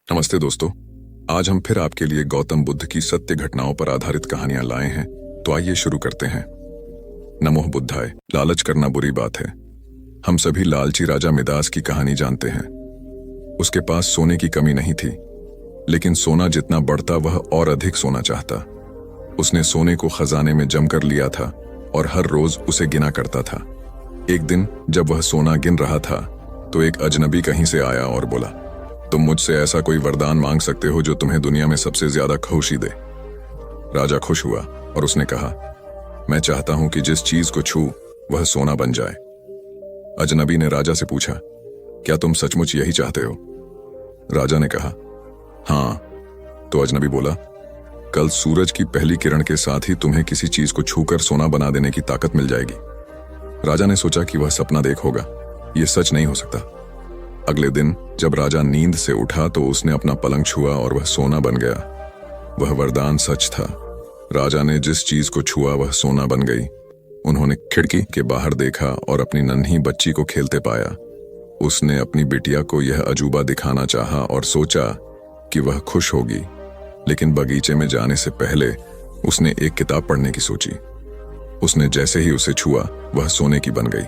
नमस्ते दोस्तों। आज हम फिर आपके लिए गौतम बुद्ध की सत्य घटनाओं पर आधारित कहानियां लाए हैं। तो आइए शुरू करते हैं। नमोह बुद्धाय। लालच करना बुरी बात है। हम सभी लालची राजा मिदास की कहानी जानते हैं। उसके पास सोने की कमी नहीं थी, लेकिन सोना जितना बढ़ता वह और अधिक सोना चाहता। उसने सोने को खजाने में जमकर लिया था और हर रोज उसे गिना करता था। एक दिन जब वह सोना गिन रहा था तो एक अजनबी कहीं से आया और बोला, तुम मुझसे ऐसा कोई वरदान मांग सकते हो जो तुम्हें दुनिया में सबसे ज्यादा खुशी दे। राजा खुश हुआ और उसने कहा, मैं चाहता हूं कि जिस चीज को छू वह सोना बन जाए। अजनबी ने राजा से पूछा, क्या तुम सचमुच यही चाहते हो? राजा ने कहा, हाँ। तो अजनबी बोला, कल सूरज की पहली किरण के साथ ही तुम्हें किसी चीज को छूकर सोना बना देने की ताकत मिल जाएगी। राजा ने सोचा कि वह सपना देख होगा, यह सच नहीं हो सकता। अगले दिन जब राजा नींद से उठा तो उसने अपना पलंग छुआ और वह सोना बन गया। वह वरदान सच था। राजा ने जिस चीज को छुआ वह सोना बन गई। उन्होंने खिड़की के बाहर देखा और अपनी नन्ही बच्ची को खेलते पाया। उसने अपनी बिटिया को यह अजूबा दिखाना चाहा और सोचा कि वह खुश होगी, लेकिन बगीचे में जाने से पहले उसने एक किताब पढ़ने की सोची। उसने जैसे ही उसे छुआ वह सोने की बन गई।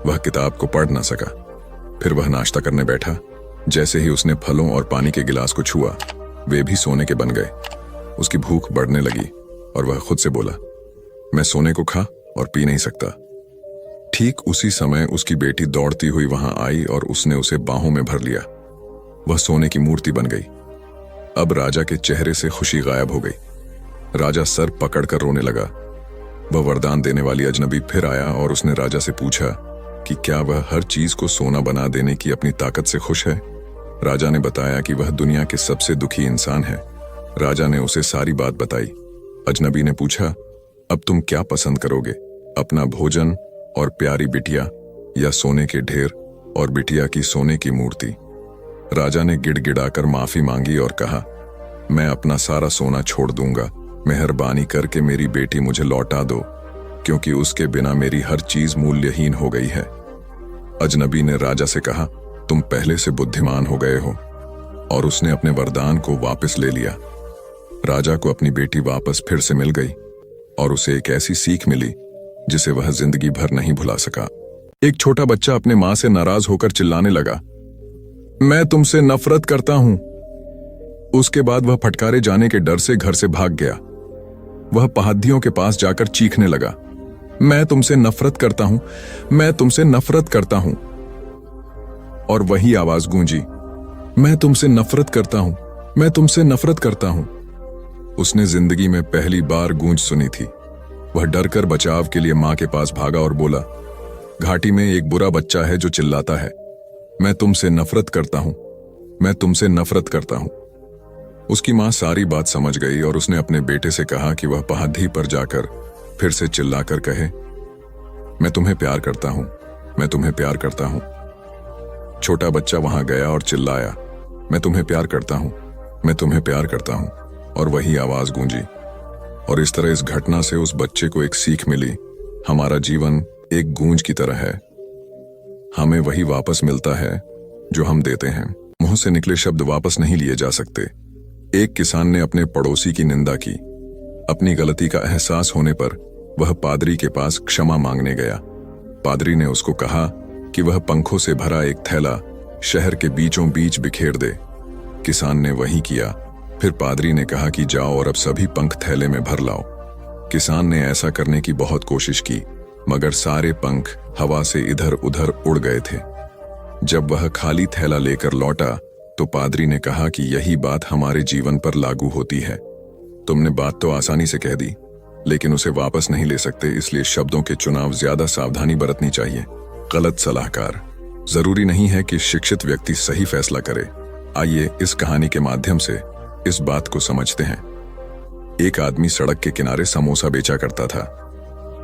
वह किताब को पढ़ न सका। फिर वह नाश्ता करने बैठा। जैसे ही उसने फलों और पानी के गिलास को छुआ वे भी सोने के बन गए। उसकी भूख बढ़ने लगी और वह खुद से बोला, मैं सोने को खा और पी नहीं सकता। ठीक उसी समय उसकी बेटी दौड़ती हुई वहां आई और उसने उसे बाहों में भर लिया। वह सोने की मूर्ति बन गई। अब राजा के चेहरे से खुशी गायब हो गई। राजा सर पकड़कर रोने लगा। वह वरदान देने वाली अजनबी फिर आया और उसने राजा से पूछा कि क्या वह हर चीज को सोना बना देने की अपनी ताकत से खुश है। राजा ने बताया कि वह दुनिया के सबसे दुखी इंसान है। राजा ने उसे सारी बात बताई। अजनबी ने पूछा, अब तुम क्या पसंद करोगे, अपना भोजन और प्यारी बिटिया या सोने के ढेर और बिटिया की सोने की मूर्ति? राजा ने गिड़गिड़ाकर माफी मांगी और कहा, मैं अपना सारा सोना छोड़ दूंगा। मेहरबानी करके मेरी बेटी मुझे लौटा दो, क्योंकि उसके बिना मेरी हर चीज मूल्यहीन हो गई है। अजनबी ने राजा से कहा, तुम पहले से बुद्धिमान हो गए हो। और उसने अपने वरदान को वापस ले लिया। राजा को अपनी बेटी वापस फिर से मिल गई और उसे एक ऐसी सीख मिली जिसे वह जिंदगी भर नहीं भुला सका। एक छोटा बच्चा अपने मां से नाराज होकर चिल्लाने लगा, मैं तुमसे नफरत करता हूं। उसके बाद वह फटकारे जाने के डर से घर से भाग गया। वह पहाड़ियों के पास जाकर चीखने लगा, मैं तुमसे नफरत करता हूं, मैं तुमसे नफरत करता हूं। और वही आवाज गूंजी, मैं तुमसे नफरत करता हूं, मैं तुमसे नफरत करता हूं। उसने जिंदगी में पहली बार गूंज सुनी थी। वह डरकर बचाव के लिए मां के पास भागा और बोला, घाटी में एक बुरा बच्चा है जो चिल्लाता है, मैं तुमसे नफरत करता हूं, मैं तुमसे नफरत करता हूं। उसकी मां सारी बात समझ गई और उसने अपने बेटे से कहा कि वह पहाड़ी पर जाकर फिर से चिल्लाकर कहे, मैं तुम्हें प्यार करता हूं, मैं तुम्हें प्यार करता हूं। छोटा बच्चा वहां गया और चिल्लाया, मैं तुम्हें प्यार करता हूं, मैं तुम्हें प्यार करता हूं। और वही आवाज गूंजी। और इस तरह इस घटना से उस बच्चे को एक सीख मिली, हमारा जीवन एक गूंज की तरह है। हमें वही वापस मिलता है जो हम देते हैं। मुंह से निकले शब्द वापस नहीं लिए जा सकते। एक किसान ने अपने पड़ोसी की निंदा की। अपनी गलती का एहसास होने पर वह पादरी के पास क्षमा मांगने गया। पादरी ने उसको कहा कि वह पंखों से भरा एक थैला शहर के बीचों बीच बिखेर दे। किसान ने वही किया। फिर पादरी ने कहा कि जाओ और अब सभी पंख थैले में भर लाओ। किसान ने ऐसा करने की बहुत कोशिश की, मगर सारे पंख हवा से इधर उधर उड़ गए थे। जब वह खाली थैला लेकर लौटा तो पादरी ने कहा कि यही बात हमारे जीवन पर लागू होती है। तुमने बात तो आसानी से कह दी, लेकिन उसे वापस नहीं ले सकते, इसलिए शब्दों के चुनाव ज्यादा सावधानी बरतनी चाहिए। गलत सलाहकार। जरूरी नहीं है कि शिक्षित व्यक्ति सही फैसला करे। आइए इस कहानी के माध्यम से इस बात को समझते हैं। एक आदमी सड़क के किनारे समोसा बेचा करता था।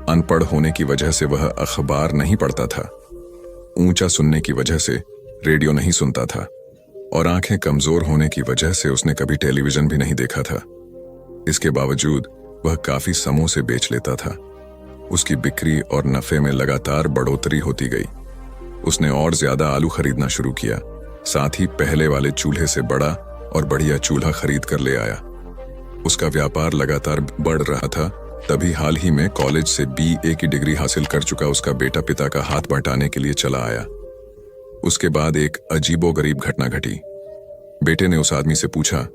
अनपढ़ होने की वजह से वह अखबार नहीं पढ़ता था। ऊंचा सुनने की वजह से रेडियो नहीं सुनता था और आंखें कमजोर होने की वजह से उसने कभी टेलीविजन भी नहीं देखा था। इसके बावजूद वह काफी समोसे बेच लेता था। उसकी बिक्री और नफे में लगातार बढ़ोतरी होती गई। उसने और ज्यादा आलू खरीदना शुरू किया। साथ ही पहले वाले चूल्हे से बड़ा और बढ़िया चूल्हा खरीद कर ले आया। उसका व्यापार लगातार बढ़ रहा था। तभी हाल ही में कॉलेज से BA की डिग्री हासिल कर चुका उसका बेटा पिता का हाथ बटाने के लिए चला आया। उसके बाद एक अजीबोगरीब घटना घटी। बेटे ने उस आदमी से पूछा,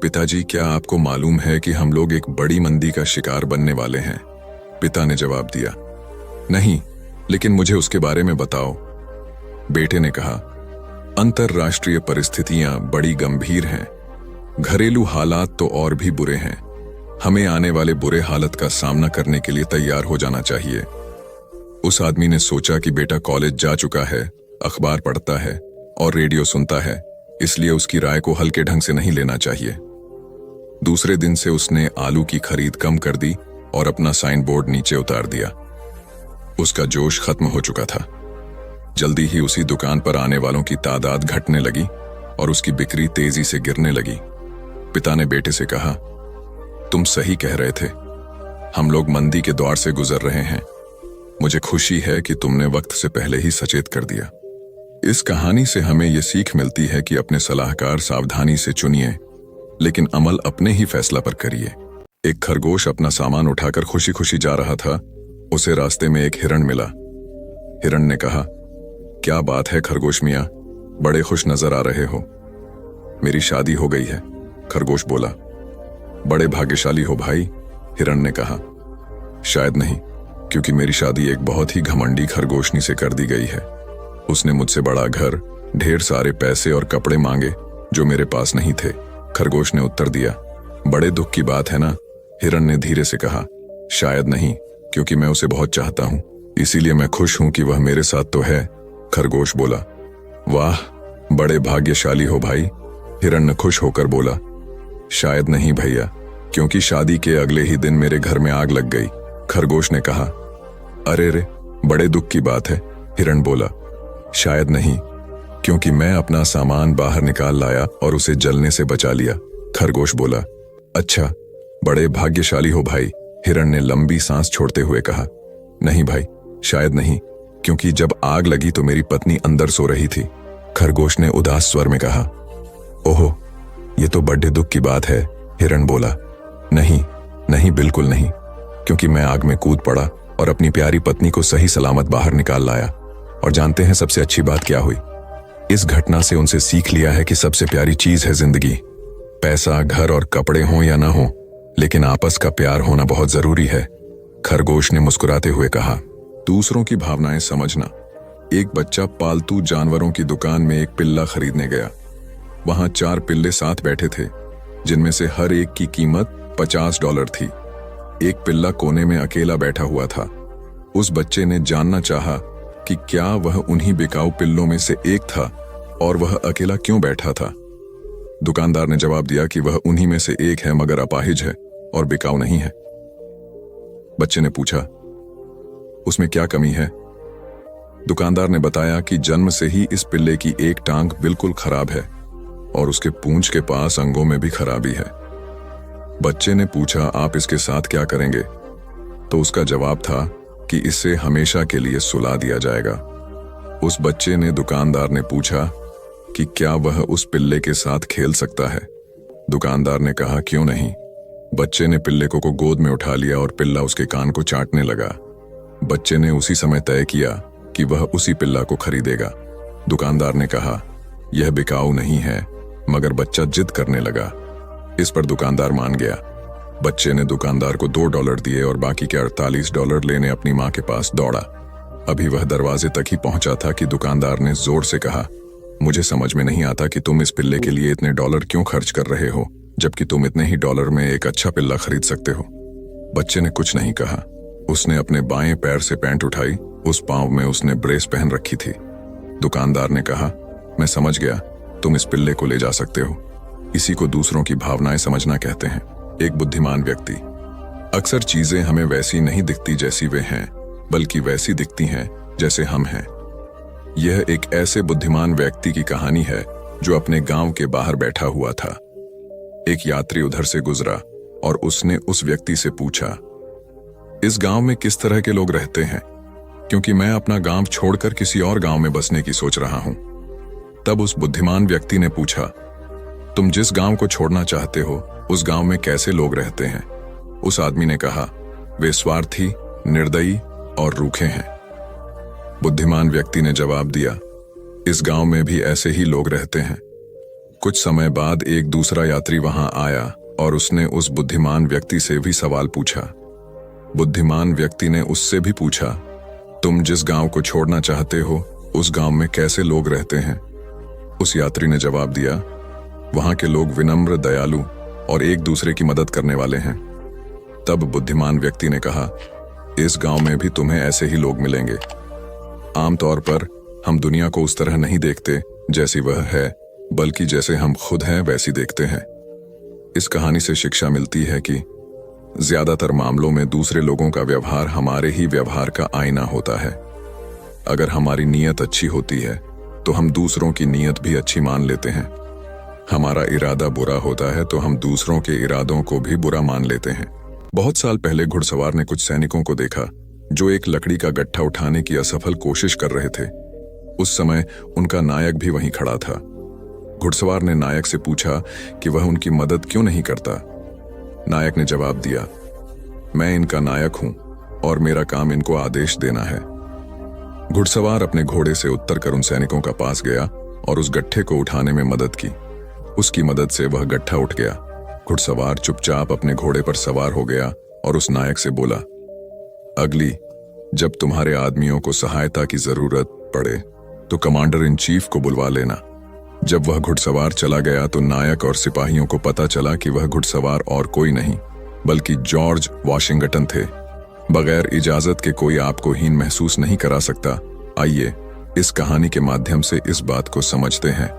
पिताजी क्या आपको मालूम है कि हम लोग एक बड़ी मंदी का शिकार बनने वाले हैं? पिता ने जवाब दिया, नहीं, लेकिन मुझे उसके बारे में बताओ। बेटे ने कहा, अंतरराष्ट्रीय परिस्थितियां बड़ी गंभीर हैं। घरेलू हालात तो और भी बुरे हैं। हमें आने वाले बुरे हालत का सामना करने के लिए तैयार हो जाना चाहिए। उस आदमी ने सोचा कि बेटा कॉलेज जा चुका है, अखबार पढ़ता है और रेडियो सुनता है, इसलिए उसकी राय को हल्के ढंग से नहीं लेना चाहिए। दूसरे दिन से उसने आलू की खरीद कम कर दी और अपना साइन बोर्ड नीचे उतार दिया। उसका जोश खत्म हो चुका था। जल्दी ही उसी दुकान पर आने वालों की तादाद घटने लगी और उसकी बिक्री तेजी से गिरने लगी। पिता ने बेटे से कहा, तुम सही कह रहे थे, हम लोग मंदी के दौर से गुजर रहे हैं। मुझे खुशी है कि तुमने वक्त से पहले ही सचेत कर दिया। इस कहानी से हमें यह सीख मिलती है कि अपने सलाहकार सावधानी से चुनिए, लेकिन अमल अपने ही फैसला पर करिए। एक खरगोश अपना सामान उठाकर खुशी खुशी जा रहा था। उसे रास्ते में एक हिरण मिला। हिरण ने कहा, क्या बात है खरगोश मियां, बड़े खुश नजर आ रहे हो। मेरी शादी हो गई है, खरगोश बोला। बड़े भाग्यशाली हो भाई, हिरण ने कहा। शायद नहीं, क्योंकि मेरी शादी एक बहुत ही घमंडी खरगोशनी से कर दी गई है। उसने मुझसे बड़ा घर, ढेर सारे पैसे और कपड़े मांगे जो मेरे पास नहीं थे। खरगोश ने उत्तर दिया। बड़े दुख की बात है ना, हिरण ने धीरे से कहा। शायद नहीं, क्योंकि मैं उसे बहुत चाहता हूं, इसीलिए मैं खुश हूं कि वह मेरे साथ तो है, खरगोश बोला। वाह, बड़े भाग्यशाली हो भाई, हिरण ने खुश होकर बोला। शायद नहीं भैया, क्योंकि शादी के अगले ही दिन मेरे घर में आग लग गई, खरगोश ने कहा। अरे रे, बड़े दुख की बात है, हिरण बोला। शायद नहीं, क्योंकि मैं अपना सामान बाहर निकाल लाया और उसे जलने से बचा लिया, खरगोश बोला। अच्छा, बड़े भाग्यशाली हो भाई, हिरण ने लंबी सांस छोड़ते हुए कहा। नहीं भाई, शायद नहीं, क्योंकि जब आग लगी तो मेरी पत्नी अंदर सो रही थी, खरगोश ने उदास स्वर में कहा। ओहो, ये तो बड़े दुख की बात है, हिरण बोला। नहीं नहीं, बिल्कुल नहीं, क्योंकि मैं आग में कूद पड़ा और अपनी प्यारी पत्नी को सही सलामत बाहर निकाल लाया। और जानते हैं सबसे अच्छी बात क्या हुई? इस घटना से उनसे सीख लिया है कि सबसे प्यारी चीज है जिंदगी। पैसा, घर और कपड़े हों या ना हो, लेकिन आपस का प्यार होना बहुत जरूरी है, खरगोश ने मुस्कुराते हुए कहा। दूसरों की भावनाएं समझना। एक बच्चा पालतू जानवरों की दुकान में एक पिल्ला खरीदने गया। वहां 4 पिल्ले साथ बैठे थे, जिनमें से हर एक की कीमत $50 थी। एक पिल्ला कोने में अकेला बैठा हुआ था। उस बच्चे ने जानना चाहा कि क्या वह उन्हीं बिकाऊ पिल्लों में से एक था और वह अकेला क्यों बैठा था। दुकानदार ने जवाब दिया कि वह उन्हीं में से एक है, मगर अपाहिज है और बिकाऊ नहीं है। बच्चे ने पूछा, उसमें क्या कमी है? दुकानदार ने बताया कि जन्म से ही इस पिल्ले की एक टांग बिल्कुल खराब है और उसके पूंछ के पास अंगों में भी खराबी है। बच्चे ने पूछा, आप इसके साथ क्या करेंगे? तो उसका जवाब था कि इसे हमेशा के लिए सुला दिया जाएगा। उस बच्चे ने दुकानदार ने पूछा कि क्या वह उस पिल्ले के साथ खेल सकता है? दुकानदार ने कहा, क्यों नहीं। बच्चे ने पिल्ले को गोद में उठा लिया और पिल्ला उसके कान को चाटने लगा। बच्चे ने उसी समय तय किया कि वह उसी पिल्ला को खरीदेगा। दुकानदार ने कहा, यह बिकाऊ नहीं है, मगर बच्चा जिद करने लगा। इस पर दुकानदार मान गया। बच्चे ने दुकानदार को $2 दिए और बाकी के $48 लेने अपनी मां के पास दौड़ा। अभी वह दरवाजे तक ही पहुंचा था कि दुकानदार ने जोर से कहा, मुझे समझ में नहीं आता कि तुम इस पिल्ले के लिए इतने डॉलर क्यों खर्च कर रहे हो, जबकि तुम इतने ही डॉलर में एक अच्छा पिल्ला खरीद सकते हो। बच्चे ने कुछ नहीं कहा। उसने अपने बाएं पैर से पैंट उठाई। उस पांव में उसने ब्रेस पहन रखी थी। दुकानदार ने कहा, मैं समझ गया, तुम इस पिल्ले को ले जा सकते हो। इसी को दूसरों की भावनाएं समझना कहते हैं। एक बुद्धिमान व्यक्ति। अक्सर चीजें हमें वैसी नहीं दिखती जैसी वे हैं, बल्कि वैसी दिखती हैं जैसे हम हैं। यह एक ऐसे बुद्धिमान व्यक्ति की कहानी है जो अपने गांव के बाहर बैठा हुआ था। एक यात्री उधर से गुजरा और उसने उस व्यक्ति से पूछा, इस गांव में किस तरह के लोग रहते हैं, क्योंकि मैं अपना गांव छोड़कर किसी और गांव में बसने की सोच रहा हूं। तब उस बुद्धिमान व्यक्ति ने पूछा, तुम जिस गांव को छोड़ना चाहते हो उस गांव में कैसे लोग रहते हैं? उस आदमी ने कहा, वे स्वार्थी, निर्दयी और रूखे हैं। बुद्धिमान व्यक्ति ने जवाब दिया, इस गांव में भी ऐसे ही लोग रहते हैं। कुछ समय बाद एक दूसरा यात्री वहां आया और उसने उस बुद्धिमान व्यक्ति से भी सवाल पूछा। बुद्धिमान व्यक्ति ने उससे भी पूछा, तुम जिस गांव को छोड़ना चाहते हो उस गांव में कैसे लोग रहते हैं? उस यात्री ने जवाब दिया, वहां के लोग विनम्र, दयालु और एक दूसरे की मदद करने वाले हैं। तब बुद्धिमान व्यक्ति ने कहा, इस गांव में भी तुम्हें ऐसे ही लोग मिलेंगे। आमतौर पर हम दुनिया को उस तरह नहीं देखते जैसी वह है, बल्कि जैसे हम खुद हैं वैसी देखते हैं। इस कहानी से शिक्षा मिलती है कि ज्यादातर मामलों में दूसरे लोगों का व्यवहार हमारे ही व्यवहार का आईना होता है। अगर हमारी नीयत अच्छी होती है तो हम दूसरों की नीयत भी अच्छी मान लेते हैं। हमारा इरादा बुरा होता है तो हम दूसरों के इरादों को भी बुरा मान लेते हैं। बहुत साल पहले घुड़सवार ने कुछ सैनिकों को देखा जो एक लकड़ी का गट्ठा उठाने की असफल कोशिश कर रहे थे। उस समय उनका नायक भी वहीं खड़ा था। घुड़सवार ने नायक से पूछा कि वह उनकी मदद क्यों नहीं करता। नायक ने जवाब दिया, मैं इनका नायक हूं और मेरा काम इनको आदेश देना है। घुड़सवार अपने घोड़े से उतरकर उन सैनिकों का पास गया और उस गट्ठे को उठाने में मदद की। उसकी मदद से वह गट्ठा उठ गया। घुड़सवार चुपचाप अपने घोड़े पर सवार हो गया और उस नायक से बोला, अगली जब तुम्हारे आदमियों को सहायता की जरूरत पड़े तो कमांडर इन चीफ को बुलवा लेना। जब वह घुड़सवार चला गया तो नायक और सिपाहियों को पता चला कि वह घुड़सवार और कोई नहीं बल्कि जॉर्ज वॉशिंगटन थे। बगैर इजाजत के कोई आपको हीन महसूस नहीं करा सकता। आइए इस कहानी के माध्यम से इस बात को समझते हैं।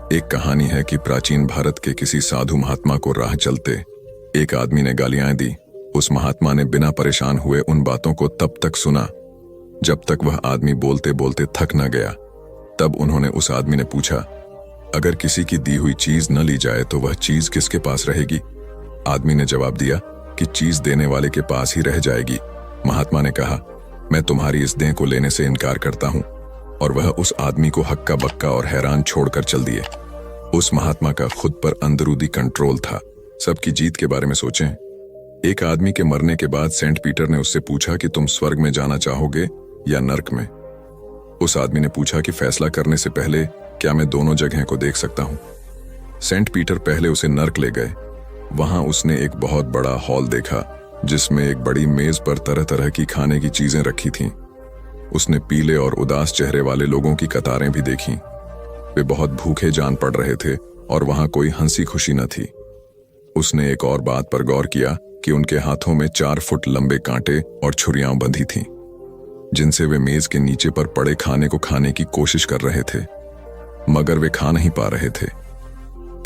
एक कहानी है कि प्राचीन भारत के किसी साधु महात्मा को राह चलते एक आदमी ने गालियां दी। उस महात्मा ने बिना परेशान हुए उन बातों को तब तक सुना जब तक वह आदमी बोलते बोलते थक न गया। तब उन्होंने उस आदमी ने पूछा, अगर किसी की दी हुई चीज न ली जाए तो वह चीज किसके पास रहेगी? आदमी ने जवाब दिया कि चीज देने वाले के पास ही रह जाएगी। महात्मा ने कहा, मैं तुम्हारी इस दें को लेने से इनकार करता हूं। और वह उस आदमी को हक्का बक्का और हैरान छोड़कर चल दिए। उस महात्मा का खुद पर अंदरूनी कंट्रोल था। सबकी जीत के बारे में सोचें। एक आदमी के मरने के बाद सेंट पीटर ने उससे पूछा कि तुम स्वर्ग में जाना चाहोगे या नर्क में? उस आदमी ने पूछा कि फैसला करने से पहले क्या मैं दोनों जगह को देख सकता हूं? सेंट पीटर पहले उसे नर्क ले गए। वहां उसने एक बहुत बड़ा हॉल देखा जिसमें एक बड़ी मेज पर तरह तरह की खाने की चीजें रखी थीं। उसने पीले और उदास चेहरे वाले लोगों की कतारें भी देखीं। वे बहुत भूखे जान पड़ रहे थे और वहां कोई हंसी खुशी न थी। उसने एक और बात पर गौर किया कि उनके हाथों में 4 फुट लंबे कांटे और छुरियां बंधी थीं, जिनसे वे मेज के नीचे पर पड़े खाने को खाने की कोशिश कर रहे थे, मगर वे खा नहीं पा रहे थे।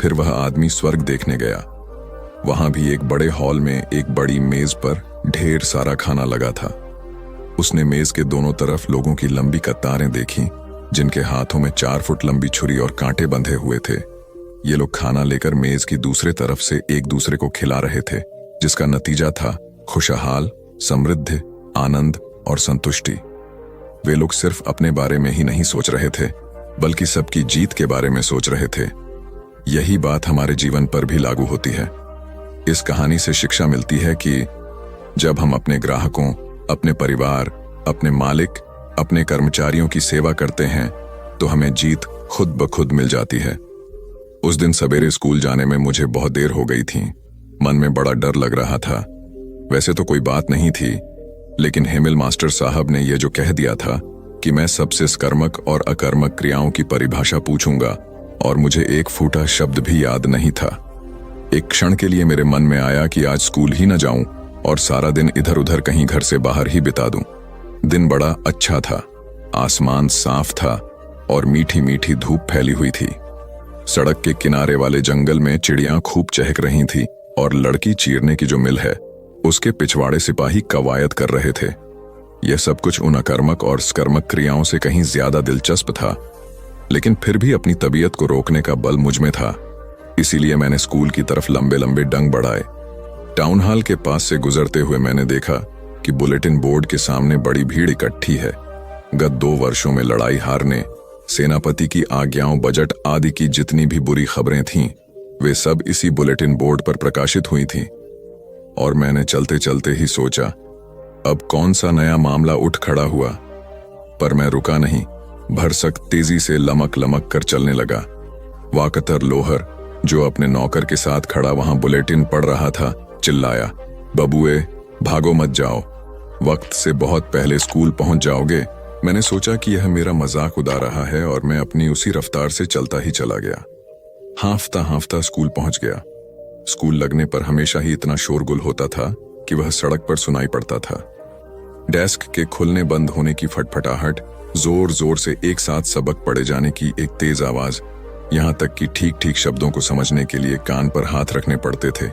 फिर वह आदमी स्वर्ग देखने गया। वहां भी एक बड़े हॉल में एक बड़ी मेज पर ढेर सारा खाना लगा था। उसने मेज के दोनों तरफ लोगों की लंबी कतारें देखी जिनके हाथों में 4 फुट लंबी छुरी और कांटे बंधे हुए थे। ये लोग खाना लेकर मेज की दूसरे तरफ से एक दूसरे को खिला रहे थे, जिसका नतीजा था खुशहाल, समृद्धि, आनंद और संतुष्टि। वे लोग सिर्फ अपने बारे में ही नहीं सोच रहे थे बल्कि सबकी जीत के बारे में सोच रहे थे। यही बात हमारे जीवन पर भी लागू होती है। इस कहानी से शिक्षा मिलती है कि जब हम अपने ग्राहकों, अपने परिवार, अपने मालिक, अपने कर्मचारियों की सेवा करते हैं तो हमें जीत खुद ब खुद मिल जाती है। उस दिन सवेरे स्कूल जाने में मुझे बहुत देर हो गई थी। मन में बड़ा डर लग रहा था। वैसे तो कोई बात नहीं थी, लेकिन हेमिल मास्टर साहब ने यह जो कह दिया था कि मैं सबसे स्कर्मक और अकर्मक क्रियाओं की परिभाषा पूछूंगा, और मुझे एक फूटा शब्द भी याद नहीं था। एक क्षण के लिए मेरे मन में आया कि आज स्कूल ही न जाऊं और सारा दिन इधर उधर कहीं घर से बाहर ही बिता दूं। दिन बड़ा अच्छा था, आसमान साफ था और मीठी मीठी धूप फैली हुई थी। सड़क के किनारे वाले जंगल में चिड़ियां खूब चहक रही थी और लड़की चीरने की जो मिल है उसके पिछवाड़े सिपाही कवायद कर रहे थे। यह सब कुछ उन अकर्मक और स्कर्मक क्रियाओं से कहीं ज्यादा दिलचस्प था, लेकिन फिर भी अपनी तबीयत को रोकने का बल मुझ में था। इसीलिए मैंने स्कूल की तरफ लंबे लंबे डंग बढ़ाए। टाउन हॉल के पास से गुजरते हुए मैंने देखा कि बुलेटिन बोर्ड के सामने बड़ी भीड़ इकट्ठी है। गत 2 वर्षों में लड़ाई हारने, सेनापति की आज्ञाओं, बजट आदि की जितनी भी बुरी खबरें थीं वे सब इसी बुलेटिन बोर्ड पर प्रकाशित हुई थीं। और मैंने चलते चलते ही सोचा, अब कौन सा नया मामला उठ खड़ा हुआ। पर मैं रुका नहीं, भरसक तेजी से लमक लमक कर चलने लगा। वाकतर लोहर, जो अपने नौकर के साथ खड़ा वहां बुलेटिन पढ़ रहा था, चिल्लाया, बबुए भागो मत जाओ, वक्त से बहुत पहले स्कूल पहुंच जाओगे। मैंने सोचा कि यह मेरा मजाक उड़ा रहा है और मैं अपनी उसी रफ्तार से चलता ही चला गया। हांफता हांफता स्कूल पहुंच गया। स्कूल लगने पर हमेशा ही इतना शोरगुल होता था कि वह सड़क पर सुनाई पड़ता था। डेस्क के खुलने बंद होने की फटफटाहट, जोर जोर से एक साथ सबक पढ़े जाने की एक तेज आवाज, यहां तक कि ठीक ठीक शब्दों को समझने के लिए कान पर हाथ रखने पड़ते थे।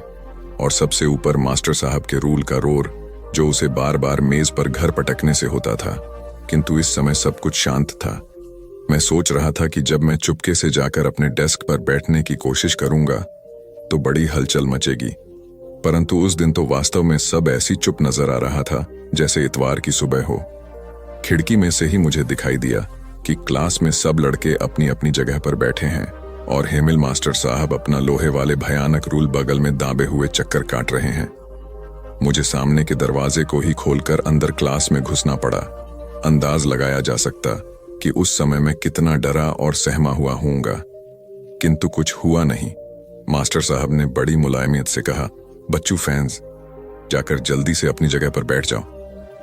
और सबसे ऊपर मास्टर साहब के रूल का रोर, जो उसे बार बार मेज पर घर पटकने से होता था। किंतु इस समय सब कुछ शांत था। मैं सोच रहा था कि जब मैं चुपके से जाकर अपने डेस्क पर बैठने की कोशिश करूंगा तो बड़ी हलचल मचेगी। परंतु उस दिन तो वास्तव में सब ऐसी चुप नजर आ रहा था जैसे इतवार की सुबह हो। खिड़की में से ही मुझे दिखाई दिया कि क्लास में सब लड़के अपनी अपनी जगह पर बैठे हैं और हेमिल मास्टर साहब अपना लोहे वाले भयानक रूल बगल में दाबे हुए चक्कर काट रहे हैं। मुझे सामने के दरवाजे को ही खोलकर अंदर क्लास में घुसना पड़ा। अंदाज लगाया जा सकता कि उस समय मैं कितना डरा और सहमा हुआ होऊंगा। किंतु कुछ हुआ नहीं। मास्टर साहब ने बड़ी मुलायमियत से कहा, बच्चू फैंस, जाकर जल्दी से अपनी जगह पर बैठ जाओ,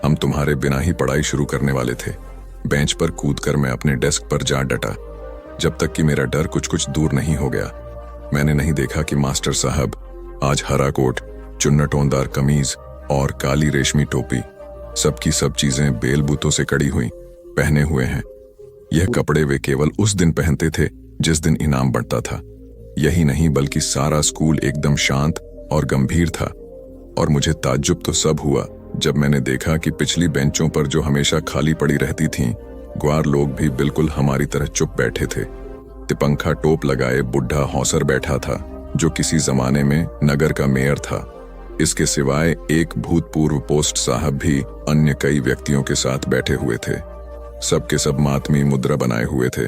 हम तुम्हारे बिना ही पढ़ाई शुरू करने वाले थे। बेंच पर कूदकर मैं अपने डेस्क पर जा डटा, जब तक कि मेरा डर कुछ कुछ दूर नहीं हो गया। मैंने नहीं देखा कि मास्टर साहब आज हरा कोट, चुन्नटोंदार कमीज और काली रेशमी टोपी, सबकी सब चीजें बेलबूतों से कड़ी हुई पहने हुए हैं। यह कपड़े वे केवल उस दिन पहनते थे जिस दिन इनाम बढ़ता था। यही नहीं बल्कि सारा स्कूल एकदम शांत और गंभीर था। और मुझे ताज्जुब तो सब हुआ जब मैंने देखा कि पिछली बेंचों पर जो हमेशा खाली पड़ी रहती थीं, ग्वार लोग भी बिल्कुल हमारी तरह चुप बैठे थे। तिपंखा टोप लगाए बुढ़ा हौसर बैठा था, जो किसी जमाने में नगर का मेयर था। इसके सिवाय एक भूतपूर्व पोस्ट साहब भी अन्य कई व्यक्तियों के साथ बैठे हुए थे। सबके सब मातमी मुद्रा बनाए हुए थे।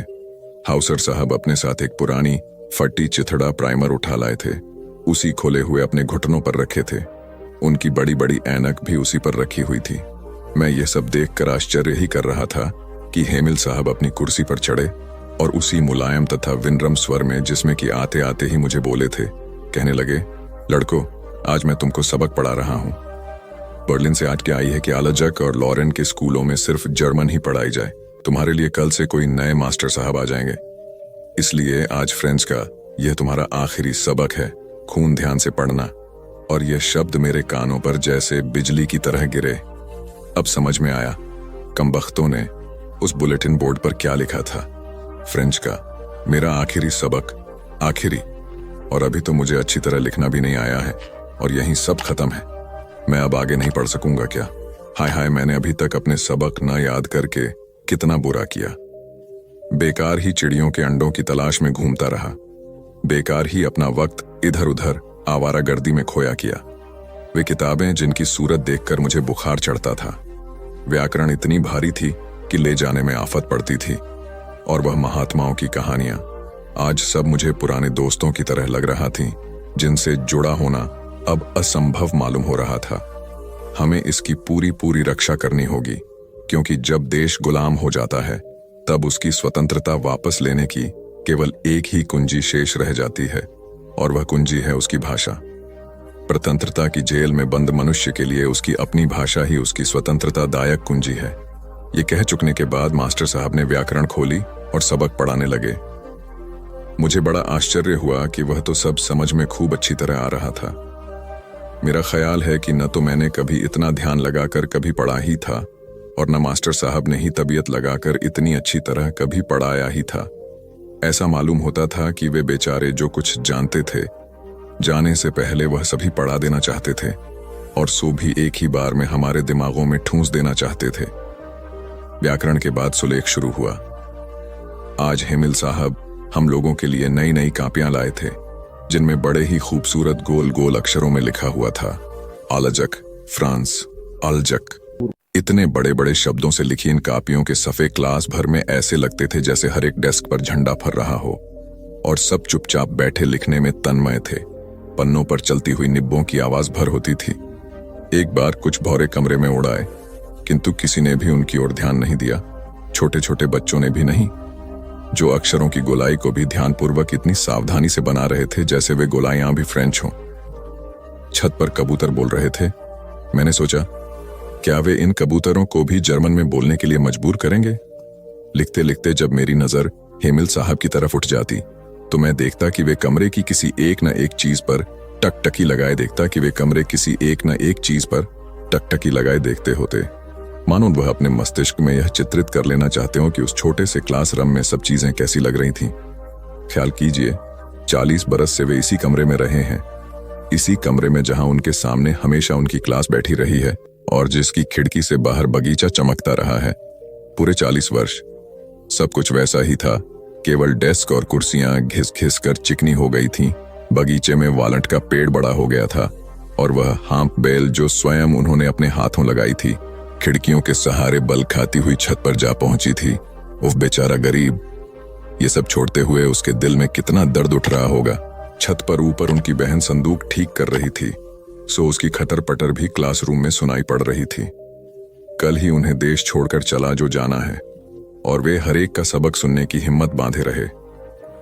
हाउसर साहब अपने साथ एक पुरानी फटी चिथड़ा प्राइमर उठा लाए थे, उसी खोले हुए अपने घुटनों पर रखे थे। उनकी बड़ी बड़ी ऐनक भी उसी पर रखी हुई थी। मैं ये सब देखकर आश्चर्य ही कर रहा था कि हेमिल साहब अपनी कुर्सी पर चढ़े और उसी मुलायम तथा विनम्र स्वर में, जिसमें कि आते आते ही मुझे बोले थे, कहने लगे, लड़कों, आज मैं तुमको सबक पढ़ा रहा हूं। बर्लिन से आज क्या आई है कि आलजक और लॉरेन के स्कूलों में सिर्फ जर्मन ही पढ़ाई जाए। तुम्हारे लिए कल से कोई नए मास्टर साहब आ जाएंगे, इसलिए आज फ्रेंच का यह तुम्हारा आखिरी सबक है। खून ध्यान से पढ़ना। और यह शब्द मेरे कानों पर जैसे बिजली की तरह गिरे। अब समझ में आया कमबख्तों ने उस बुलेटिन बोर्ड पर क्या लिखा था। फ्रेंच का मेरा आखिरी सबक, आखिरी। और अभी तो मुझे अच्छी तरह लिखना भी नहीं आया है और यहीं सब खत्म है। मैं अब आगे नहीं पढ़ सकूंगा क्या? हाय हाय, मैंने अभी तक अपने सबक न याद करके कितना बुरा किया। बेकार ही चिड़ियों के अंडों की तलाश में घूमता रहा, बेकार ही अपना वक्त इधर उधर आवारागर्दी में खोया किया। वे किताबें जिनकी सूरत देखकर मुझे बुखार चढ़ता था, व्याकरण इतनी भारी थी कि ले जाने में आफत पड़ती थी, और वह महात्माओं की कहानियां आज सब मुझे पुराने दोस्तों की तरह लग रहा थी, जिनसे जुड़ा होना अब असंभव मालूम हो रहा था। हमें इसकी पूरी पूरी रक्षा करनी होगी, क्योंकि जब देश गुलाम हो जाता है तब उसकी स्वतंत्रता वापस लेने की केवल एक ही कुंजी शेष रह जाती है, और वह कुंजी है उसकी भाषा। प्रतंत्रता की जेल में बंद मनुष्य के लिए उसकी अपनी भाषा ही उसकी स्वतंत्रता दायक कुंजी है। ये कह चुकने के बाद मास्टर साहब ने व्याकरण खोली और सबक पढ़ाने लगे। मुझे बड़ा आश्चर्य हुआ कि वह तो सब समझ में खूब अच्छी तरह आ रहा था। मेरा ख्याल है कि न तो मैंने कभी इतना ध्यान लगाकर कभी पढ़ा ही था, और न मास्टर साहब ने ही तबीयत लगाकर इतनी अच्छी तरह कभी पढ़ाया ही था। ऐसा मालूम होता था कि वे बेचारे जो कुछ जानते थे, जाने से पहले वह सभी पढ़ा देना चाहते थे, और सो भी एक ही बार में हमारे दिमागों में ठूंस देना चाहते थे। व्याकरण के बाद सुलेख शुरू हुआ। आज हेमिल साहब हम लोगों के लिए नई नई कापियां लाए थे, जिनमें बड़े ही खूबसूरत गोल गोल अक्षरों में लिखा हुआ था, आलजक, फ्रांस, अलजक। इतने बड़े बड़े शब्दों से लिखी इन कापियों के सफ़े क्लास भर में ऐसे लगते थे जैसे हर एक डेस्क पर झंडा फर रहा हो। और सब चुपचाप बैठे लिखने में तन्मय थे। पन्नों पर चलती हुई निब्बों की आवाज भर होती थी। एक बार कुछ भौरे कमरे में उड़ आए, किंतु किसी ने भी उनकी ओर ध्यान नहीं दिया। छोटे छोटे बच्चों ने भी नहीं, जो अक्षरों की गोलाई को भी ध्यानपूर्वक इतनी सावधानी से बना रहे थे जैसे वे गोलाइयां भी फ्रेंच हों। छत पर कबूतर बोल रहे थे। मैंने सोचा, क्या वे इन कबूतरों को भी जर्मन में बोलने के लिए मजबूर करेंगे? लिखते लिखते जब मेरी नजर हेमिल साहब की तरफ उठ जाती तो मैं देखता कि वे कमरे की किसी एक न एक चीज पर टकटकी लगाए देखते होते, मानो वह अपने मस्तिष्क में यह चित्रित कर लेना चाहते हो कि उस छोटे से क्लास रूम में सब चीजें कैसी लग रही थीं। ख्याल कीजिए, 40 बरस से वे इसी कमरे में रहे हैं, इसी कमरे में जहां उनके सामने हमेशा उनकी क्लास बैठी रही है और जिसकी खिड़की से बाहर बगीचा चमकता रहा है। पूरे 40 वर्ष सब कुछ वैसा ही था, केवल डेस्क और कुर्सियां घिस घिस कर चिकनी हो गई थीं। बगीचे में वालंट का पेड़ बड़ा हो गया था और वह हाम्प बेल जो स्वयं उन्होंने अपने हाथों लगाई थी, खिड़कियों के सहारे बल खाती हुई छत पर जा पहुंची थी। उफ बेचारा गरीब, ये सब छोड़ते हुए उसके दिल में कितना दर्द उठ रहा होगा। छत पर ऊपर उनकी बहन संदूक ठीक कर रही थी, सो उसकी खटर पटर भी क्लासरूम में सुनाई पड़ रही थी। कल ही उन्हें देश छोड़कर चला जो जाना है और वे हर एक का सबक सुनने की हिम्मत बांधे रहे।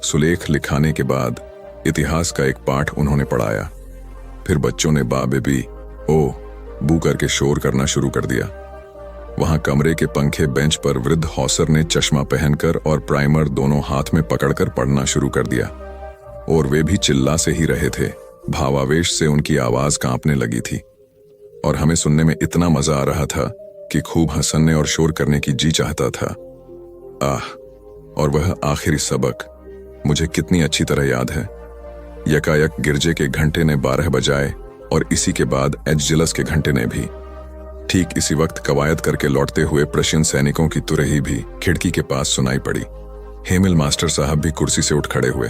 सुलेख लिखाने के बाद इतिहास का एक पाठ उन्होंने पढ़ाया। फिर बच्चों ने बा बेबी ओ बू करके शोर करना शुरू कर दिया। वहां कमरे के पंखे बेंच पर वृद्ध हौसर ने चश्मा पहनकर और प्राइमर दोनों हाथ में पकड़कर पढ़ना शुरू कर दिया, और वे भी चिल्ला से ही रहे थे। भावावेश से उनकी आवाज कांपने लगी थी और हमें सुनने में इतना मजा आ रहा था कि खूब हंसने और शोर करने की जी चाहता था। और वह आखिरी सबक मुझे कितनी अच्छी तरह याद है। यकायक गिरजे के घंटे ने 12 बजाए और इसी के बाद एजजिलस के घंटे ने भी। ठीक इसी वक्त कवायद करके लौटते हुए प्रशियन सैनिकों की तुरही भी खिड़की के पास सुनाई पड़ी। हेमिल मास्टर साहब भी कुर्सी से उठ खड़े हुए।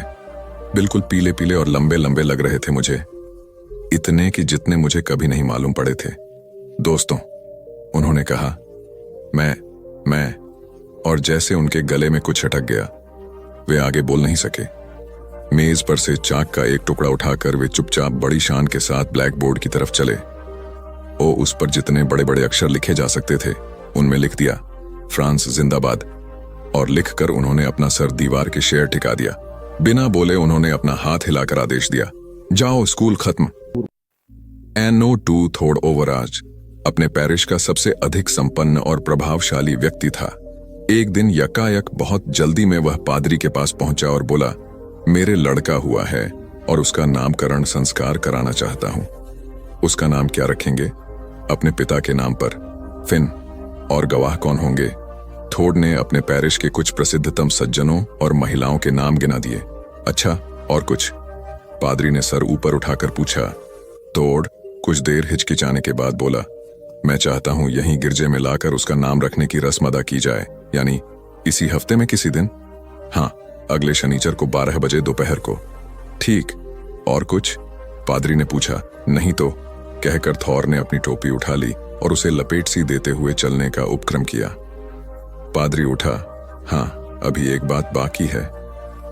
बिल्कुल पीले पीले और लंबे लंबे लग रहे थे मुझे, इतने कि जितने मुझे कभी नहीं मालूम पड़े थे। दोस्तों, उन्होंने कहा, मैं और जैसे उनके गले में कुछ अटक गया, वे आगे बोल नहीं सके। मेज पर से चाक का एक टुकड़ा उठाकर वे चुपचाप बड़ी शान के साथ ब्लैक बोर्ड की तरफ चले। उस पर जितने बड़े बड़े अक्षर लिखे जा सकते थे उनमें लिख दिया, फ्रांस जिंदाबाद, और लिखकर उन्होंने अपना सर दीवार के शेर टिका दिया। बिना बोले उन्होंने अपना हाथ हिलाकर आदेश दिया, जाओ स्कूल खत्म। एनो टू थोड़ ओवराज अपने पैरिश का सबसे अधिक संपन्न और प्रभावशाली व्यक्ति था। एक दिन यकायक बहुत जल्दी में वह पादरी के पास पहुंचा और बोला, मेरे लड़का हुआ है और उसका नामकरण संस्कार कराना चाहता हूं। उसका नाम क्या रखेंगे? अपने पिता के नाम पर, फिन। और गवाह कौन होंगे? थोड़ ने अपने पैरिश के कुछ प्रसिद्धतम सज्जनों और महिलाओं के नाम गिना दिए। अच्छा, और कुछ? पादरी ने सर ऊपर उठाकर पूछा। थोड़ कुछ देर हिचकिचाने के बाद बोला, मैं चाहता हूं यहीं गिरजे में लाकर उसका नाम रखने की रस्म अदा की जाए, यानी इसी हफ्ते में किसी दिन। हाँ, अगले शनिचर को 12 बजे दोपहर को। ठीक, और कुछ? पादरी ने पूछा। नहीं तो, कहकर थौर ने अपनी टोपी उठा ली और उसे लपेट सी देते हुए चलने का उपक्रम किया। पादरी उठा। हाँ, अभी एक बात बाकी है।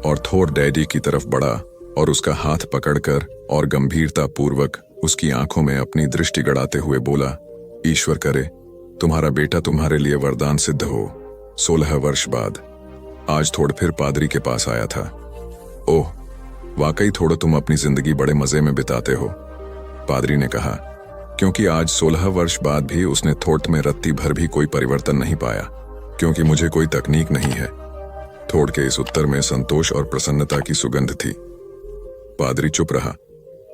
और थोर डैडी की तरफ बढ़ा और उसका हाथ पकड़कर और गंभीरता पूर्वक उसकी आंखों में अपनी दृष्टि गड़ाते हुए बोला, ईश्वर करे तुम्हारा बेटा तुम्हारे लिए वरदान सिद्ध हो। 16 वर्ष बाद आज थोड़ फिर पादरी के पास आया था। ओह, वाकई थोड़ा तुम अपनी जिंदगी बड़े मजे में बिताते हो, पादरी ने कहा, क्योंकि आज 16 वर्ष बाद भी उसने थोट में रत्ती भर भी कोई परिवर्तन नहीं पाया, क्योंकि मुझे कोई तकनीक नहीं है। थोड़ के इस उत्तर में संतोष और प्रसन्नता की सुगंध थी। पादरी चुप रहा,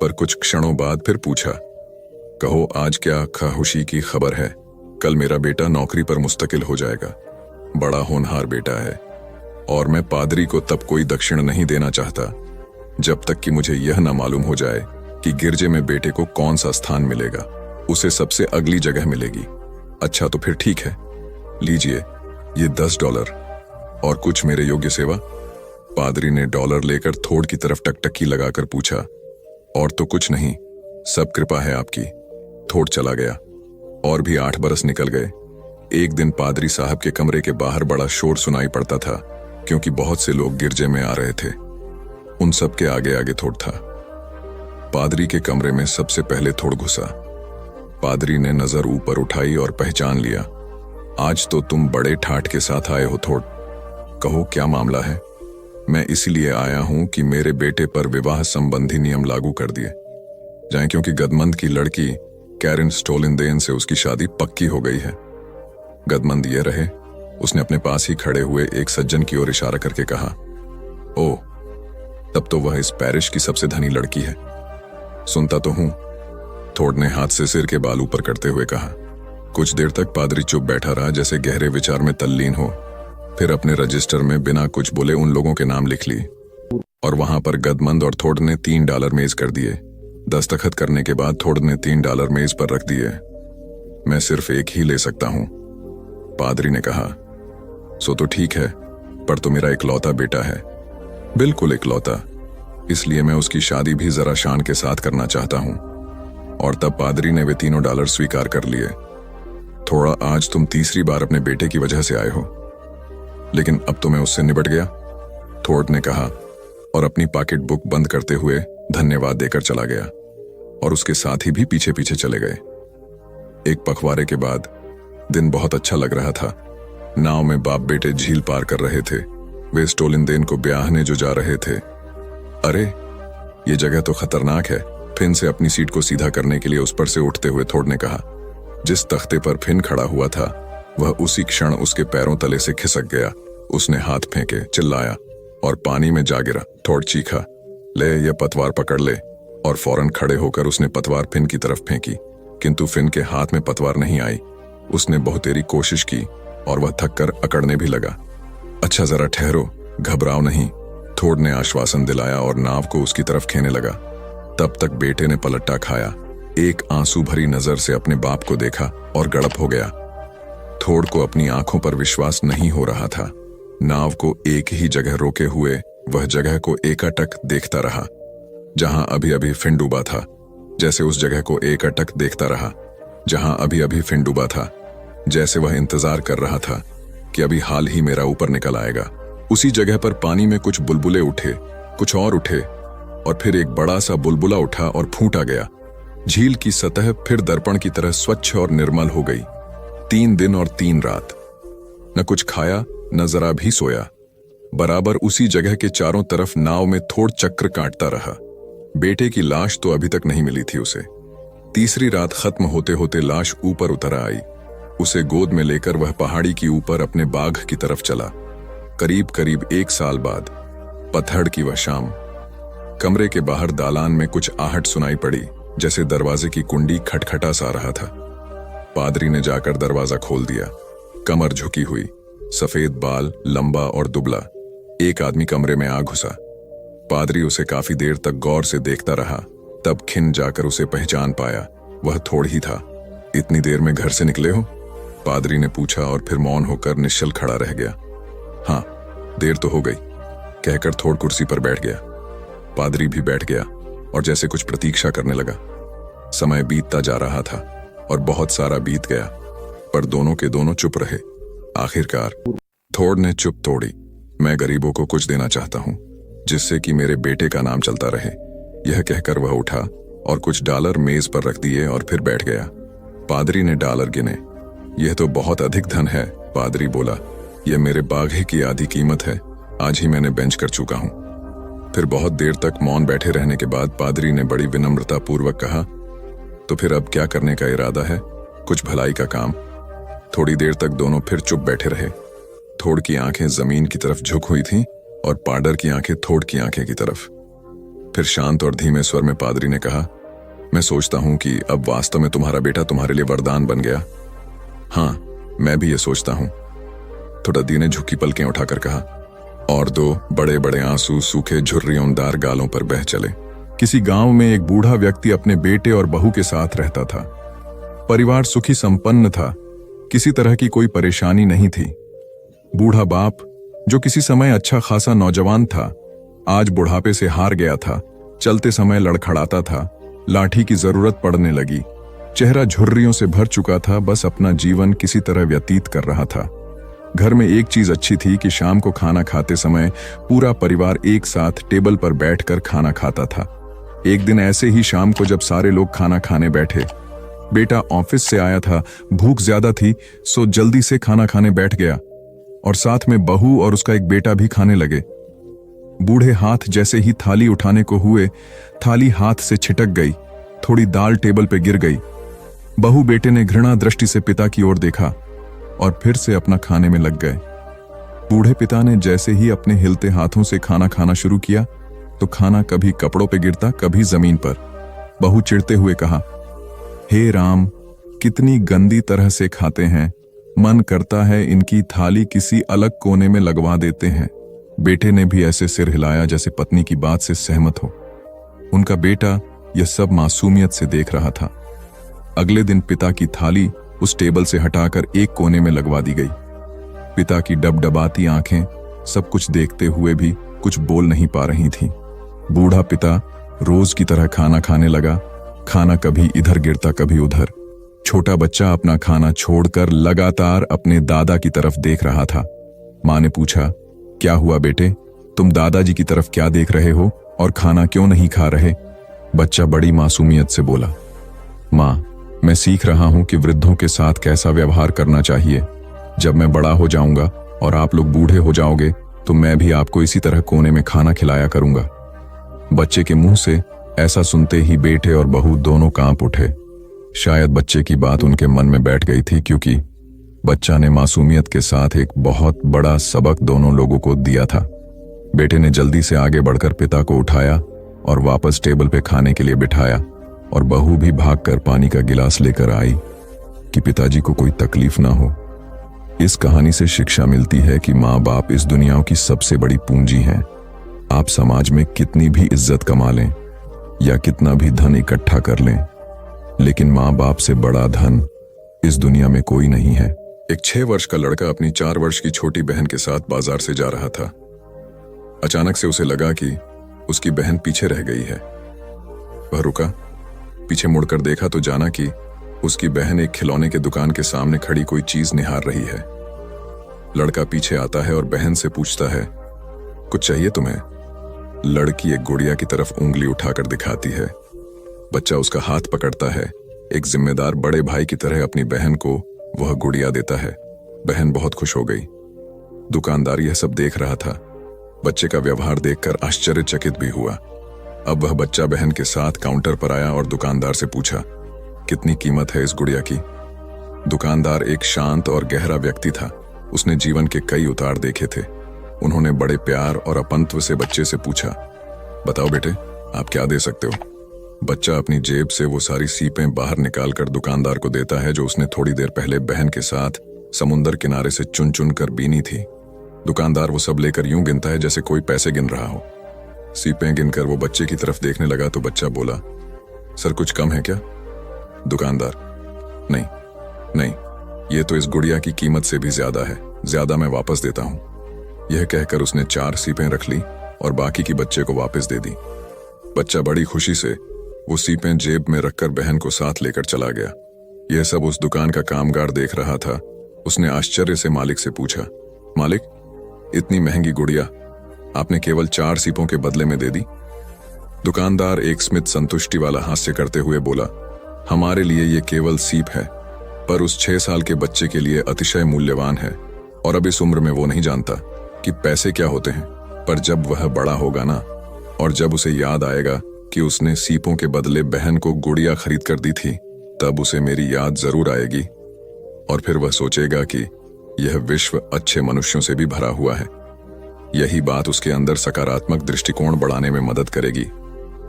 पर कुछ क्षणों बाद फिर पूछा, कहो आज क्या खुशी की खबर है? कल मेरा बेटा नौकरी पर मुस्तकिल हो जाएगा। बड़ा होनहार बेटा है और मैं पादरी को तब कोई दक्षिण नहीं देना चाहता जब तक कि मुझे यह न मालूम हो जाए कि गिरजे में बेटे को कौन सा स्थान मिलेगा। उसे सबसे अगली जगह मिलेगी। अच्छा, तो फिर ठीक है, लीजिए ये $10 और कुछ मेरे योग्य सेवा। पादरी ने डॉलर लेकर थोड़ की तरफ टकटकी लगाकर पूछा, और तो कुछ नहीं, सब कृपा है आपकी। थोड़ चला गया और भी 8 बरस निकल गए। एक दिन पादरी साहब के कमरे के बाहर बड़ा शोर सुनाई पड़ता था, क्योंकि बहुत से लोग गिरजे में आ रहे थे। उन सब के आगे आगे थोड़ था। पादरी के कमरे में सबसे पहले थोड़ घुसा। पादरी ने नजर ऊपर उठाई और पहचान लिया। आज तो तुम बड़े ठाठ के साथ आए हो थोड़, कहो क्या मामला है? मैं इसलिए आया हूं कि मेरे बेटे पर विवाह संबंधी नियम लागू कर दिए जाएं, क्योंकि गदमंद की लड़की कैरिन स्टोलिनदेन से उसकी शादी पक्की हो गई है। गदमंद ये रहे, उसने अपने पास ही खड़े हुए एक सज्जन की ओर इशारा करके कहा, ओ, तब तो वह इस पैरिश की सबसे धनी लड़की है। सुनता तो हूं, थोड़ ने हाथ से सिर के बाल ऊपर करते हुए कहा। कुछ देर तक पादरी चुप बैठा रहा, जैसे गहरे विचार में तल्लीन हो। फिर अपने रजिस्टर में बिना कुछ बोले उन लोगों के नाम लिख ली और वहां पर गदमंद और थोड़ ने $3 मेज कर दिए। दस्तखत करने के बाद थोड़ ने $3 मेज पर रख दिए। मैं सिर्फ एक ही ले सकता हूं, पादरी ने कहा। सो तो ठीक है, पर तो मेरा इकलौता बेटा है, बिल्कुल इकलौता, इसलिए मैं उसकी शादी भी जरा शान के साथ करना चाहता हूं। और तब पादरी ने वे तीनों $3 स्वीकार कर लिए। थोड़ा, आज तुम तीसरी बार अपने बेटे की वजह से आए हो, लेकिन अब तो मैं उससे निपट गया, थोड़ ने कहा और अपनी पॉकेट बुक बंद करते हुए धन्यवाद देकर चला गया और उसके साथी भी पीछे पीछे चले गए। एक पखवाड़े के बाद दिन बहुत अच्छा लग रहा था। नाव में बाप बेटे झील पार कर रहे थे। वे स्टोलिनदेन को ब्याहने जो जा रहे थे। अरे, ये जगह तो खतरनाक है, फिन से अपनी सीट को सीधा करने के लिए उस पर से उठते हुए थोड़ ने कहा। जिस तख्ते पर फिन खड़ा हुआ था वह उसी क्षण उसके पैरों तले से खिसक गया। उसने हाथ फेंके, चिल्लाया और पानी में जा गिरा। थोड़ चीखा, ले यह पतवार पकड़ ले, और फौरन खड़े होकर उसने पतवार फिन की तरफ फेंकी, किंतु फिन के हाथ में पतवार नहीं आई। उसने बहुतेरी कोशिश की और वह थक कर अकड़ने भी लगा। अच्छा, जरा ठहरो, घबराओ नहीं, थोड़ ने आश्वासन दिलाया और नाव को उसकी तरफ खेने लगा। तब तक बेटे ने पलटा खाया, एक आंसू भरी नजर से अपने बाप को देखा और गड़प हो गया। थोड़ को अपनी आंखों पर विश्वास नहीं हो रहा था। नाव को एक ही जगह रोके हुए वह जगह को एकाटक देखता रहा जहां अभी अभी फिन डूबा था। जैसे उस जगह को एकाटक देखता रहा जहां अभी अभी फिन डूबा था, जैसे वह इंतजार कर रहा था कि अभी हाल ही मेरा ऊपर निकल आएगा। उसी जगह पर पानी में कुछ बुलबुले उठे, कुछ और उठे, और फिर एक बड़ा सा बुलबुला उठा और फूटा गया। झील की सतह फिर दर्पण की तरह स्वच्छ और निर्मल हो गई। 3 दिन और 3 रात न कुछ खाया न जरा भी सोया। बराबर उसी जगह के चारों तरफ नाव में थोड़ चक्र काटता रहा। बेटे की लाश तो अभी तक नहीं मिली थी उसे। तीसरी रात खत्म होते होते लाश ऊपर उतर आई। उसे गोद में लेकर वह पहाड़ी की ऊपर अपने बाग की तरफ चला। करीब करीब 1 साल बाद पतझड़ की वह शाम, कमरे के बाहर दालान में कुछ आहट सुनाई पड़ी, जैसे दरवाजे की कुंडी खटखटा सा रहा था। पादरी ने जाकर दरवाजा खोल दिया। कमर झुकी हुई, सफेद बाल, लंबा और दुबला एक आदमी कमरे में आ घुसा। पादरी उसे काफी देर तक गौर से देखता रहा, तब खिन जाकर उसे पहचान पाया। वह थोड़ ही था। इतनी देर में घर से निकले हो? पादरी ने पूछा और फिर मौन होकर निश्चल खड़ा रह गया। हाँ, देर तो हो गई, कहकर थोड़ कुर्सी पर बैठ गया। पादरी भी बैठ गया और जैसे कुछ प्रतीक्षा करने लगा। समय बीतता जा रहा था और बहुत सारा बीत गया, पर दोनों के दोनों चुप रहे। आखिरकार थोड़ ने चुप तोड़ी। मैं गरीबों को कुछ देना चाहता हूं, जिससे कि मेरे बेटे का नाम चलता रहे। यह कहकर वह उठा और कुछ $, मेज पर रख दिए और फिर बैठ गया। पादरी ने $, गिने। यह तो बहुत अधिक धन है, पादरी बोला। यह मेरे बाघे की आधी कीमत है, आज ही मैंने बेंच कर चुका हूं। फिर बहुत देर तक मौन बैठे रहने के बाद पादरी ने बड़ी विनम्रता पूर्वक कहा, तो फिर अब क्या करने का इरादा है? कुछ भलाई का काम। थोड़ी देर तक दोनों फिर चुप बैठे रहे। थोड़ की आंखें जमीन की तरफ झुक हुई थीं और पाडर की आंखें थोड़ की आंखें की तरफ। फिर शांत और धीमे स्वर में पादरी ने कहा, मैं सोचता हूं कि अब वास्तव में तुम्हारा बेटा तुम्हारे लिए वरदान बन गया। हाँ, मैं भी ये सोचता हूं। थोड़ा ने झुकी पलकें उठाकर कहा, और 2 बड़े बड़े आंसू सूखे झुर्रियोंदार गालों पर बह चले। किसी गांव में एक बूढ़ा व्यक्ति अपने बेटे और बहू के साथ रहता था। परिवार सुखी संपन्न था, किसी तरह की कोई परेशानी नहीं थी। बूढ़ा बाप, जो किसी समय अच्छा खासा नौजवान था, आज बुढ़ापे से हार गया था। चलते समय लड़खड़ाता था, लाठी की जरूरत पड़ने लगी। चेहरा झुर्रियों से भर चुका था, बस अपना जीवन किसी तरह व्यतीत कर रहा था। घर में एक चीज अच्छी थी कि शाम को खाना खाते समय पूरा परिवार एक साथ टेबल पर बैठकर खाना खाता था। एक दिन ऐसे ही शाम को जब सारे लोग खाना खाने बैठे, बेटा ऑफिस से आया था, भूख ज्यादा थी सो जल्दी से खाना खाने बैठ गया और साथ में बहू और उसका एक बेटा भी खाने लगे। बूढ़े हाथ जैसे ही थाली उठाने को हुए, थाली हाथ से छिटक गई, थोड़ी दाल टेबल पे गिर गई। बहू बेटे ने घृणा दृष्टि से पिता की ओर देखा और फिर से अपना खाने में लग गए। बूढ़े पिता ने जैसे ही अपने हिलते हाथों से खाना खाना शुरू किया तो खाना कभी कपड़ों पे गिरता, कभी जमीन पर। बहू चिढ़ते हुए कहा, हे राम, कितनी गंदी तरह से खाते हैं, मन करता है इनकी थाली किसी अलग कोने में लगवा देते हैं। बेटे ने भी ऐसे सिर हिलाया जैसे पत्नी की बात से सहमत हो। उनका बेटा यह सब मासूमियत से देख रहा था। अगले दिन पिता की थाली उस टेबल से हटाकर एक कोने में लगवा दी गई। पिता की डबडबाती आंखें सब कुछ देखते हुए भी कुछ बोल नहीं पा रही थीं। बूढ़ा पिता रोज की तरह खाना खाने लगा। खाना कभी इधर गिरता, कभी उधर। छोटा बच्चा अपना खाना छोड़कर लगातार अपने दादा की तरफ देख रहा था। मां ने पूछा, क्या हुआ बेटे, तुम दादाजी की तरफ क्या देख रहे हो और खाना क्यों नहीं खा रहे? बच्चा बड़ी मासूमियत से बोला, मां, मैं सीख रहा हूं कि वृद्धों के साथ कैसा व्यवहार करना चाहिए। जब मैं बड़ा हो जाऊंगा और आप लोग बूढ़े हो जाओगे तो मैं भी आपको इसी तरह कोने में खाना खिलाया करूंगा। बच्चे के मुंह से ऐसा सुनते ही बेटे और बहू दोनों कांप उठे। शायद बच्चे की बात उनके मन में बैठ गई थी, क्योंकि बच्चा ने मासूमियत के साथ एक बहुत बड़ा सबक दोनों लोगों को दिया था। बेटे ने जल्दी से आगे बढ़कर पिता को उठाया और वापस टेबल पे खाने के लिए बिठाया और बहू भी भागकर पानी का गिलास लेकर आई कि पिताजी को कोई तकलीफ ना हो। इस कहानी से शिक्षा मिलती है कि माँ बाप इस दुनिया की सबसे बड़ी पूंजी हैं। आप समाज में कितनी भी इज्जत कमा लें या कितना भी धन इकट्ठा कर लें, लेकिन माँ बाप से बड़ा धन इस दुनिया में कोई नहीं है। एक 6 वर्ष का लड़का अपनी 4 वर्ष की छोटी बहन के साथ बाजार से जा रहा था। अचानक से उसे लगा कि उसकी बहन पीछे रह गई है। वह रुका, पीछे मुड़कर देखा तो जाना कि उसकी बहन एक खिलौने के दुकान के सामने खड़ी कोई चीज निहार रही है। लड़का पीछे आता है और बहन से पूछता है, कुछ चाहिए तुम्हें? लड़की एक गुड़िया की तरफ उंगली उठाकर दिखाती है। बच्चा उसका हाथ पकड़ता है। एक जिम्मेदार बड़े भाई की तरह अपनी बहन को वह गुड़िया देता है। बहन बहुत खुश हो गई। दुकानदार यह सब देख रहा था। बच्चे का व्यवहार देखकर आश्चर्यचकित भी हुआ। अब वह बच्चा बहन के साथ काउंटर पर आया और दुकानदार से पूछा, कितनी कीमत है इस गुड़िया की? दुकानदार एक शांत और गहरा व्यक्ति था। उसने जीवन के कई उतार देखे थे। उन्होंने बड़े प्यार और अपनत्व से बच्चे से पूछा, बताओ बेटे, आप क्या दे सकते हो? बच्चा अपनी जेब से वो सारी सीपें बाहर निकालकर दुकानदार को देता है जो उसने थोड़ी देर पहले बहन के साथ समुंदर किनारे से चुन चुन कर बीनी थी। दुकानदार वो सब लेकर यूं गिनता है जैसे कोई पैसे गिन रहा हो। सीपें गिनकर वो बच्चे की तरफ देखने लगा तो बच्चा बोला, सर कुछ कम है क्या? दुकानदार, नहीं नहीं, ये तो इस गुड़िया की कीमत से भी ज्यादा है, ज्यादा मैं वापस देता हूं। यह कहकर उसने 4 सीपें रख ली और बाकी की बच्चे को वापस दे दी। बच्चा बड़ी खुशी से वो सीपें जेब में रखकर बहन को साथ लेकर चला गया। यह सब उस दुकान का कामगार देख रहा था। उसने आश्चर्य से मालिक से पूछा, मालिक, इतनी महंगी गुड़िया आपने केवल 4 सीपों के बदले में दे दी? दुकानदार एक स्मित संतुष्टि वाला हास्य करते हुए बोला, हमारे लिए ये केवल सीप है, पर उस 6 साल के बच्चे के लिए अतिशय मूल्यवान है। और अब इस उम्र में वो नहीं जानता कि पैसे क्या होते हैं, पर जब वह बड़ा होगा ना, और जब उसे याद आएगा कि उसने सीपों के बदले बहन को गुड़िया खरीद कर दी थी, तब उसे मेरी याद जरूर आएगी और फिर वह सोचेगा कि यह विश्व अच्छे मनुष्यों से भी भरा हुआ है। यही बात उसके अंदर सकारात्मक दृष्टिकोण बढ़ाने में मदद करेगी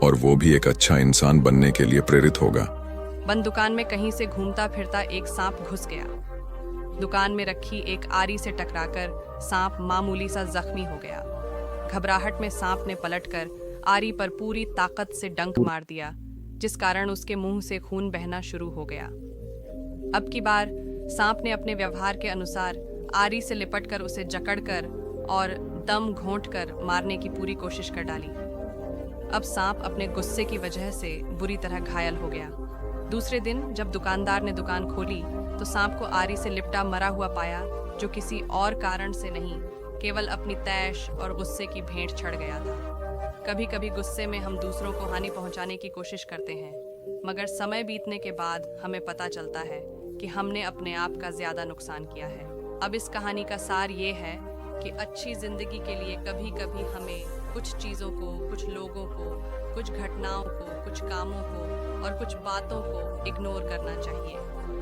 और वो भी एक अच्छा इंसान बनने के लिए प्रेरित होगा। बंद दुकान में कहीं से घूमता फिरता एक सांप घुस गया। दुकान में रखी एक आरी से टकराकर सांप मामूली सा जख्मी हो गया। घबराहट में सांप ने पलटकर आरी पर पूरी ताकत से डंक मार दिया, जिस कारण उसके मुंह से खून बहना शुरू हो गया। अब की बार सांप ने अपने व्यवहार के अनुसार आरी से लिपटकर उसे जकड़कर और दम घोंटकर मारने की पूरी कोशिश कर डाली। अब सांप अपने गुस्से की वजह से बुरी तरह घायल हो गया। दूसरे दिन जब दुकानदार ने दुकान खोली तो सांप को आरी से लिपटा मरा हुआ पाया, जो किसी और कारण से नहीं, केवल अपनी तैश और गुस्से की भेंट चढ़ गया था। कभी कभी गुस्से में हम दूसरों को हानि पहुंचाने की कोशिश करते हैं, मगर समय बीतने के बाद हमें पता चलता है कि हमने अपने आप का ज्यादा नुकसान किया है। अब इस कहानी का सार ये है कि अच्छी जिंदगी के लिए कभी कभी हमें कुछ चीज़ों को, कुछ लोगों को, कुछ घटनाओं को, कुछ कामों को और कुछ बातों को इग्नोर करना चाहिए।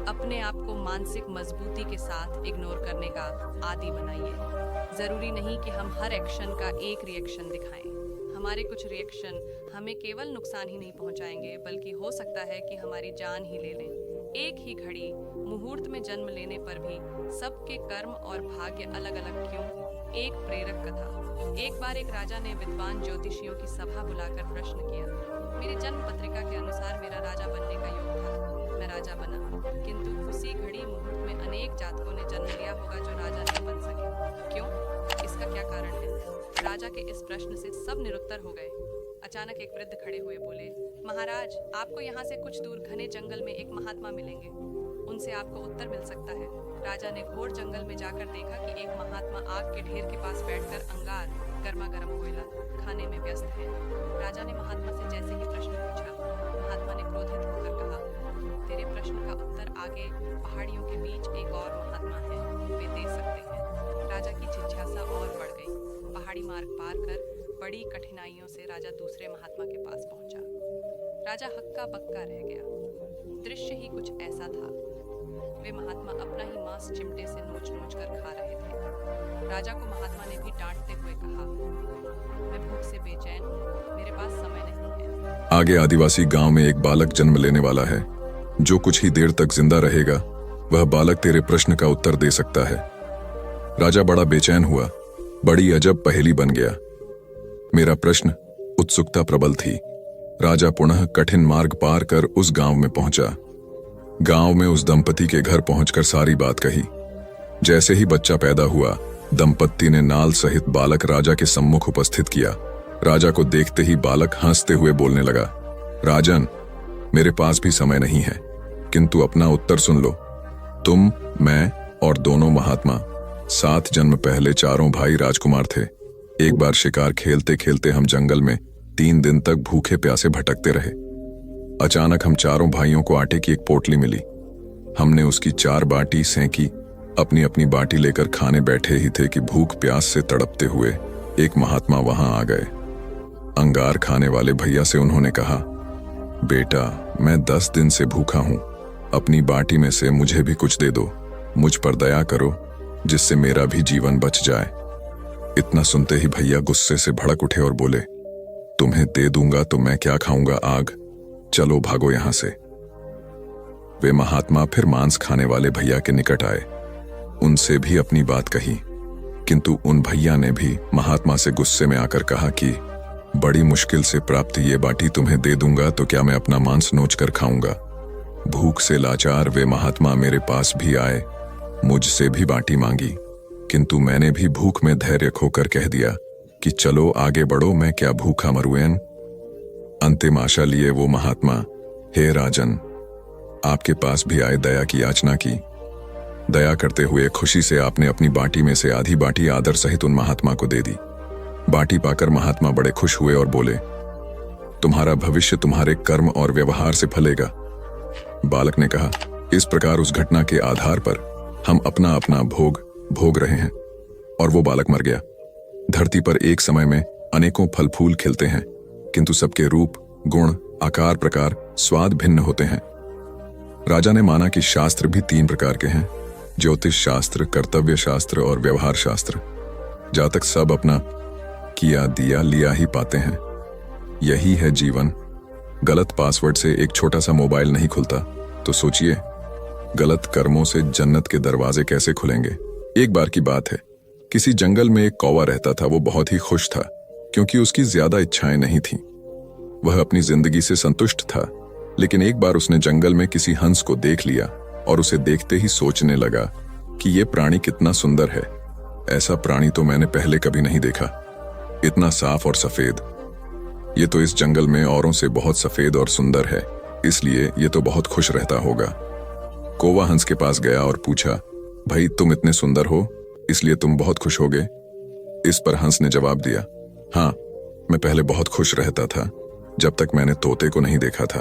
अपने आप को मानसिक मजबूती के साथ इग्नोर करने का आदी बनाइए। ज़रूरी नहीं कि हम हर एक्शन का एक रिएक्शन दिखाएं। हमारे कुछ रिएक्शन हमें केवल नुकसान ही नहीं पहुंचाएंगे, बल्कि हो सकता है कि हमारी जान ही ले लें। एक ही घड़ी मुहूर्त में जन्म लेने पर भी सबके कर्म और भाग्य अलग अलग क्यों? एक प्रेरक कथा। एक बार एक राजा ने विद्वान ज्योतिषियों की सभा बुलाकर प्रश्न किया, मेरी जन्म पत्रिका के अनुसार मेरा राजा बनने का योग था, मैं राजा बना, किंतु उसी घड़ी मुहूर्त में अनेक जातकों ने जन्म लिया होगा जो राजा नहीं बन सके। क्यों? इसका क्या कारण है? राजा के इस प्रश्न से सब निरुत्तर हो गए। अचानक एक वृद्ध खड़े हुए बोले, महाराज, आपको यहाँ से कुछ दूर घने जंगल में एक महात्मा मिलेंगे, उनसे आपको उत्तर मिल सकता है। राजा ने घोर जंगल में जाकर देखा कि एक महात्मा आग के ढेर के पास बैठकर अंगार, गर्मा गर्म कोयला खाने में व्यस्त है। राजा ने महात्मा से जैसे ही प्रश्न पूछा, महात्मा ने क्रोधित होकर कहा, तेरे प्रश्न का उत्तर आगे पहाड़ियों के बीच एक और महात्मा है, वे दे सकते हैं। राजा की जिज्ञासा और बढ़ गई। पहाड़ी मार्ग पार कर बड़ी कठिनाइयों से राजा दूसरे महात्मा के पास पहुंचा। राजा हक्का बक्का रह गया। दृश्य ही कुछ ऐसा था। वे महात्मा अपना ही मांस चिमटे से नोच नोच कर खा रहे थे। राजा को महात्मा ने भी डांटते हुए कहा, मैं भूख से बेचैन हूँ, मेरे पास समय नहीं है। आगे आदिवासी गांव में एक बालक जन्म लेने वाला है। जो कुछ ही देर तक जिंदा रहेगा, वह बालक तेरे प्रश्न का उत्तर दे सकता है। राजा बड़ा बेचैन हुआ। बड़ी अजब पहेली बन गया। मेरा प्रश्न, उत्सुकता प्रबल थी। राजा पुनः कठिन मार्ग पार कर उस गांव में पहुंचा। गांव में उस दंपति के घर पहुंचकर सारी बात कही। जैसे ही बच्चा पैदा हुआ, दंपति ने नाल सहित बालक राजा के सम्मुख उपस्थित किया। राजा को देखते ही बालक हंसते हुए बोलने लगा, राजन, मेरे पास भी समय नहीं है, किंतु अपना उत्तर सुन लो। तुम, मैं और दोनों महात्मा 7 जन्म पहले चारों भाई राजकुमार थे। एक बार शिकार खेलते खेलते हम जंगल में 3 दिन तक भूखे प्यासे भटकते रहे। अचानक हम चारों भाइयों को आटे की एक पोटली मिली। हमने उसकी 4 बाटी सेंकी। अपनी अपनी बाटी लेकर खाने बैठे ही थे कि भूख प्यास से तड़पते हुए एक महात्मा वहां आ गए। अंगार खाने वाले भैया से उन्होंने कहा, बेटा, मैं 10 दिन से भूखा हूं, अपनी बाटी में से मुझे भी कुछ दे दो, मुझ पर दया करो, जिससे मेरा भी जीवन बच जाए। इतना सुनते ही भैया गुस्से से भड़क उठे और बोले, तुम्हें दे दूंगा तो मैं क्या खाऊंगा आग, चलो भागो यहां से। वे महात्मा फिर मांस खाने वाले भैया के निकट आए। उनसे भी अपनी बात कही, किंतु उन भैया ने भी महात्मा से गुस्से में आकर कहा कि बड़ी मुश्किल से प्राप्त ये बाटी तुम्हें दे दूंगा तो क्या मैं अपना मांस नोच कर खाऊंगा। भूख से लाचार वे महात्मा मेरे पास भी आए, मुझसे भी बाटी मांगी, किंतु मैंने भी भूख में धैर्य खोकर कह दिया कि चलो आगे बढ़ो, मैं क्या भूखा मरुएन। अंतिम आशा लिए वो महात्मा, हे राजन, आपके पास भी आए दया की याचना की। दया करते हुए खुशी से आपने अपनी बाटी में से आधी बाटी आदर सहित उन महात्मा को दे दी। बाटी पाकर महात्मा बड़े खुश हुए और बोले, तुम्हारा भविष्य तुम्हारे कर्म और व्यवहार से फलेगा। बालक ने कहा, इस प्रकार उस घटना के आधार पर हम अपना अपना भोग रहे हैं। और वो बालक मर गया। धरती पर एक समय में अनेकों फल फूल खिलते हैं, किंतु सबके रूप, गुण, आकार, प्रकार, स्वाद भिन्न होते हैं। राजा ने माना कि शास्त्र भी 3 प्रकार के हैं, ज्योतिष शास्त्र, कर्तव्य शास्त्र और व्यवहार शास्त्र। जातक सब अपना किया दिया लिया ही पाते हैं। यही है जीवन। गलत पासवर्ड से एक छोटा सा मोबाइल नहीं खुलता, तो सोचिए गलत कर्मों से जन्नत के दरवाजे कैसे खुलेंगे। एक बार की बात है, किसी जंगल में एक कौवा रहता था। वो बहुत ही खुश था, क्योंकि उसकी ज्यादा इच्छाएं नहीं थीं। वह अपनी जिंदगी से संतुष्ट था। लेकिन एक बार उसने जंगल में किसी हंस को देख लिया और उसे देखते ही सोचने लगा कि ये प्राणी कितना सुंदर है। ऐसा प्राणी तो मैंने पहले कभी नहीं देखा, इतना साफ और सफेद। ये तो इस जंगल में औरों से बहुत सफेद और सुंदर है। इसलिए ये तो बहुत खुश रहता होगा। कौवा हंस के पास गया और पूछा, भाई तुम इतने सुंदर हो इसलिए तुम बहुत खुश होगे? इस पर हंस ने जवाब दिया, हाँ, मैं पहले बहुत खुश रहता था जब तक मैंने तोते को नहीं देखा था।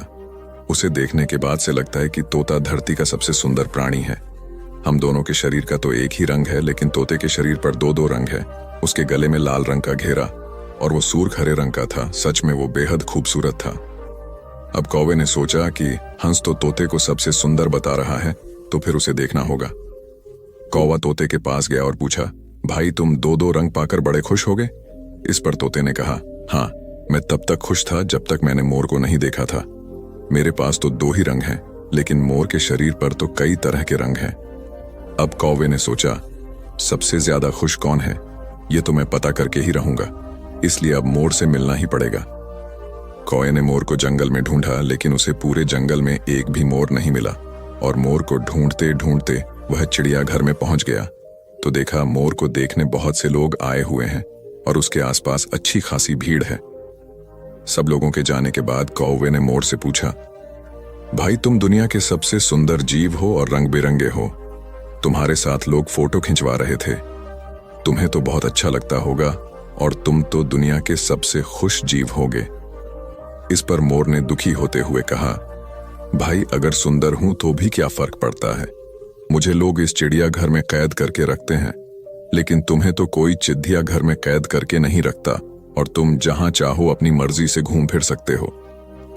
उसे देखने के बाद से लगता है कि तोता धरती का सबसे सुंदर प्राणी है। हम दोनों के शरीर का तो एक ही रंग है, लेकिन तोते के शरीर पर दो दो रंग है। उसके गले में लाल रंग का घेरा और वो सूर्ख हरे रंग का था। सच में वो बेहद खूबसूरत था। अब कौवे ने सोचा कि हंस तो तोते को सबसे सुंदर बता रहा है, तो फिर उसे देखना होगा। कौवा तोते के पास गया और पूछा, भाई तुम दो दो रंग पाकर बड़े खुश हो गए? इस पर तोते ने कहा, हाँ, मैं तब तक खुश था जब तक मैंने मोर को नहीं देखा था। मेरे पास तो दो ही रंग हैं, लेकिन मोर के शरीर पर तो कई तरह के रंग हैं। अब कौवे ने सोचा, सबसे ज्यादा खुश कौन है ये तो मैं पता करके ही रहूंगा, इसलिए अब मोर से मिलना ही पड़ेगा। कौवे ने मोर को जंगल में ढूंढा, लेकिन उसे पूरे जंगल में एक भी मोर नहीं मिला। और मोर को ढूंढते ढूंढते वह चिड़ियाघर में पहुंच गया तो देखा मोर को देखने बहुत से लोग आए हुए हैं और उसके आसपास अच्छी खासी भीड़ है। सब लोगों के जाने के बाद कौवे ने मोर से पूछा, भाई तुम दुनिया के सबसे सुंदर जीव हो और रंग बिरंगे हो। तुम्हारे साथ लोग फोटो खिंचवा रहे थे। तुम्हें तो बहुत अच्छा लगता होगा और तुम तो दुनिया के सबसे खुश जीव होगे। इस पर मोर ने दुखी होते हुए कहा, भाई अगर सुंदर हूं तो भी क्या फर्क पड़ता है? मुझे लोग इस चिड़ियाघर में कैद करके रखते हैं, लेकिन तुम्हें तो कोई चिड़िया घर में कैद करके नहीं रखता और तुम जहां चाहो अपनी मर्जी से घूम फिर सकते हो।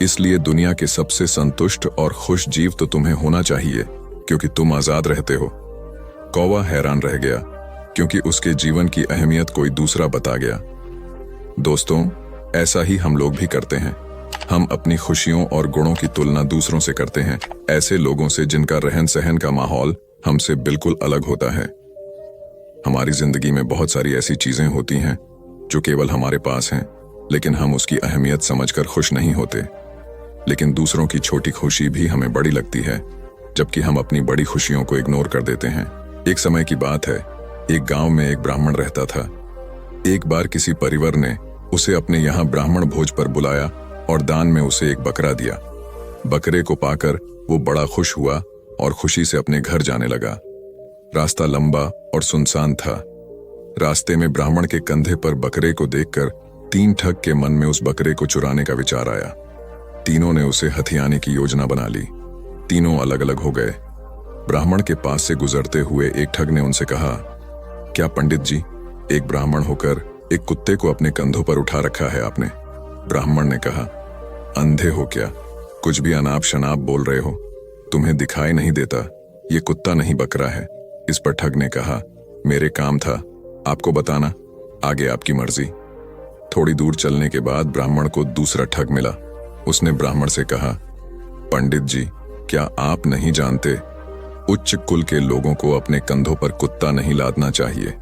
इसलिए दुनिया के सबसे संतुष्ट और खुश जीव तो तुम्हें होना चाहिए, क्योंकि तुम आजाद रहते हो। कौवा हैरान रह गया, क्योंकि उसके जीवन की अहमियत कोई दूसरा बता गया। दोस्तों, ऐसा ही हम लोग भी करते हैं। हम अपनी खुशियों और गुणों की तुलना दूसरों से करते हैं, ऐसे लोगों से जिनका रहन सहन का माहौल हमसे बिल्कुल अलग होता है। हमारी जिंदगी में बहुत सारी ऐसी चीजें होती हैं जो केवल हमारे पास हैं, लेकिन हम उसकी अहमियत समझकर खुश नहीं होते। लेकिन दूसरों की छोटी खुशी भी हमें बड़ी लगती है, जबकि हम अपनी बड़ी खुशियों को इग्नोर कर देते हैं। एक समय की बात है, एक गांव में एक ब्राह्मण रहता था। एक बार किसी परिवार ने उसे अपने यहाँ ब्राह्मण भोज पर बुलाया और दान में उसे एक बकरा दिया। बकरे को पाकर वो बड़ा खुश हुआ और खुशी से अपने घर जाने लगा। रास्ता लंबा और सुनसान था। रास्ते में ब्राह्मण के कंधे पर बकरे को देखकर तीन ठग के मन में उस बकरे को चुराने का विचार आया। तीनों ने उसे हथियाने की योजना बना ली। तीनों अलग अलग हो गए। ब्राह्मण के पास से गुजरते हुए एक ठग ने उनसे कहा, क्या पंडित जी, एक ब्राह्मण होकर एक कुत्ते को अपने कंधों पर उठा रखा है आपने? ब्राह्मण ने कहा, अंधे हो क्या? कुछ भी अनाप शनाप बोल रहे हो। तुम्हें दिखाई नहीं देता ये कुत्ता नहीं बकरा है। इस पर ठग ने कहा, मेरे काम था आपको बताना, आगे आपकी मर्जी। थोड़ी दूर चलने के बाद ब्राह्मण को दूसरा ठग मिला। उसने ब्राह्मण से कहा, पंडित जी, क्या आप नहीं जानते उच्च कुल के लोगों को अपने कंधों पर कुत्ता नहीं लादना चाहिए?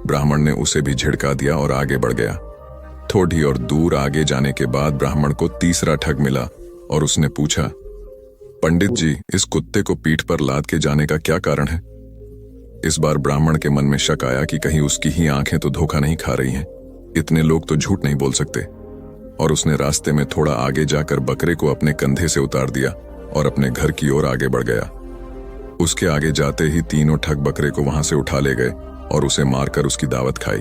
ब्राह्मण ने उसे भी झिड़का दिया और आगे बढ़ गया। थोड़ी और दूर आगे जाने के बाद ब्राह्मण को तीसरा ठग मिला और उसने पूछा, पंडित जी, इस कुत्ते को पीठ पर लाद के जाने का क्या कारण है? इस बार ब्राह्मण के मन में शक आया कि कहीं उसकी ही आंखें तो धोखा नहीं खा रही हैं। इतने लोग तो झूठ नहीं बोल सकते। और उसने रास्ते में थोड़ा आगे जाकर बकरे को अपने कंधे से उतार दिया और अपने घर की ओर आगे बढ़ गया। उसके आगे जाते ही तीनों ठग बकरे को वहां से उठा ले गए और उसे मारकर उसकी दावत खाई।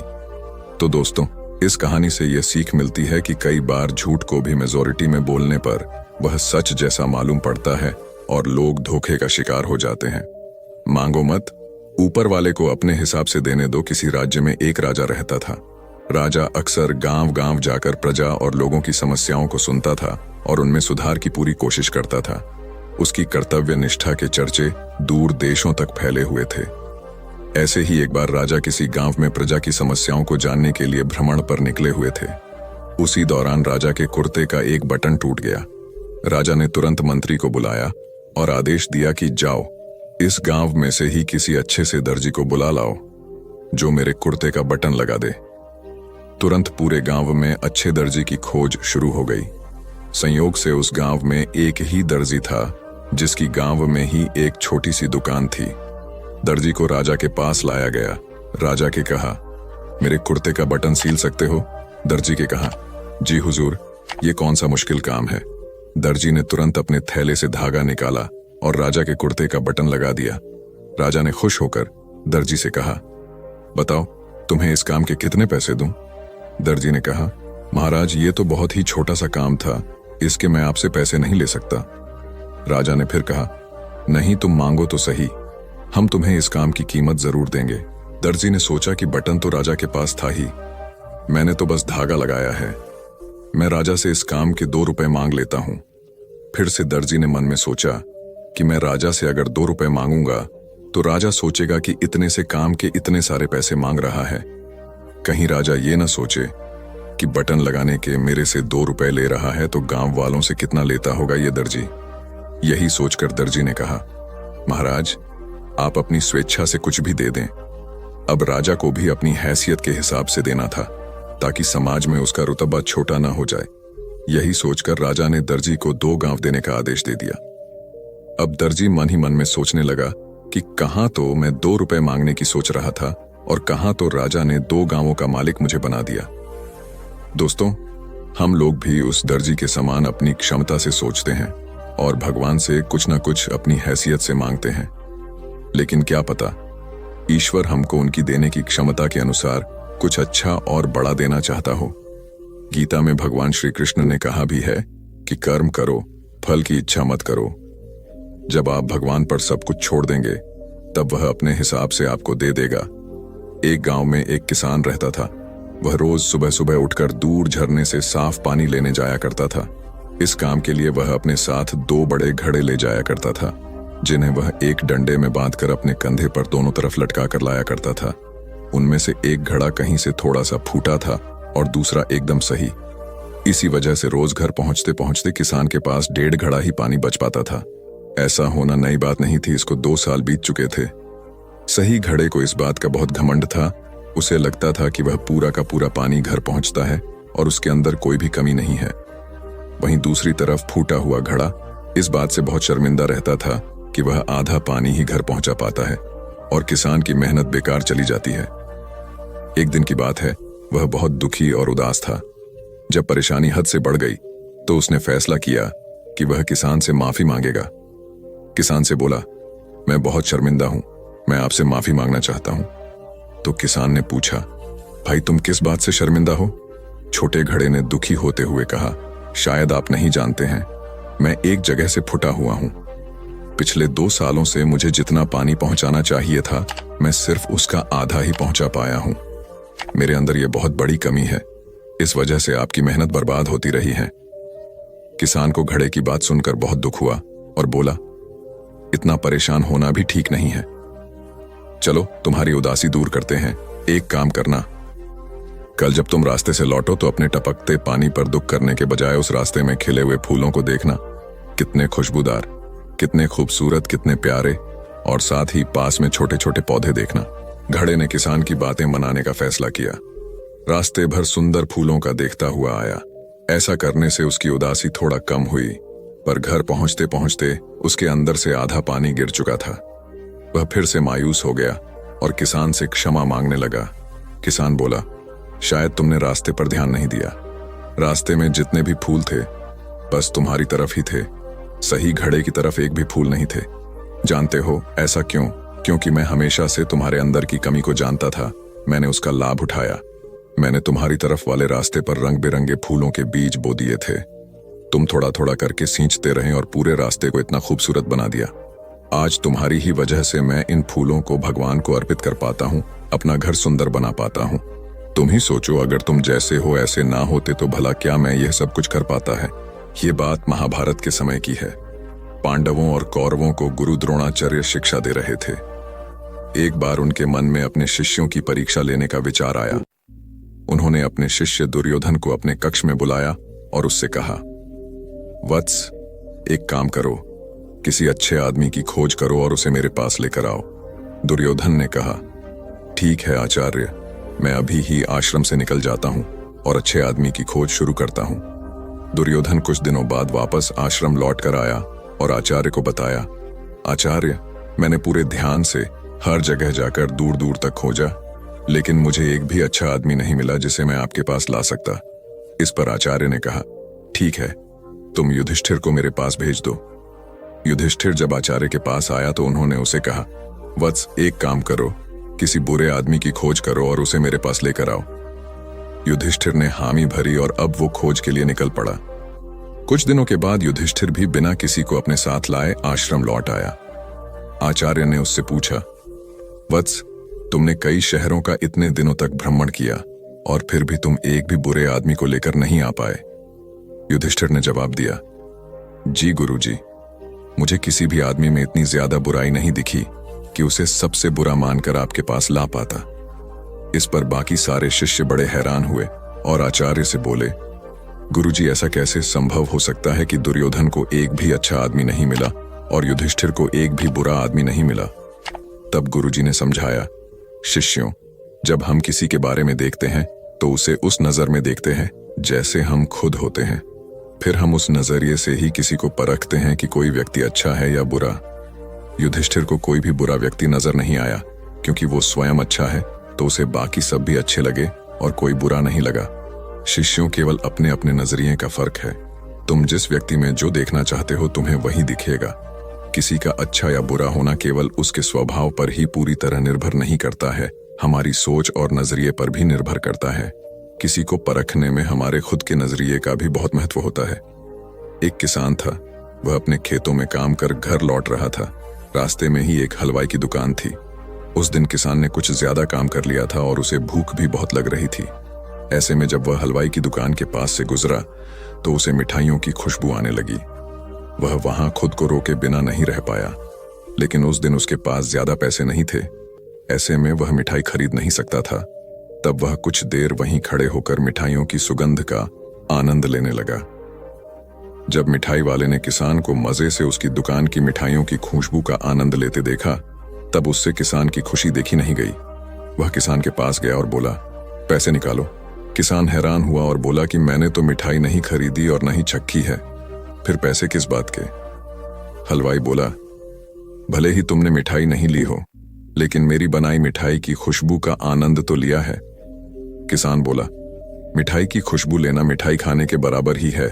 तो दोस्तों, इस कहानी से यह सीख मिलती है कि कई बार झूठ को भी मेजॉरिटी में बोलने पर वह सच जैसा मालूम पड़ता है और लोग धोखे का शिकार हो जाते हैं। मांगो मत, ऊपर वाले को अपने हिसाब से देने दो। किसी राज्य में एक राजा रहता था। राजा अक्सर गांव-गांव जाकर प्रजा और लोगों की समस्याओं को सुनता था और उनमें सुधार की पूरी कोशिश करता था। उसकी कर्तव्य निष्ठा के चर्चे दूर देशों तक फैले हुए थे। ऐसे ही एक बार राजा किसी गांव में प्रजा की समस्याओं को जानने के लिए भ्रमण पर निकले हुए थे। उसी दौरान राजा के कुर्ते का एक बटन टूट गया। राजा ने तुरंत मंत्री को बुलाया और आदेश दिया कि जाओ, इस गांव में से ही किसी अच्छे से दर्जी को बुला लाओ जो मेरे कुर्ते का बटन लगा दे। तुरंत पूरे गांव में अच्छे दर्जी की खोज शुरू हो गई। संयोग से उस गांव में एक ही दर्जी था जिसकी गांव में ही एक छोटी सी दुकान थी। दर्जी को राजा के पास लाया गया। राजा के कहा, मेरे कुर्ते का बटन सील सकते हो? दर्जी के कहा, जी हुजूर, ये कौन सा मुश्किल काम है। दर्जी ने तुरंत अपने थैले से धागा निकाला और राजा के कुर्ते का बटन लगा दिया। राजा ने खुश होकर दर्जी से कहा, बताओ तुम्हें इस काम के कितने पैसे दूं? दर्जी ने कहा, महाराज ये तो बहुत ही छोटा सा काम था, इसके मैं आपसे पैसे नहीं ले सकता। राजा ने फिर कहा, नहीं तुम मांगो तो सही, हम तुम्हें इस काम की कीमत जरूर देंगे। दर्जी ने सोचा कि बटन तो राजा के पास था ही, मैंने तो बस धागा लगाया है, मैं राजा से इस काम के 2 रुपए मांग लेता हूं। फिर से दर्जी ने मन में सोचा कि मैं राजा से अगर 2 रुपए मांगूंगा तो राजा सोचेगा कि इतने से काम के इतने सारे पैसे मांग रहा है, कहीं राजा ये ना सोचे कि बटन लगाने के मेरे से 2 रुपए ले रहा है तो गांव वालों से कितना लेता होगा ये दर्जी। यही सोचकर दर्जी ने कहा, महाराज आप अपनी स्वेच्छा से कुछ भी दे दें। अब राजा को भी अपनी हैसियत के हिसाब से देना था ताकि समाज में उसका रुतबा छोटा ना हो जाए। यही सोचकर राजा ने दर्जी को 2 गांव देने का आदेश दे दिया। अब दर्जी मन ही मन में सोचने लगा कि कहां तो मैं 2 रुपए मांगने की सोच रहा था और कहां तो राजा ने 2 गांवों का मालिक मुझे बना दिया। दोस्तों, हम लोग भी उस दर्जी के समान अपनी क्षमता से सोचते हैं और भगवान से कुछ ना कुछ अपनी हैसियत से मांगते हैं, लेकिन क्या पता ईश्वर हमको उनकी देने की क्षमता के अनुसार कुछ अच्छा और बड़ा देना चाहता हो। गीता में भगवान श्री कृष्ण ने कहा भी है कि कर्म करो, फल की इच्छा मत करो। जब आप भगवान पर सब कुछ छोड़ देंगे तब वह अपने हिसाब से आपको दे देगा। एक गांव में एक किसान रहता था। वह रोज सुबह सुबह उठकर दूर झरने से साफ पानी लेने जाया करता था। इस काम के लिए वह अपने साथ 2 बड़े घड़े ले जाया करता था, जिन्हें वह एक डंडे में बांधकर अपने कंधे पर दोनों तरफ लटका कर लाया करता था। उनमें से एक घड़ा कहीं से थोड़ा सा फूटा था और दूसरा एकदम सही। इसी वजह से रोज घर पहुंचते पहुंचते किसान के पास 1.5 घड़ा ही पानी बच पाता था। ऐसा होना नई बात नहीं थी, इसको 2 साल बीत चुके थे। सही घड़े को इस बात का बहुत घमंड था। उसे लगता था कि वह पूरा का पूरा पानी घर पहुंचता है और उसके अंदर कोई भी कमी नहीं है। वहीं दूसरी तरफ फूटा हुआ घड़ा इस बात से बहुत शर्मिंदा रहता था कि वह आधा पानी ही घर पहुंचा पाता है और किसान की मेहनत बेकार चली जाती है। एक दिन की बात है, वह बहुत दुखी और उदास था। जब परेशानी हद से बढ़ गई तो उसने फैसला किया कि वह किसान से माफी मांगेगा। किसान से बोला, मैं बहुत शर्मिंदा हूं, मैं आपसे माफी मांगना चाहता हूं। तो किसान ने पूछा, भाई तुम किस बात से शर्मिंदा हो? छोटे घड़े ने दुखी होते हुए कहा, शायद आप नहीं जानते हैं, मैं एक जगह से फुटा हुआ हूं। पिछले 2 सालों से मुझे जितना पानी पहुंचाना चाहिए था, मैं सिर्फ उसका आधा ही पहुंचा पाया हूं। मेरे अंदर यह बहुत बड़ी कमी है, इस वजह से आपकी मेहनत बर्बाद होती रही है। किसान को घड़े की बात सुनकर बहुत दुख हुआ और बोला, इतना परेशान होना भी ठीक नहीं है। चलो तुम्हारी उदासी दूर करते हैं। एक काम करना, कल जब तुम रास्ते से लौटो तो अपने टपकते पानी पर दुख करने के बजाय उस रास्ते में खिले हुए फूलों को देखना। कितने खुशबूदार, कितने खूबसूरत, कितने प्यारे, और साथ ही पास में छोटे छोटे पौधे देखना। घड़े ने किसान की बातें मनाने का फैसला किया। रास्ते भर सुंदर फूलों का देखता हुआ आया। ऐसा करने से उसकी उदासी थोड़ा कम हुई, पर घर पहुंचते पहुंचते उसके अंदर से आधा पानी गिर चुका था। वह फिर से मायूस हो गया और किसान से क्षमा मांगने लगा। किसान बोला, शायद तुमने रास्ते पर ध्यान नहीं दिया। रास्ते में जितने भी फूल थे बस तुम्हारी तरफ ही थे, सही घड़े की तरफ एक भी फूल नहीं थे। जानते हो ऐसा क्यों? क्योंकि मैं हमेशा से तुम्हारे अंदर की कमी को जानता था, मैंने उसका लाभ उठाया। मैंने तुम्हारी तरफ वाले रास्ते पर रंग बिरंगे फूलों के बीज बो दिए थे। तुम थोड़ा थोड़ा करके सींचते रहे और पूरे रास्ते को इतना खूबसूरत बना दिया। आज तुम्हारी ही वजह से मैं इन फूलों को भगवान को अर्पित कर पाता हूँ, अपना घर सुंदर बना पाता हूँ। तुम ही सोचो, अगर तुम जैसे हो ऐसे ना होते तो भला क्या मैं यह सब कुछ कर पाता है। ये बात महाभारत के समय की है। पांडवों और कौरवों को गुरु द्रोणाचार्य शिक्षा दे रहे थे। एक बार उनके मन में अपने शिष्यों की परीक्षा लेने का विचार आया। उन्होंने अपने शिष्य दुर्योधन को अपने कक्ष में बुलाया और उससे कहा, वत्स, एक काम करो, किसी अच्छे आदमी की खोज करो और उसे मेरे पास लेकर आओ। दुर्योधन ने कहा, ठीक है आचार्य, मैं अभी ही आश्रम से निकल जाता हूँ और अच्छे आदमी की खोज शुरू करता हूँ। दुर्योधन कुछ दिनों बाद वापस आश्रम लौट कर आया और आचार्य को बताया, आचार्य, मैंने पूरे ध्यान से हर जगह जाकर दूर दूर तक खोजा, लेकिन मुझे एक भी अच्छा आदमी नहीं मिला जिसे मैं आपके पास ला सकता। इस पर आचार्य ने कहा, ठीक है, तुम युधिष्ठिर को मेरे पास भेज दो। युधिष्ठिर जब आचार्य के पास आया तो उन्होंने उसे कहा, वत्स, एक काम करो, किसी बुरे आदमी की खोज करो और उसे मेरे पास लेकर आओ। युधिष्ठिर ने हामी भरी और अब वो खोज के लिए निकल पड़ा। कुछ दिनों के बाद युधिष्ठिर भी बिना किसी को अपने साथ लाए आश्रम लौट आया। आचार्य ने उससे पूछा, वत्स, तुमने कई शहरों का इतने दिनों तक भ्रमण किया और फिर भी तुम एक भी बुरे आदमी को लेकर नहीं आ पाए। युधिष्ठिर ने जवाब दिया, जी गुरुजी, मुझे किसी भी आदमी में इतनी ज्यादा बुराई नहीं दिखी कि उसे सबसे बुरा मानकर आपके पास ला पाता। इस पर बाकी सारे शिष्य बड़े हैरान हुए और आचार्य से बोले, गुरुजी, ऐसा कैसे संभव हो सकता है कि दुर्योधन को एक भी अच्छा आदमी नहीं मिला और युधिष्ठिर को एक भी बुरा आदमी नहीं मिला। तब गुरुजी ने समझाया, शिष्यों, जब हम किसी के बारे में देखते हैं तो उसे उस नजर में देखते हैं जैसे हम खुद होते हैं। फिर हम उस नजरिए से ही किसी को परखते हैं कि कोई व्यक्ति अच्छा है या बुरा। युधिष्ठिर को कोई भी बुरा व्यक्ति नजर नहीं आया क्योंकि वो स्वयं अच्छा है, तो उसे बाकी सब भी अच्छे लगे और कोई बुरा नहीं लगा। शिष्यों, केवल अपने अपने नजरिए का फर्क है। तुम जिस व्यक्ति में जो देखना चाहते हो तुम्हें वही दिखेगा। किसी का अच्छा या बुरा होना केवल उसके स्वभाव पर ही पूरी तरह निर्भर नहीं करता है, हमारी सोच और नजरिए पर भी निर्भर करता है। किसी को परखने में हमारे खुद के नजरिए का भी बहुत महत्व होता है। एक किसान था, वह अपने खेतों में काम कर घर लौट रहा था। रास्ते में ही एक हलवाई की दुकान थी। उस दिन किसान ने कुछ ज्यादा काम कर लिया था और उसे भूख भी बहुत लग रही थी। ऐसे में जब वह हलवाई की दुकान के पास से गुजरा तो उसे मिठाइयों की खुशबू आने लगी। वह वहां खुद को रोके बिना नहीं रह पाया, लेकिन उस दिन उसके पास ज्यादा पैसे नहीं थे। ऐसे में वह मिठाई खरीद नहीं सकता था। तब वह कुछ देर वहीं खड़े होकर मिठाइयों की सुगंध का आनंद लेने लगा। जब मिठाई वाले ने किसान को मजे से उसकी दुकान की मिठाइयों की खुशबू का आनंद लेते देखा, तब उससे किसान की खुशी देखी नहीं गई। वह किसान के पास गया और बोला, पैसे निकालो। किसान हैरान हुआ और बोला कि मैंने तो मिठाई नहीं खरीदी और न ही चखी है, फिर पैसे किस बात के। हलवाई बोला, भले ही तुमने मिठाई नहीं ली हो, लेकिन मेरी बनाई मिठाई की खुशबू का आनंद तो लिया है। किसान बोला, मिठाई की खुशबू लेना मिठाई खाने के बराबर ही है,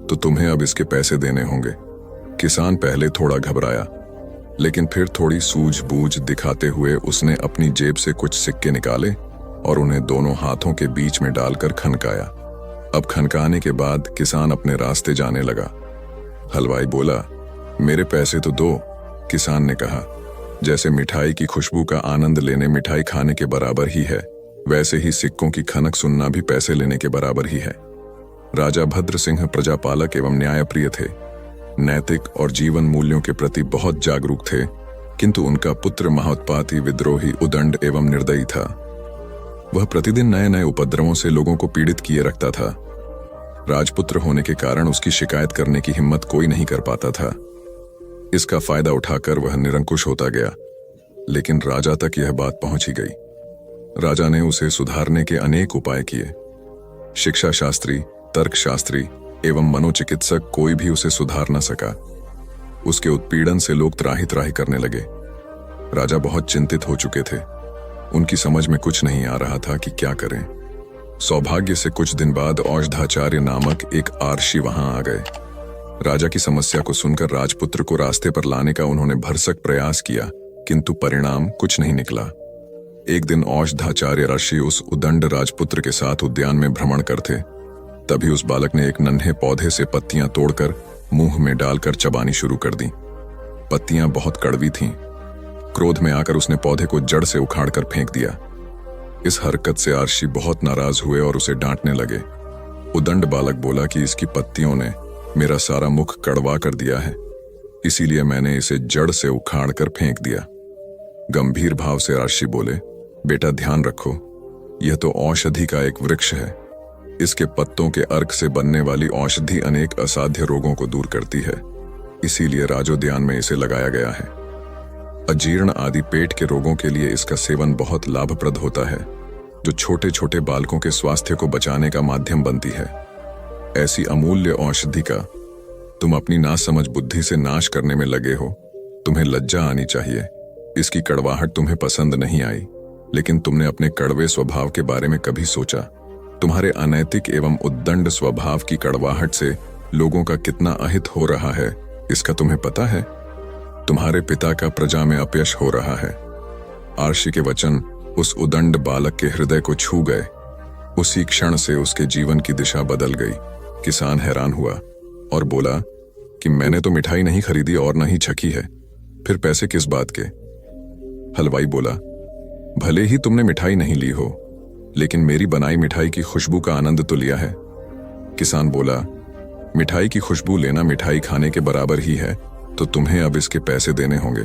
तो तुम्हें अब इसके पैसे देने होंगे। किसान पहले थोड़ा घबराया, लेकिन फिर थोड़ी सूझबूझ दिखाते हुए उसने अपनी जेब से कुछ सिक्के निकाले और उन्हें दोनों हाथों के बीच में डालकर खनकाया। अब खनकाने के बाद किसान अपने रास्ते जाने लगा। हलवाई बोला, मेरे पैसे तो दो। किसान ने कहा, जैसे मिठाई की खुशबू का आनंद लेने मिठाई खाने के बराबर ही है, वैसे ही सिक्कों की खनक सुनना भी पैसे लेने के बराबर ही है। राजा भद्र सिंह प्रजापालक एवं न्यायप्रिय थे, नैतिक और जीवन मूल्यों के प्रति बहुत जागरूक थे, किंतु उनका पुत्र महाउत्पाती, विद्रोही, उदंड एवं निर्दयी था। वह प्रतिदिन नए नए उपद्रवों से लोगों को पीड़ित किए रखता था। राजपुत्र होने के कारण उसकी शिकायत करने की हिम्मत कोई नहीं कर पाता था। इसका फायदा उठाकर वह निरंकुश होता गया, लेकिन राजा तक यह बात पहुंच ही गई। राजा ने उसे सुधारने के अनेक उपाय किए। शिक्षा शास्त्री, तर्कशास्त्री एवं मनोचिकित्सक कोई भी उसे सुधार न सका। उसके उत्पीड़न से लोग त्राहि त्राहि करने लगे। राजा बहुत चिंतित हो चुके थे। उनकी समझ में कुछ नहीं आ रहा था कि क्या करें। सौभाग्य से कुछ दिन बाद औषधाचार्य नामक एक आर्षि वहां आ गए। राजा की समस्या को सुनकर राजपुत्र को रास्ते पर लाने का उन्होंने भरसक प्रयास किया, किंतु परिणाम कुछ नहीं निकला। एक दिन औषधाचार्य ऋषि उस उदंड राजपुत्र के साथ उद्यान में भ्रमण करते, तभी उस बालक ने एक नन्हे पौधे से पत्तियां तोड़कर मुंह में डालकर चबानी शुरू कर दी। पत्तियां बहुत कड़वी थीं। क्रोध में आकर उसने पौधे को जड़ से उखाड़कर फेंक दिया। इस हरकत से आर्षि बहुत नाराज हुए और उसे डांटने लगे। उदंड बालक बोला कि इसकी पत्तियों ने मेरा सारा मुख कड़वा कर दिया है, इसीलिए मैंने इसे जड़ से उखाड़ कर फेंक दिया। गंभीर भाव से आर्षि बोले, बेटा ध्यान रखो, यह तो औषधि का एक वृक्ष है। इसके पत्तों के अर्क से बनने वाली औषधि अनेक असाध्य रोगों को दूर करती है, इसीलिए राजोद्यान में इसे लगाया गया है। अजीर्ण आदि पेट के रोगों के लिए इसका सेवन बहुत लाभप्रद होता है, जो छोटे छोटे बालकों के स्वास्थ्य को बचाने का माध्यम बनती है। ऐसी अमूल्य औषधि का तुम अपनी नासमझ बुद्धि से नाश करने में लगे हो। तुम्हें लज्जा आनी चाहिए। इसकी कड़वाहट तुम्हें पसंद नहीं आई, लेकिन तुमने अपने कड़वे स्वभाव के बारे में कभी सोचा? तुम्हारे अनैतिक एवं उद्दंड स्वभाव की कड़वाहट से लोगों का कितना अहित हो रहा है, इसका तुम्हें पता है? तुम्हारे पिता का प्रजा में अपयश हो रहा है। आर्षी के वचन उस उदंड बालक के हृदय को छू गए। उसी क्षण से उसके जीवन की दिशा बदल गई। किसान हैरान हुआ और बोला कि मैंने तो मिठाई नहीं खरीदी और न ही छकी है, फिर पैसे किस बात के? हलवाई बोला, भले ही तुमने मिठाई नहीं ली हो, लेकिन मेरी बनाई मिठाई की खुशबू का आनंद तो लिया है। किसान बोला, मिठाई की खुशबू लेना मिठाई खाने के बराबर ही है, तो तुम्हें अब इसके पैसे देने होंगे।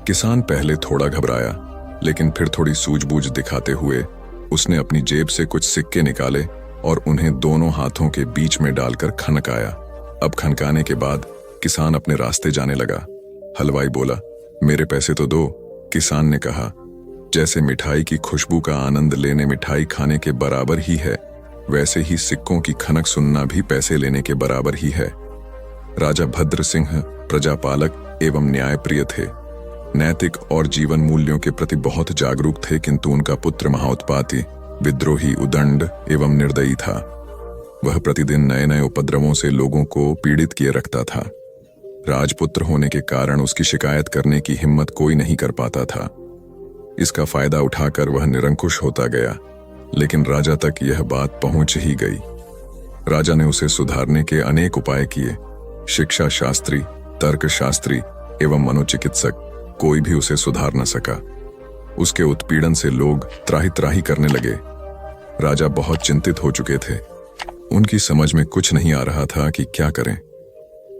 किसान पहले थोड़ा घबराया, लेकिन फिर थोड़ी सूझबूझ दिखाते हुए उसने अपनी जेब से कुछ सिक्के निकाले और उन्हें दोनों हाथों के बीच में डालकर खनकाया। अब खनकाने के बाद किसान अपने रास्ते जाने लगा। हलवाई बोला, मेरे पैसे तो दो। किसान ने कहा, जैसे मिठाई की खुशबू का आनंद लेने मिठाई खाने के बराबर ही है, वैसे ही सिक्कों की खनक सुनना भी पैसे लेने के बराबर ही है। राजा भद्र सिंह प्रजापालक एवं न्यायप्रिय थे। नैतिक और जीवन मूल्यों के प्रति बहुत जागरूक थे, किंतु उनका पुत्र महाउत्पाती, विद्रोही, उदंड एवं निर्दयी था। वह प्रतिदिन नए नए उपद्रवों से लोगों को पीड़ित किए रखता था। राजपुत्र होने के कारण उसकी शिकायत करने की हिम्मत कोई नहीं कर पाता था। इसका फायदा उठाकर वह निरंकुश होता गया, लेकिन राजा तक यह बात पहुंच ही गई। राजा ने उसे सुधारने के अनेक उपाय किए। शिक्षा शास्त्री, तर्कशास्त्री एवं मनोचिकित्सक, कोई भी उसे सुधार न सका। उसके उत्पीड़न से लोग त्राहि त्राहि करने लगे। राजा बहुत चिंतित हो चुके थे। उनकी समझ में कुछ नहीं आ रहा था कि क्या करें।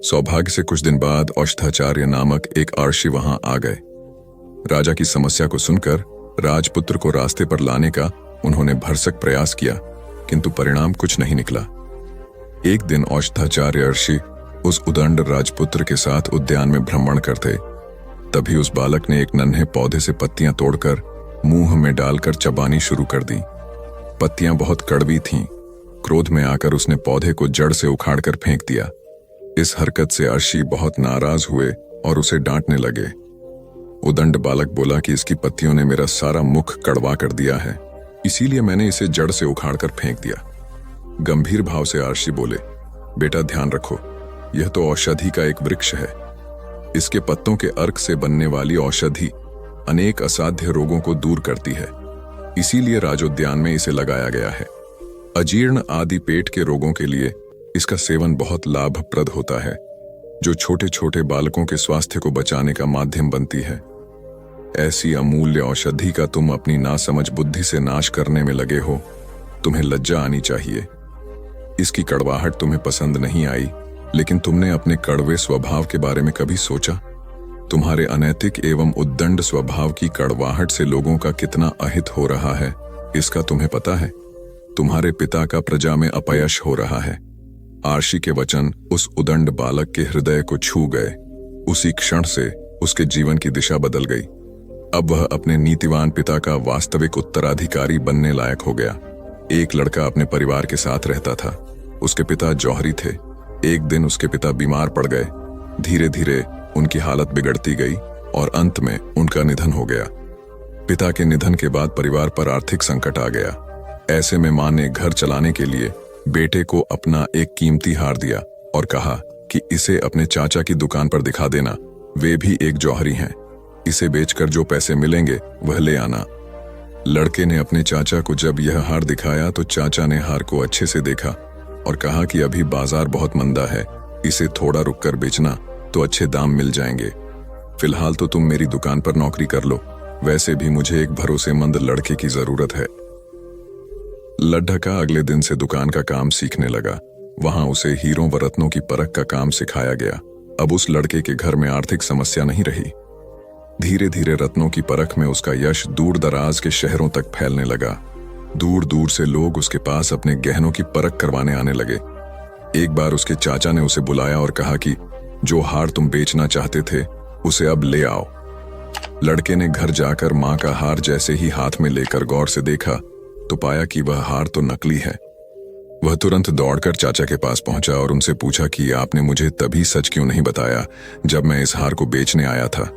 सौभाग्य से कुछ दिन बाद औषधाचार्य नामक एक आर्षी वहां आ गए। राजा की समस्या को सुनकर राजपुत्र को रास्ते पर लाने का उन्होंने भरसक प्रयास किया, किंतु परिणाम कुछ नहीं निकला। एक दिन औषधाचार्य अर्षि उस उदंड राजपुत्र के साथ उद्यान में भ्रमण करते, तभी उस बालक ने एक नन्हे पौधे से पत्तियां तोड़कर मुंह में डालकर चबानी शुरू कर दी। पत्तियां बहुत कड़वी थीं। क्रोध में आकर उसने पौधे को जड़ से उखाड़कर फेंक दिया। इस हरकत से अर्षि बहुत नाराज हुए और उसे डांटने लगे। उदंड बालक बोला कि इसकी पत्तियों ने मेरा सारा मुख कड़वा कर दिया है, इसीलिए मैंने इसे जड़ से उखाड़कर फेंक दिया। गंभीर भाव से आर्षी बोले, बेटा ध्यान रखो, यह तो औषधि का एक वृक्ष है। इसके पत्तों के अर्क से बनने वाली औषधि अनेक असाध्य रोगों को दूर करती है, इसीलिए राजोद्यान में इसे लगाया गया है। अजीर्ण आदि पेट के रोगों के लिए इसका सेवन बहुत लाभप्रद होता है, जो छोटे छोटे बालकों के स्वास्थ्य को बचाने का माध्यम बनती है। ऐसी अमूल्य औषधि का तुम अपनी नासमझ बुद्धि से नाश करने में लगे हो। तुम्हें लज्जा आनी चाहिए। इसकी कड़वाहट तुम्हें पसंद नहीं आई, लेकिन तुमने अपने कड़वे स्वभाव के बारे में कभी सोचा? तुम्हारे अनैतिक एवं उद्दंड स्वभाव की कड़वाहट से लोगों का कितना अहित हो रहा है, इसका तुम्हें पता है? तुम्हारे पिता का प्रजा में अपयश हो रहा है। आर्षी के वचन उस उदंड बालक के हृदय को छू गए। उसी क्षण से उसके जीवन की दिशा बदल गई। अब वह अपने नीतिवान पिता का वास्तविक उत्तराधिकारी बनने लायक हो गया। एक लड़का अपने परिवार के साथ रहता था। उसके पिता जौहरी थे। एक दिन उसके पिता बीमार पड़ गए। धीरे धीरे उनकी हालत बिगड़ती गई और अंत में उनका निधन हो गया। पिता के निधन के बाद परिवार पर आर्थिक संकट आ गया। ऐसे में मां ने घर चलाने के लिए बेटे को अपना एक कीमती हार दिया और कहा कि इसे अपने चाचा की दुकान पर दिखा देना, वे भी एक जौहरी हैं। इसे बेचकर जो पैसे मिलेंगे वह ले आना। लड़के ने अपने चाचा को जब यह हार दिखाया तो चाचा ने हार को अच्छे से देखा और कहा कि अभी बाजार बहुत मंदा है, इसे थोड़ा रुककर बेचना तो अच्छे दाम मिल जाएंगे। फिलहाल तो तुम मेरी दुकान पर नौकरी कर लो, वैसे भी मुझे एक भरोसेमंद लड़के की जरूरत है। लड्ढका अगले दिन से दुकान का काम सीखने लगा। वहां उसे हीरों व रत्नों की परख का काम सिखाया गया। अब उस लड़के के घर में आर्थिक समस्या नहीं रही। धीरे धीरे रत्नों की परख में उसका यश दूर दराज के शहरों तक फैलने लगा। दूर दूर से लोग उसके पास अपने गहनों की परख करवाने आने लगे। एक बार उसके चाचा ने उसे बुलाया और कहा कि जो हार तुम बेचना चाहते थे उसे अब ले आओ। लड़के ने घर जाकर मां का हार जैसे ही हाथ में लेकर गौर से देखा तो पाया कि वह हार तो नकली है। वह तुरंत दौड़कर चाचा के पास पहुंचा और उनसे पूछा कि आपने मुझे तभी सच क्यों नहीं बताया जब मैं इस हार को बेचने आया था।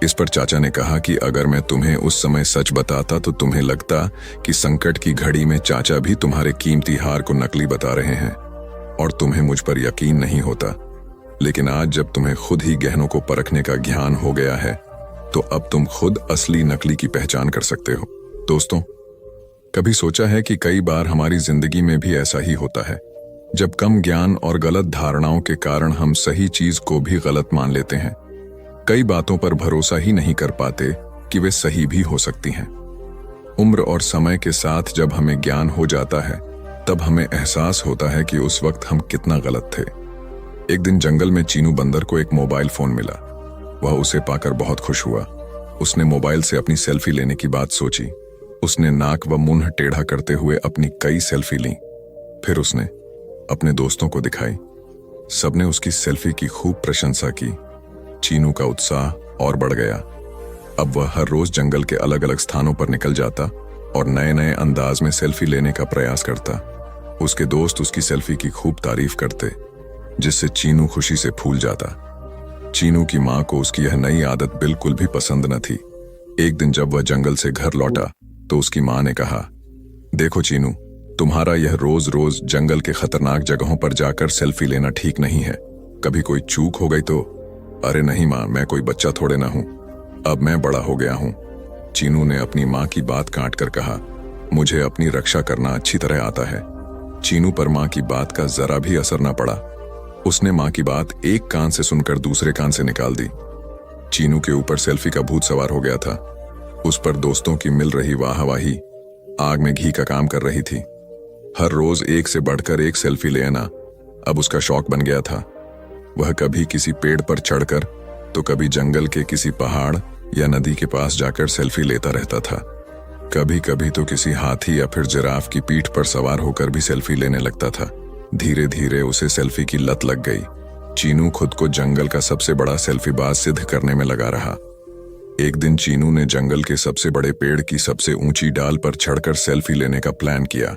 इस पर चाचा ने कहा कि अगर मैं तुम्हें उस समय सच बताता तो तुम्हें लगता कि संकट की घड़ी में चाचा भी तुम्हारे कीमती हार को नकली बता रहे हैं। और तुम्हें मुझ पर यकीन नहीं होता। लेकिन आज जब तुम्हें खुद ही गहनों को परखने का ज्ञान हो गया है, तो अब तुम खुद असली नकली की पहचान कर सकते हो। दोस्तों, कभी सोचा है कि कई बार हमारी जिंदगी में भी ऐसा ही होता है, जब कम ज्ञान और गलत धारणाओं के कारण हम सही चीज को भी गलत मान लेते हैं। कई बातों पर भरोसा ही नहीं कर पाते कि वे सही भी हो सकती हैं। उम्र और समय के साथ जब हमें ज्ञान हो जाता है, तब हमें एहसास होता है कि उस वक्त हम कितना गलत थे। एक दिन जंगल में चीनू बंदर को एक मोबाइल फोन मिला। वह उसे पाकर बहुत खुश हुआ। उसने मोबाइल से अपनी सेल्फी लेने की बात सोची। उसने नाक व मुंह टेढ़ा करते हुए अपनी कई सेल्फी ली। फिर उसने अपने दोस्तों को दिखाई। सबने उसकी सेल्फी की खूब प्रशंसा की। चीनू का उत्साह और बढ़ गया। अब वह हर रोज जंगल के अलग अलग स्थानों पर निकल जाता और नए नए अंदाज में सेल्फी लेने का प्रयास करता। उसके दोस्त उसकी सेल्फी की खूब तारीफ करते, जिससे चीनू खुशी से फूल जाता। चीनू की मां को उसकी यह नई आदत बिल्कुल भी पसंद न थी। एक दिन जब वह जंगल से घर लौटा तो उसकी मां ने कहा, देखो चीनू, तुम्हारा यह रोज रोज जंगल के खतरनाक जगहों पर जाकर सेल्फी लेना ठीक नहीं है। कभी कोई चूक हो गई तो? अरे नहीं मां, मैं कोई बच्चा थोड़े ना हूं, अब मैं बड़ा हो गया हूं। चीनू ने अपनी मां की बात काट कर कहा, मुझे अपनी रक्षा करना अच्छी तरह आता है। चीनू पर मां की बात का जरा भी असर न पड़ा। उसने मां की बात एक कान से सुनकर दूसरे कान से निकाल दी। चीनू के ऊपर सेल्फी का भूत सवार हो गया था। उस पर दोस्तों की मिल रही वाहवाही आग में घी का काम कर रही थी। हर रोज एक से बढ़कर एक सेल्फी लेना अब उसका शौक बन गया था। वह कभी किसी पेड़ पर चढ़कर तो कभी जंगल के किसी पहाड़ या नदी के पास जाकर सेल्फी लेता रहता था। कभी कभी तो किसी हाथी या फिर जिराफ की पीठ पर सवार होकर भी सेल्फी लेने लगता था। धीरे धीरे उसे सेल्फी की लत लग गई। चीनू खुद को जंगल का सबसे बड़ा सेल्फीबाज सिद्ध करने में लगा रहा। एक दिन चीनू ने जंगल के सबसे बड़े पेड़ की सबसे ऊंची डाल पर चढ़कर सेल्फी लेने का प्लान किया।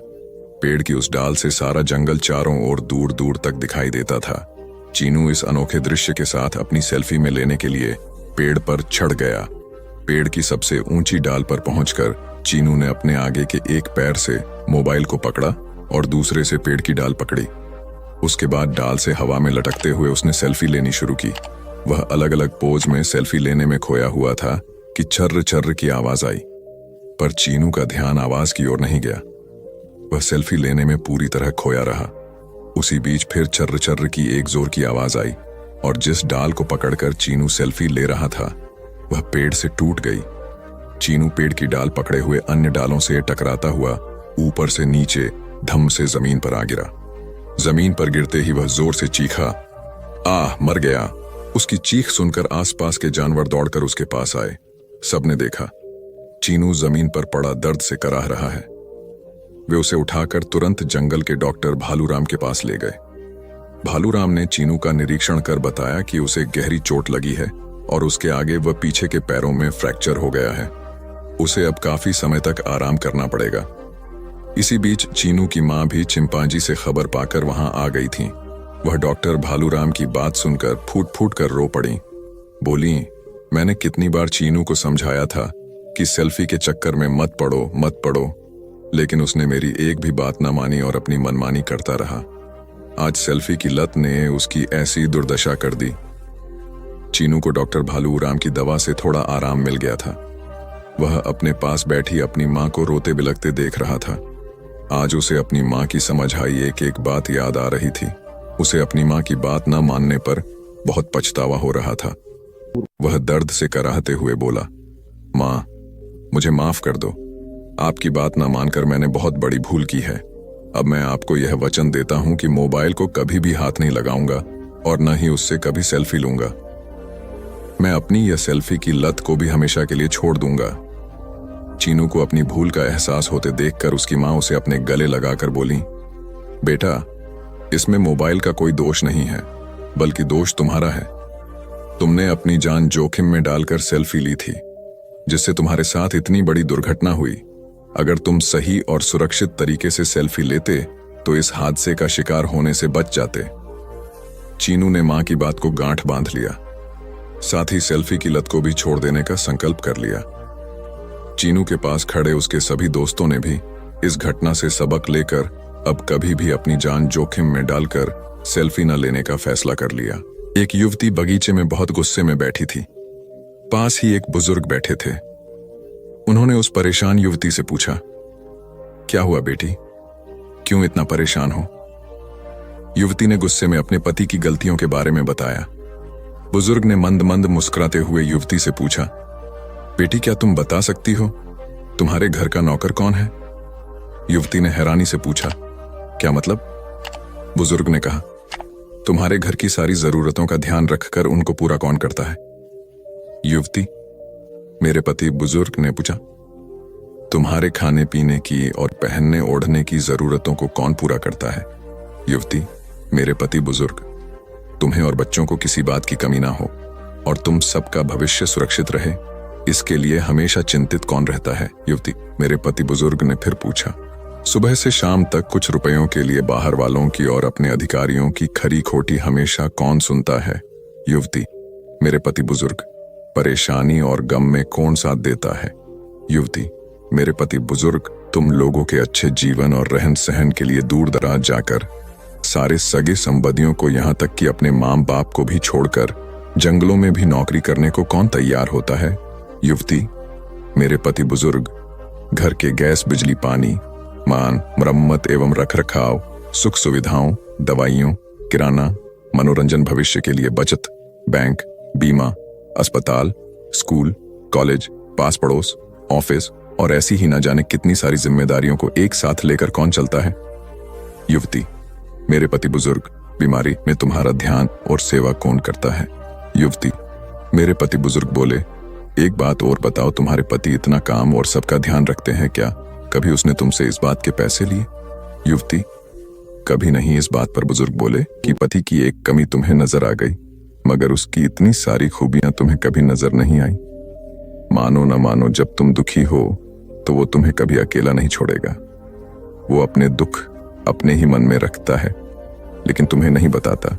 पेड़ की उस डाल से सारा जंगल चारों ओर दूर दूर तक दिखाई देता था। चीनू इस अनोखे दृश्य के साथ अपनी सेल्फी में लेने के लिए पेड़ पर चढ़ गया। पेड़ की सबसे ऊंची डाल पर पहुंचकर चीनू ने अपने आगे के एक पैर से मोबाइल को पकड़ा और दूसरे से पेड़ की डाल पकड़ी। उसके बाद डाल से हवा में लटकते हुए उसने सेल्फी लेनी शुरू की। वह अलग अलग पोज में सेल्फी लेने में खोया हुआ था कि छर्र छर्र की आवाज आई, पर चीनू का ध्यान आवाज की ओर नहीं गया। वह सेल्फी लेने में पूरी तरह खोया रहा। उसी बीच फिर छर्र छर्र की एक जोर की आवाज आई और जिस डाल को पकड़कर चीनू सेल्फी ले रहा था वह पेड़ से टूट गई। चीनू पेड़ की डाल पकड़े हुए अन्य डालों से टकराता हुआ ऊपर से नीचे धम से जमीन पर आ गिरा। जमीन पर गिरते ही वह जोर से चीखा, आह, मर गया। उसकी चीख सुनकर आसपास के जानवर दौड़कर उसके पास आए। सबने देखा चीनू जमीन पर पड़ा दर्द से कराह रहा है। वे उसे उठाकर तुरंत जंगल के डॉक्टर भालूराम के पास ले गए। भालूराम ने चीनू का निरीक्षण कर बताया कि उसे गहरी चोट लगी है और उसके आगे व पीछे के पैरों में फ्रैक्चर हो गया है। उसे अब काफी समय तक आराम करना पड़ेगा। इसी बीच चीनू की मां भी चिंपांजी से खबर पाकर वहां आ गई थी। वह डॉक्टर भालूराम की बात सुनकर फूट फूट कर रो पड़ी। बोली, मैंने कितनी बार चीनू को समझाया था कि सेल्फी के चक्कर में मत पड़ो, लेकिन उसने मेरी एक भी बात न मानी और अपनी मनमानी करता रहा। आज सेल्फी की लत ने उसकी ऐसी दुर्दशा कर दी। चीनू को डॉक्टर भालूराम की दवा से थोड़ा आराम मिल गया था। वह अपने पास बैठी अपनी मां को रोते बिलखते देख रहा था। आज उसे अपनी मां की समझ आई एक एक बात याद आ रही थी। उसे अपनी मां की बात न मानने पर बहुत पछतावा हो रहा था। वह दर्द से कराहते हुए बोला, मां, मुझे माफ कर दो। आपकी बात न मानकर मैंने बहुत बड़ी भूल की है। अब मैं आपको यह वचन देता हूं कि मोबाइल को कभी भी हाथ नहीं लगाऊंगा और न ही उससे कभी सेल्फी लूंगा। मैं अपनी यह सेल्फी की लत को भी हमेशा के लिए छोड़ दूंगा। चीनू को अपनी भूल का एहसास होते देखकर उसकी मां उसे अपने गले लगाकर बोली, बेटा, इसमें मोबाइल का कोई दोष नहीं है, बल्कि दोष तुम्हारा है। तुमने अपनी जान जोखिम में डालकर सेल्फी ली थी, जिससे तुम्हारे साथ इतनी बड़ी दुर्घटना हुई। अगर तुम सही और सुरक्षित तरीके से सेल्फी लेते तो इस हादसे का शिकार होने से बच जाते। चीनू ने मां की बात को गांठ बांध लिया, साथ ही सेल्फी की लत को भी छोड़ देने का संकल्प कर लिया। चीनू के पास खड़े उसके सभी दोस्तों ने भी इस घटना से सबक लेकर अब कभी भी अपनी जान जोखिम में डालकर सेल्फी न लेने का फैसला कर लिया। एक युवती बगीचे में बहुत गुस्से में बैठी थी। पास ही एक बुजुर्ग बैठे थे। उन्होंने उस परेशान युवती से पूछा, क्या हुआ बेटी, क्यों इतना परेशान हो? युवती ने गुस्से में अपने पति की गलतियों के बारे में बताया। बुजुर्ग ने मंद मंद मुस्कुराते हुए युवती से पूछा, बेटी क्या तुम बता सकती हो तुम्हारे घर का नौकर कौन है? युवती ने हैरानी से पूछा, क्या मतलब? बुजुर्ग ने कहा, तुम्हारे घर की सारी जरूरतों का ध्यान रखकर उनको पूरा कौन करता है? युवती, मेरे पति। बुजुर्ग ने पूछा, तुम्हारे खाने पीने की और पहनने ओढ़ने की जरूरतों को कौन पूरा करता है? युवती, मेरे पति। बुजुर्ग, तुम्हें और बच्चों को किसी बात की कमी ना हो और तुम सबका भविष्य सुरक्षित रहे, इसके लिए हमेशा चिंतित कौन रहता है? युवती, मेरे पति। बुजुर्ग ने फिर पूछा, सुबह से शाम तक कुछ रुपयों के लिए बाहर वालों की और अपने अधिकारियों की खरी खोटी हमेशा कौन सुनता है? युवती, मेरे पति। बुजुर्ग, परेशानी और गम में कौन साथ देता है? युवती, मेरे पति। बुजुर्ग, तुम लोगों के अच्छे जीवन और रहन सहन के लिए दूर दराज जाकर सारे सगे संबंधियों को यहाँ तक कि अपने माँ बाप को भी छोड़कर जंगलों में भी नौकरी करने को कौन तैयार होता है? युवती, मेरे पति। बुजुर्ग, घर के गैस बिजली पानी मान मरम्मत एवं रखरखाव, सुख सुविधाओं, दवाइयों, किराना, मनोरंजन, भविष्य के लिए बचत, बैंक, बीमा, अस्पताल, स्कूल, कॉलेज, पास पड़ोस, ऑफिस और ऐसी ही न जाने कितनी सारी जिम्मेदारियों को एक साथ लेकर कौन चलता है? युवती, मेरे पति। बुजुर्ग, बीमारी में तुम्हारा ध्यान और सेवा कौन करता है? युवती, मेरे पति। बुजुर्ग बोले, एक बात और बताओ, तुम्हारे पति इतना काम और सबका ध्यान रखते हैं क्या कभी उसने तुमसे इस बात के पैसे लिए? युवती, कभी नहीं। इस बात पर बुजुर्ग बोले कि पति की एक कमी तुम्हें नजर आ गई, मगर उसकी इतनी सारी खूबियां तुम्हें कभी नजर नहीं आई। मानो न मानो, जब तुम दुखी हो तो वो तुम्हें कभी अकेला नहीं छोड़ेगा। वो अपने दुख अपने ही मन में रखता है, लेकिन तुम्हें नहीं बताता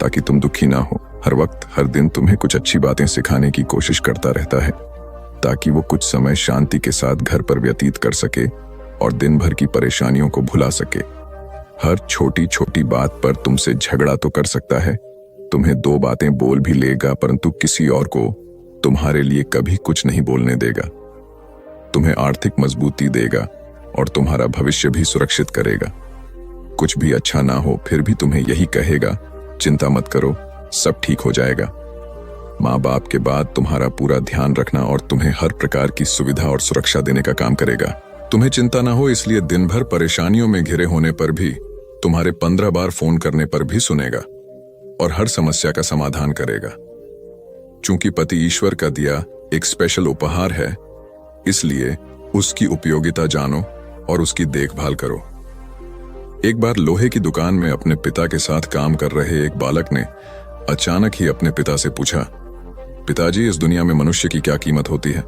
ताकि तुम दुखी ना हो। हर वक्त हर दिन तुम्हें कुछ अच्छी बातें सिखाने की कोशिश करता रहता है ताकि वो कुछ समय शांति के साथ घर पर व्यतीत कर सके और दिन भर की परेशानियों को भुला सके। हर छोटी छोटी बात पर तुमसे झगड़ा तो कर सकता है, तुम्हें दो बातें बोल भी लेगा, परंतु किसी और को तुम्हारे लिए कभी कुछ नहीं बोलने देगा। तुम्हें आर्थिक मजबूती देगा और तुम्हारा भविष्य भी सुरक्षित करेगा। कुछ भी अच्छा ना हो फिर भी तुम्हें यही कहेगा, चिंता मत करो, सब ठीक हो जाएगा। माँ बाप के बाद तुम्हारा पूरा ध्यान रखना और तुम्हें हर प्रकार की सुविधा और सुरक्षा देने का काम करेगा। तुम्हें चिंता ना हो इसलिए दिन भर परेशानियों में घिरे होने पर भी तुम्हारे 15 बार फोन करने पर भी सुनेगा और हर समस्या का समाधान करेगा। चूंकि पति ईश्वर का दिया एक स्पेशल उपहार है, इसलिए उसकी उपयोगिता जानो और उसकी देखभाल करो। एक बार लोहे की दुकान में अपने पिता के साथ काम कर रहे एक बालक ने अचानक ही अपने पिता से पूछा, पिताजी, इस दुनिया में मनुष्य की क्या कीमत होती है?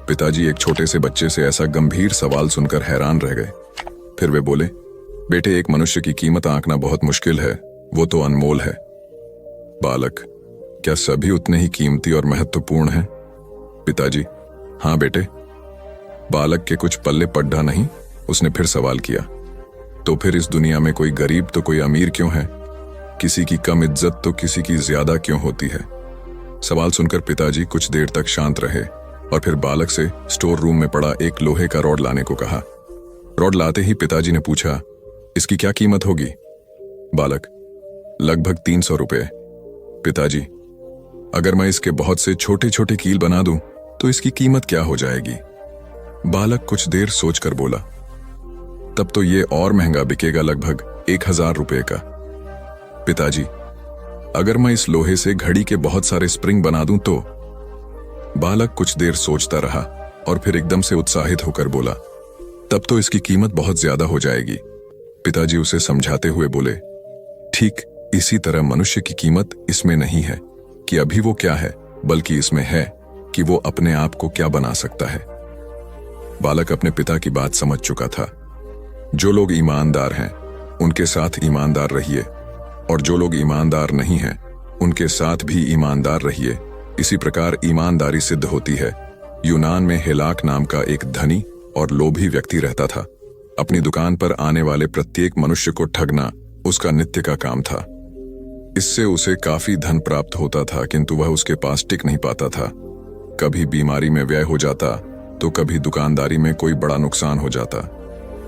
पिताजी एक छोटे से बच्चे से ऐसा गंभीर सवाल सुनकर हैरान रह गए। फिर वे बोले, बेटे, एक मनुष्य की कीमत आंकना बहुत मुश्किल है, वो तो अनमोल है। बालक, क्या सभी उतने ही कीमती और महत्वपूर्ण हैं? पिताजी, हाँ बेटे। बालक के कुछ पल्ले पड्डा नहीं, उसने फिर सवाल किया, तो फिर इस दुनिया में कोई गरीब तो कोई अमीर क्यों है? किसी की कम इज्जत तो किसी की ज्यादा क्यों होती है? सवाल सुनकर पिताजी कुछ देर तक शांत रहे और फिर बालक से स्टोर रूम में पड़ा एक लोहे का रॉड लाने को कहा। रॉड लाते ही पिताजी ने पूछा, इसकी क्या कीमत होगी? बालक, लगभग 300 रुपए। पिताजी, अगर मैं इसके बहुत से छोटे छोटे कील बना दूं तो इसकी कीमत क्या हो जाएगी? बालक कुछ देर सोचकर बोला, तब तो ये और महंगा बिकेगा, लगभग 1000 रुपए का। पिताजी, अगर मैं इस लोहे से घड़ी के बहुत सारे स्प्रिंग बना दूं तो? बालक कुछ देर सोचता रहा और फिर एकदम से उत्साहित होकर बोला, तब तो इसकी कीमत बहुत ज्यादा हो जाएगी। पिताजी उसे समझाते हुए बोले, ठीक इसी तरह मनुष्य की कीमत इसमें नहीं है कि अभी वो क्या है, बल्कि इसमें है कि वो अपने आप को क्या बना सकता है। बालक अपने पिता की बात समझ चुका था। जो लोग ईमानदार हैं उनके साथ ईमानदार रहिए और जो लोग ईमानदार नहीं हैं उनके साथ भी ईमानदार रहिए। इसी प्रकार ईमानदारी सिद्ध होती है। यूनान में हेलाक नाम का एक धनी और लोभी व्यक्ति रहता था। अपनी दुकान पर आने वाले प्रत्येक मनुष्य को ठगना उसका नित्य का काम था। इससे उसे काफी धन प्राप्त होता था, किंतु वह उसके पास टिक नहीं पाता था। कभी बीमारी में व्यय हो जाता तो कभी दुकानदारी में कोई बड़ा नुकसान हो जाता।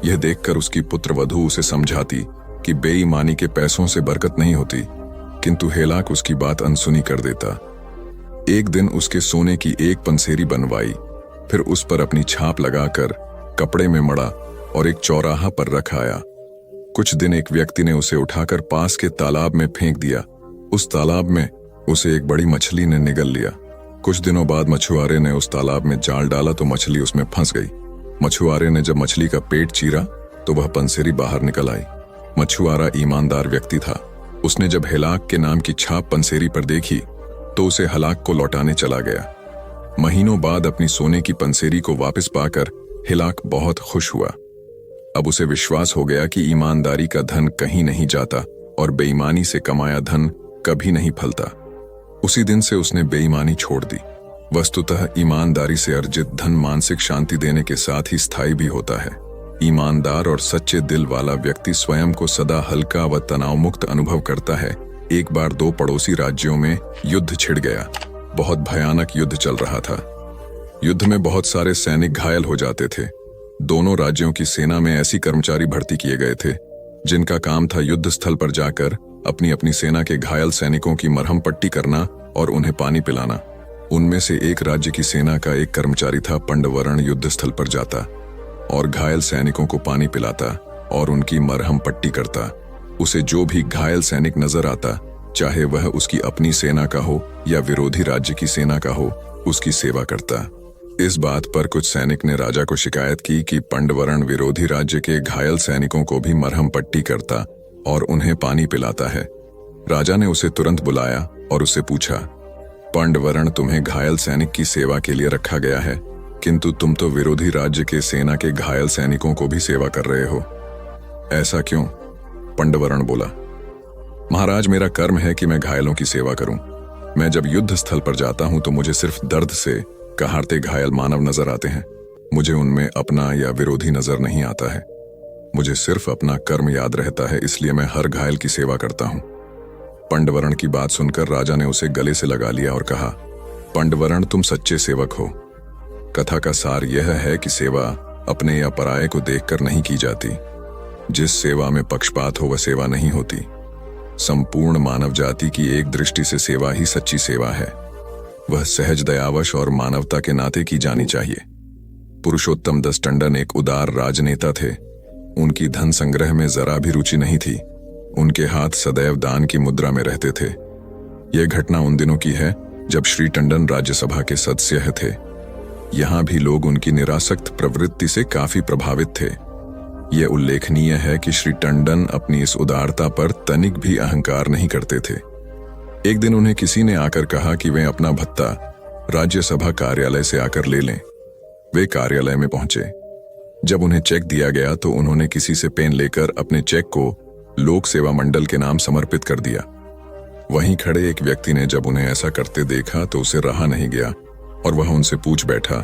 यह देखकर उसकी पुत्रवधू उसे समझाती कि बेईमानी के पैसों से बरकत नहीं होती, किंतु हेलाक उसकी बात अनसुनी कर देता। एक दिन उसके सोने की एक पंसेरी बनवाई, फिर उस पर अपनी छाप लगाकर कपड़े में मड़ा और एक चौराहा पर रखाया। कुछ दिन एक व्यक्ति ने उसे उठाकर पास के तालाब में फेंक दिया। उस तालाब में उसे एक बड़ी मछली ने निगल लिया। कुछ दिनों बाद मछुआरे ने उस तालाब में जाल डाला तो मछली उसमें फंस गई। मछुआरे ने जब मछली का पेट चीरा तो वह पंसेरी बाहर निकल आई। मछुआरा ईमानदार व्यक्ति था। उसने जब हेलाक के नाम की छाप पंसेरी पर देखी तो उसे हलाक को लौटाने चला गया। महीनों बाद अपनी सोने की पंसेरी को वापस पाकर हेलाक बहुत खुश हुआ। अब उसे विश्वास हो गया कि ईमानदारी का धन कहीं नहीं जाता और बेईमानी से कमाया धन कभी नहीं फलता। उसी दिन से उसने बेईमानी छोड़ दी। वस्तुतः ईमानदारी से अर्जित धन मानसिक शांति देने के साथ ही स्थायी भी होता है। ईमानदार और सच्चे दिल वाला व्यक्ति स्वयं को सदा हल्का व तनाव मुक्त अनुभव करता है। एक बार दो पड़ोसी राज्यों में युद्ध छिड़ गया। बहुत भयानक युद्ध चल रहा था। युद्ध में बहुत सारे सैनिक घायल हो जाते थे। दोनों राज्यों की सेना में ऐसी कर्मचारी भर्ती किए गए थे जिनका काम था युद्ध स्थल पर जाकर अपनी अपनी सेना के घायल सैनिकों की मरहम पट्टी करना और उन्हें पानी पिलाना। उनमें से एक राज्य की सेना का एक कर्मचारी था। पंडवरण युद्ध स्थल पर जाता और घायल सैनिकों को पानी पिलाता और उनकी मरहम पट्टी करता। उसे जो भी घायल सैनिक नजर आता, चाहे वह उसकी अपनी सेना का हो या विरोधी राज्य की सेना का हो, उसकी सेवा करता। इस बात पर कुछ सैनिक ने राजा को शिकायत की कि पंडवरण विरोधी राज्य के घायल सैनिकों को भी मरहम पट्टी करता और उन्हें पानी पिलाता है। राजा ने उसे तुरंत बुलाया और उससे पूछा, पंडवरण तुम्हें घायल सैनिक की सेवा के लिए रखा गया है, किंतु तुम तो विरोधी राज्य के सेना के घायल सैनिकों को भी सेवा कर रहे हो, ऐसा क्यों? पंडवरण बोला, महाराज, मेरा कर्म है कि मैं घायलों की सेवा करूं। मैं जब युद्ध स्थल पर जाता हूं तो मुझे सिर्फ दर्द से कहारते घायल मानव नजर आते हैं। मुझे उनमें अपना या विरोधी नजर नहीं आता है। मुझे सिर्फ अपना कर्म याद रहता है, इसलिए मैं हर घायल की सेवा करता हूं। पंडवरण की बात सुनकर राजा ने उसे गले से लगा लिया और कहा, पंडवरण, तुम सच्चे सेवक हो। कथा का सार यह है कि सेवा अपने या पराये को देखकर नहीं की जाती। जिस सेवा में पक्षपात हो वह सेवा नहीं होती। संपूर्ण मानव जाति की एक दृष्टि से सेवा ही सच्ची सेवा है। वह सहज दयावश और मानवता के नाते की जानी चाहिए। पुरुषोत्तम दास टंडन एक उदार राजनेता थे। उनकी धन संग्रह में जरा भी रुचि नहीं थी। उनके हाथ सदैव दान की मुद्रा में रहते थे। यह घटना उन दिनों की है जब श्री टंडन राज्यसभा के सदस्य थे। यहां भी लोग उनकी निरासक्त प्रवृत्ति से काफी प्रभावित थे। यह उल्लेखनीय है कि श्री टंडन अपनी इस उदारता पर तनिक भी अहंकार नहीं करते थे। एक दिन उन्हें किसी ने आकर कहा कि वे अपना भत्ता राज्यसभा कार्यालय से आकर ले लें। वे कार्यालय में पहुंचे। जब उन्हें चेक दिया गया तो उन्होंने किसी से पेन लेकर अपने चेक को लोक सेवा मंडल के नाम समर्पित कर दिया। वहीं खड़े एक व्यक्ति ने जब उन्हें ऐसा करते देखा तो उसे रहा नहीं गया और वह उनसे पूछ बैठा,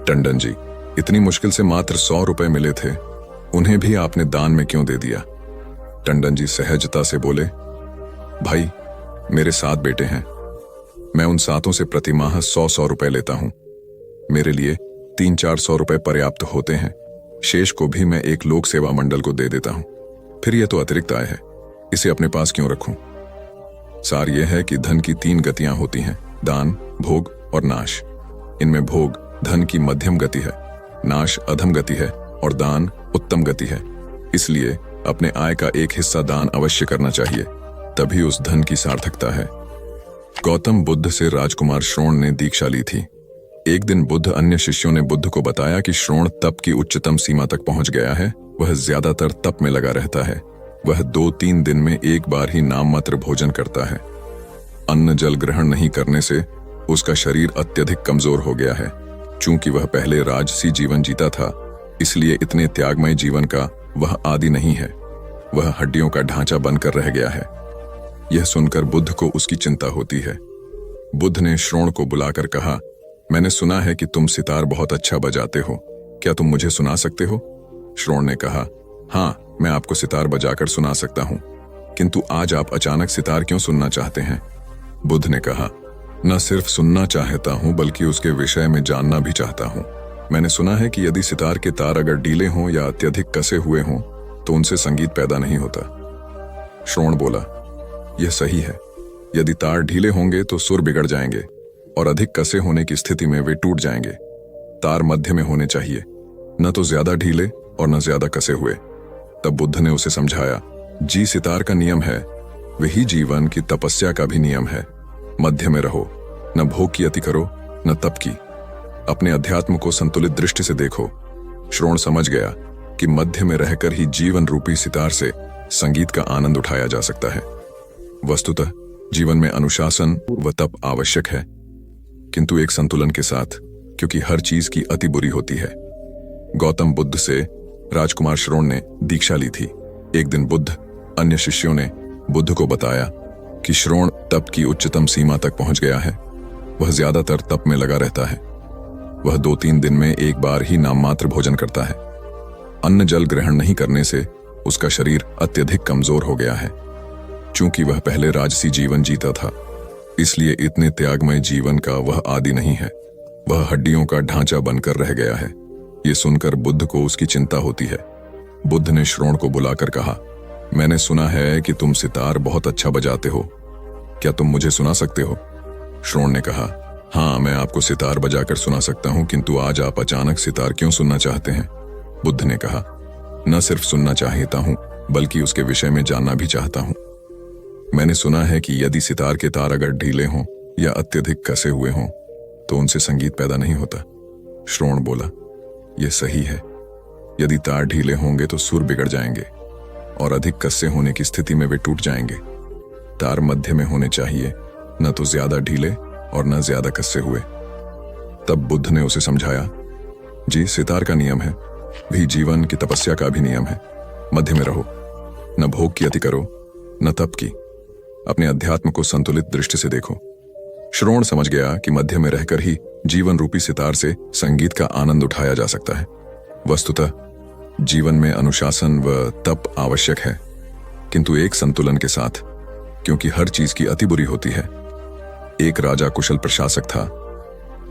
टंडन जी, इतनी मुश्किल से मात्र 100 रुपए मिले थे, उन्हें भी आपने दान में क्यों दे दिया? टंडन जी सहजता से बोले, भाई, मेरे 7 बेटे हैं। मैं उन 7 से प्रतिमाह 100-100 रुपए लेता हूं। मेरे लिए 300-400 रुपए पर्याप्त होते हैं। शेष को भी मैं एक लोक सेवा मंडल को दे देता हूं। फिर यह तो अतिरिक्त आय है, इसे अपने पास क्यों रखूं? सार यह है कि धन की 3 गतियां होती हैं, दान, भोग और नाश। इनमें भोग धन की मध्यम गति है, नाश अधम गति है और दान उत्तम गति है। इसलिए अपने आय का एक हिस्सा दान अवश्य करना चाहिए, तभी उस धन की सार्थकता है। गौतम बुद्ध से राजकुमार श्रोण ने दीक्षा ली थी। एक दिन बुद्ध अन्य शिष्यों ने बुद्ध को बताया कि श्रोण तप की उच्चतम सीमा तक पहुंच गया है। वह ज्यादातर तप में लगा रहता है। वह 2-3 दिन में एक बार ही नाममात्र भोजन करता है। अन्न जल ग्रहण नहीं करने से उसका शरीर अत्यधिक कमजोर हो गया है। चूंकि वह पहले राजसी जीवन जीता था, इसलिए इतने त्यागमय जीवन का वह आदी नहीं है। वह हड्डियों का ढांचा बनकर रह गया है। यह सुनकर बुद्ध को उसकी चिंता होती है। बुद्ध ने श्रोण को बुलाकर कहा, मैंने सुना है कि तुम सितार बहुत अच्छा बजाते हो, क्या तुम मुझे सुना सकते हो? श्रोण ने कहा, हाँ, मैं आपको सितार बजाकर सुना सकता हूं, किंतु आज आप अचानक सितार क्यों सुनना चाहते हैं? बुद्ध ने कहा, न सिर्फ सुनना चाहता हूं बल्कि उसके विषय में जानना भी चाहता हूं। मैंने सुना है कि यदि सितार के तार अगर ढीले हों या अत्यधिक कसे हुए हों तो उनसे संगीत पैदा नहीं होता। श्रोण बोला, यह सही है। यदि तार ढीले होंगे तो सुर बिगड़ जाएंगे और अधिक कसे होने की स्थिति में वे टूट जाएंगे। तार मध्य में होने चाहिए, न तो ज्यादा ढीले और न ज्यादा कसे हुए। तब बुद्ध ने उसे समझाया, जी सितार का नियम है, वही जीवन की तपस्या का भी नियम है। मध्य में रहो, न भोग की अति करो न तप की। अपने अध्यात्म को संतुलित दृष्टि से देखो। श्रोण समझ गया कि मध्य में रहकर ही जीवन रूपी सितार से संगीत का आनंद उठाया जा सकता है। वस्तुतः जीवन में अनुशासन व तप आवश्यक है, किंतु एक संतुलन के साथ, क्योंकि हर चीज की अति बुरी होती है। गौतम बुद्ध से राजकुमार श्रोण ने दीक्षा ली थी। एक दिन बुद्ध अन्य शिष्यों ने बुद्ध को बताया कि श्रोण तप की उच्चतम सीमा तक पहुंच गया है। वह ज्यादातर तप में लगा रहता है। वह 2-3 दिन में एक बार ही नाममात्र भोजन करता है। अन्न जल ग्रहण नहीं करने से उसका शरीर अत्यधिक कमजोर हो गया है। चूंकि वह पहले राजसी जीवन जीता था, इसलिए इतने त्यागमय जीवन का वह आदी नहीं है। वह हड्डियों का ढांचा बनकर रह गया है। ये सुनकर बुद्ध को उसकी चिंता होती है। बुद्ध ने श्रोण को बुलाकर कहा, मैंने सुना है कि तुम सितार बहुत अच्छा बजाते हो, क्या तुम मुझे सुना सकते हो? श्रोण ने कहा, हाँ, मैं आपको सितार बजाकर सुना सकता हूं, किंतु आज आप अचानक सितार क्यों सुनना चाहते हैं? बुद्ध ने कहा, न सिर्फ सुनना चाहता हूं बल्कि उसके विषय में जानना भी चाहता हूं। मैंने सुना है कि यदि सितार के तार अगर ढीले हों या अत्यधिक कसे हुए हों तो उनसे संगीत पैदा नहीं होता। श्रोण बोला, यह सही है। यदि तार ढीले होंगे तो सुर बिगड़ जाएंगे और अधिक कसे होने की स्थिति में वे टूट जाएंगे। तार मध्य में होने चाहिए, न तो ज्यादा ढीले और न ज्यादा कसे हुए। तब बुद्ध ने उसे समझाया, जी सितार का नियम है, भी जीवन की तपस्या का भी नियम है। मध्य में रहो, न भोग की अति करो न तप की। अपने अध्यात्म को संतुलित दृष्टि से देखो। श्रोण समझ गया कि मध्य में रहकर ही जीवन रूपी सितार से संगीत का आनंद उठाया जा सकता है। वस्तुतः जीवन में अनुशासन व तप आवश्यक है, किंतु एक संतुलन के साथ, क्योंकि हर चीज की अति बुरी होती है। एक राजा कुशल प्रशासक था।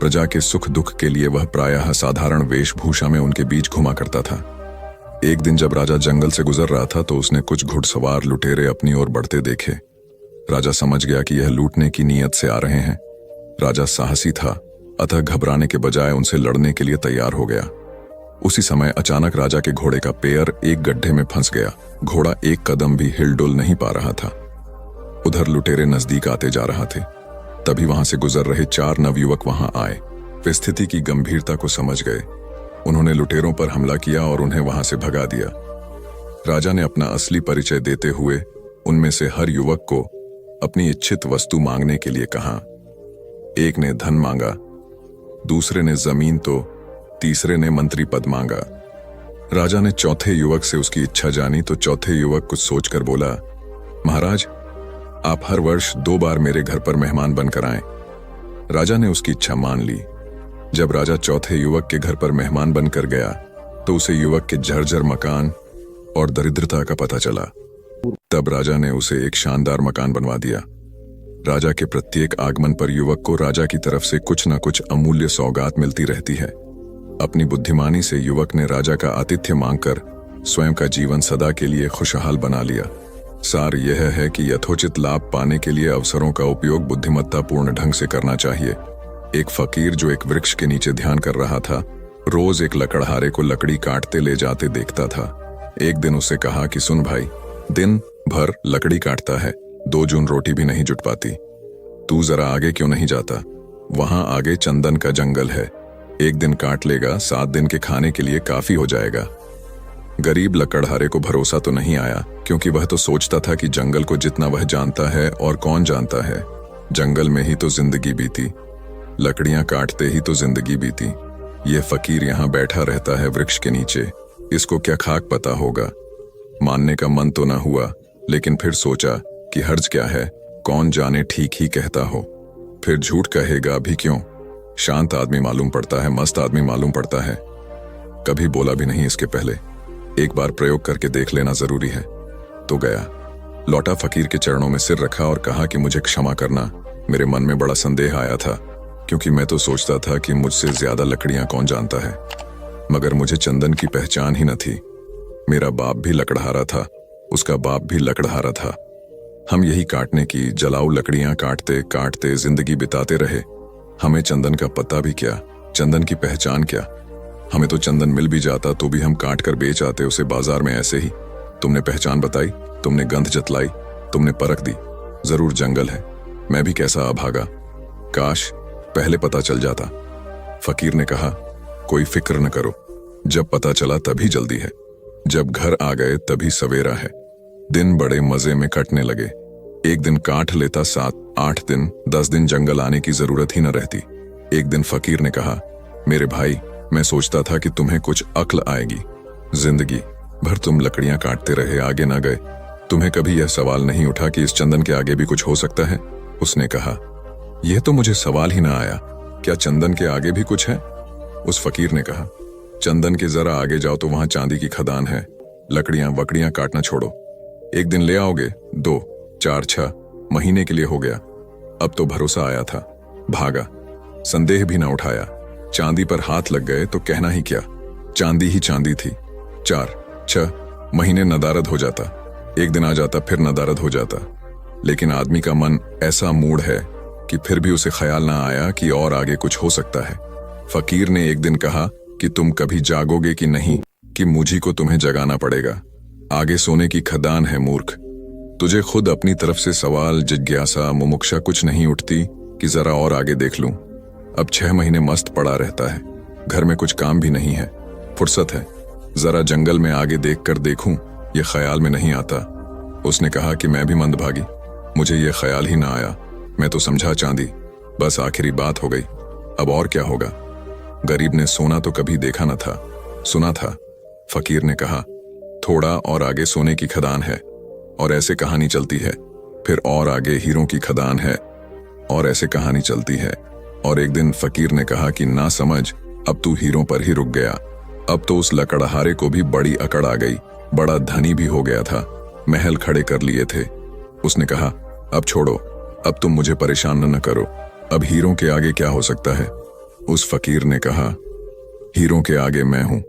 प्रजा के सुख दुख के लिए वह प्रायः साधारण वेशभूषा में उनके बीच घुमा करता था। एक दिन जब राजा जंगल से गुजर रहा था तो उसने कुछ घुड़सवार लुटेरे अपनी ओर बढ़ते देखे। राजा समझ गया कि यह लूटने की नीयत से आ रहे हैं। राजा साहसी था, अतः घबराने के बजाय उनसे लड़ने के लिए तैयार हो गया। उसी समय अचानक राजा के घोड़े का पैर एक गड्ढे में फंस गया। घोड़ा एक कदम भी हिलडुल नहीं पा रहा था। उधर लुटेरे नजदीक आते जा रहा थे। तभी वहां से गुजर रहे 4 नवयुवक वहां आए। वे स्थिति की गंभीरता को समझ गए। उन्होंने लुटेरों पर हमला किया और उन्हें वहां से भगा दिया। राजा ने अपना असली परिचय देते हुए उनमें से हर युवक को अपनी इच्छित वस्तु मांगने के लिए कहा। एक ने धन मांगा, दूसरे ने जमीन तो तीसरे ने मंत्री पद मांगा। राजा ने चौथे युवक से उसकी इच्छा जानी तो चौथे युवक कुछ सोचकर बोला, महाराज, आप हर वर्ष 2 बार मेरे घर पर मेहमान बनकर आएं। राजा ने उसकी इच्छा मान ली। जब राजा चौथे युवक के घर पर मेहमान बनकर गया तो उसे युवक के जर्जर मकान और दरिद्रता का पता चला। तब राजा ने उसे एक शानदार मकान बनवा दिया। राजा के प्रत्येक आगमन पर युवक को राजा की तरफ से कुछ न कुछ अमूल्य सौगात मिलती रहती है। अपनी बुद्धिमानी से युवक ने राजा का आतिथ्य मांगकर स्वयं का जीवन सदा के लिए खुशहाल बना लिया। सार यह है कि यथोचित लाभ पाने के लिए अवसरों का उपयोग बुद्धिमत्तापूर्ण ढंग से करना चाहिए। एक फकीर जो एक वृक्ष के नीचे ध्यान कर रहा था, रोज एक लकड़हारे को लकड़ी काटते ले जाते देखता था। एक दिन उससे कहा कि सुन भाई, दिन भर लकड़ी काटता है, 2 जून रोटी भी नहीं जुट पाती। तू जरा आगे क्यों नहीं जाता? वहां आगे चंदन का जंगल है, एक दिन काट लेगा, 7 दिन के खाने के लिए काफी हो जाएगा। गरीब लकड़हारे को भरोसा तो नहीं आया, क्योंकि वह तो सोचता था कि जंगल को जितना वह जानता है और कौन जानता है। जंगल में ही तो जिंदगी बीती, लकड़ियां काटते ही तो जिंदगी बीती। ये फकीर यहाँ बैठा रहता है वृक्ष के नीचे, इसको क्या खाक पता होगा। मानने का मन तो न हुआ, लेकिन फिर सोचा कि हर्ज क्या है, कौन जाने ठीक ही कहता हो। फिर झूठ कहेगा भी क्यों। शांत आदमी मालूम पड़ता है, मस्त आदमी मालूम पड़ता है। कभी बोला भी नहीं इसके पहले। एक बार प्रयोग करके देख लेना जरूरी है। तो गया, लौटा, फकीर के चरणों में सिर रखा और कहा कि मुझे क्षमा करना। मेरे मन में बड़ा संदेह आया था, क्योंकि मैं तो सोचता था कि मुझसे ज्यादा लकड़ियां कौन जानता है, मगर मुझे चंदन की पहचान ही न थी। मेरा बाप भी लकड़हारा था, उसका बाप भी लकड़हारा था। हम यही काटने की जलाऊ लकड़ियां काटते काटते जिंदगी बिताते रहे। हमें चंदन का पता भी क्या, चंदन की पहचान क्या। हमें तो चंदन मिल भी जाता तो भी हम काट कर बेच आते उसे बाजार में ऐसे ही। तुमने पहचान बताई, तुमने गंध जतलाई, तुमने परख दी। जरूर जंगल है, मैं भी कैसा अभागा, काश पहले पता चल जाता। फकीर ने कहा, कोई फिक्र न करो, जब पता चला तभी जल्दी है, जब घर आ गए तभी सवेरा है। दिन बड़े मजे में कटने लगे। एक दिन काट लेता 7-8 दिन, 10 दिन जंगल आने की जरूरत ही न रहती। एक दिन फकीर ने कहा, मेरे भाई, मैं सोचता था कि तुम्हें कुछ अक्ल आएगी। जिंदगी भर तुम लकड़ियां काटते रहे, आगे न गए। तुम्हें कभी यह सवाल नहीं उठा कि इस चंदन के आगे भी कुछ हो सकता है? उसने कहा, यह तो मुझे सवाल ही ना आया, क्या चंदन के आगे भी कुछ है? उस फकीर ने कहा, चंदन के जरा आगे जाओ तो वहां चांदी की खदान है। लकड़ियां वकड़ियां काटना छोड़ो, एक दिन ले आओगे, 2, 4, 6 महीने के लिए हो गया। अब तो भरोसा आया था, भागा, संदेह भी ना उठाया। चांदी पर हाथ लग गए तो कहना ही क्या, चांदी ही चांदी थी। 4-6 महीने नदारद हो जाता, एक दिन आ जाता फिर नदारद हो जाता। लेकिन आदमी का मन ऐसा मूड है कि फिर भी उसे ख्याल ना आया कि और आगे कुछ हो सकता है। फकीर ने एक दिन कहा कि तुम कभी जागोगे कि नहीं, कि मुझी को तुम्हें जगाना पड़ेगा। आगे सोने की खदान है मूर्ख। तुझे खुद अपनी तरफ से सवाल, जिज्ञासा, मुमुक्षा कुछ नहीं उठती कि जरा और आगे देख लूं। अब 6 महीने मस्त पड़ा रहता है, घर में कुछ काम भी नहीं है, फुर्सत है, जरा जंगल में आगे देख कर देखूं, ये ख्याल में नहीं आता। उसने कहा कि मैं भी मंदभागी, मुझे ये ख्याल ही ना आया। मैं तो समझा चांदी, बस आखिरी बात हो गई, अब और क्या होगा। गरीब ने सोना तो कभी देखा न था, सुना था। फकीर ने कहा, थोड़ा और आगे सोने की खदान है, और ऐसे कहानी चलती है। फिर और आगे हीरों की खदान है, और ऐसे कहानी चलती है। और एक दिन फकीर ने कहा कि ना समझ, अब तू हीरों पर ही रुक गया। अब तो उस लकड़हारे को भी बड़ी अकड़ आ गई, बड़ा धनी भी हो गया था, महल खड़े कर लिए थे। उसने कहा, अब छोड़ो, अब तुम मुझे परेशान न करो, अब हीरों के आगे क्या हो सकता है। उस फकीर ने कहा, हीरों के आगे मैं हूं।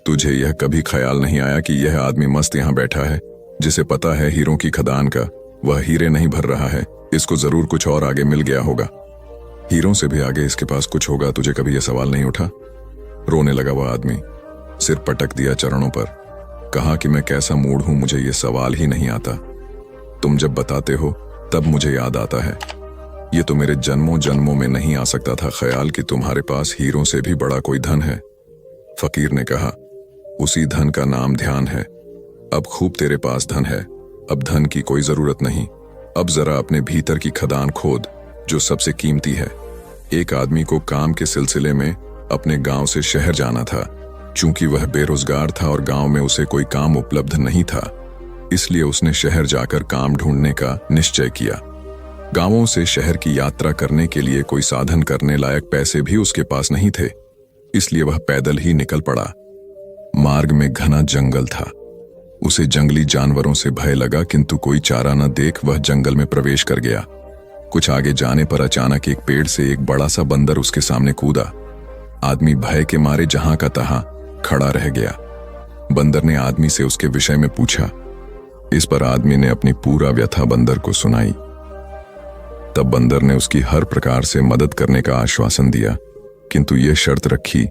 तुझे यह कभी ख्याल नहीं आया कि यह आदमी मस्त यहां बैठा है, जिसे पता है हीरों की खदान का, वह हीरे नहीं भर रहा है, इसको जरूर कुछ और आगे मिल गया होगा। हीरों से भी आगे इसके पास कुछ होगा, तुझे कभी यह सवाल नहीं उठा? रोने लगा वह आदमी, सिर पटक दिया चरणों पर, कहा कि मैं कैसा मूड हूं, मुझे यह सवाल ही नहीं आता। तुम जब बताते हो तब मुझे याद आता है, ये तो मेरे जन्मों जन्मों में नहीं आ सकता था ख्याल कि तुम्हारे पास हीरों से भी बड़ा कोई धन है। फकीर ने कहा, उसी धन का नाम ध्यान है। अब खूब तेरे पास धन है, अब धन की कोई जरूरत नहीं। अब जरा अपने भीतर की खदान खोद, जो सबसे कीमती है। एक आदमी को काम के सिलसिले में अपने गांव से शहर जाना था। चूंकि वह बेरोजगार था और गांव में उसे कोई काम उपलब्ध नहीं था, इसलिए उसने शहर जाकर काम ढूंढने का निश्चय किया। गांवों से शहर की यात्रा करने के लिए कोई साधन करने लायक पैसे भी उसके पास नहीं थे, इसलिए वह पैदल ही निकल पड़ा। मार्ग में घना जंगल था। उसे जंगली जानवरों से भय लगा, किंतु कोई चारा न देख वह जंगल में प्रवेश कर गया। कुछ आगे जाने पर अचानक एक पेड़ से एक बड़ा सा बंदर उसके सामने कूदा। आदमी भय के मारे जहां का तहां खड़ा रह गया। बंदर ने आदमी से उसके विषय में पूछा। इस पर आदमी ने अपनी पूरा व्यथा बंदर को सुनाई। तब बंदर ने उसकी हर प्रकार से मदद करने का आश्वासन दिया, किंतु यह शर्त रखी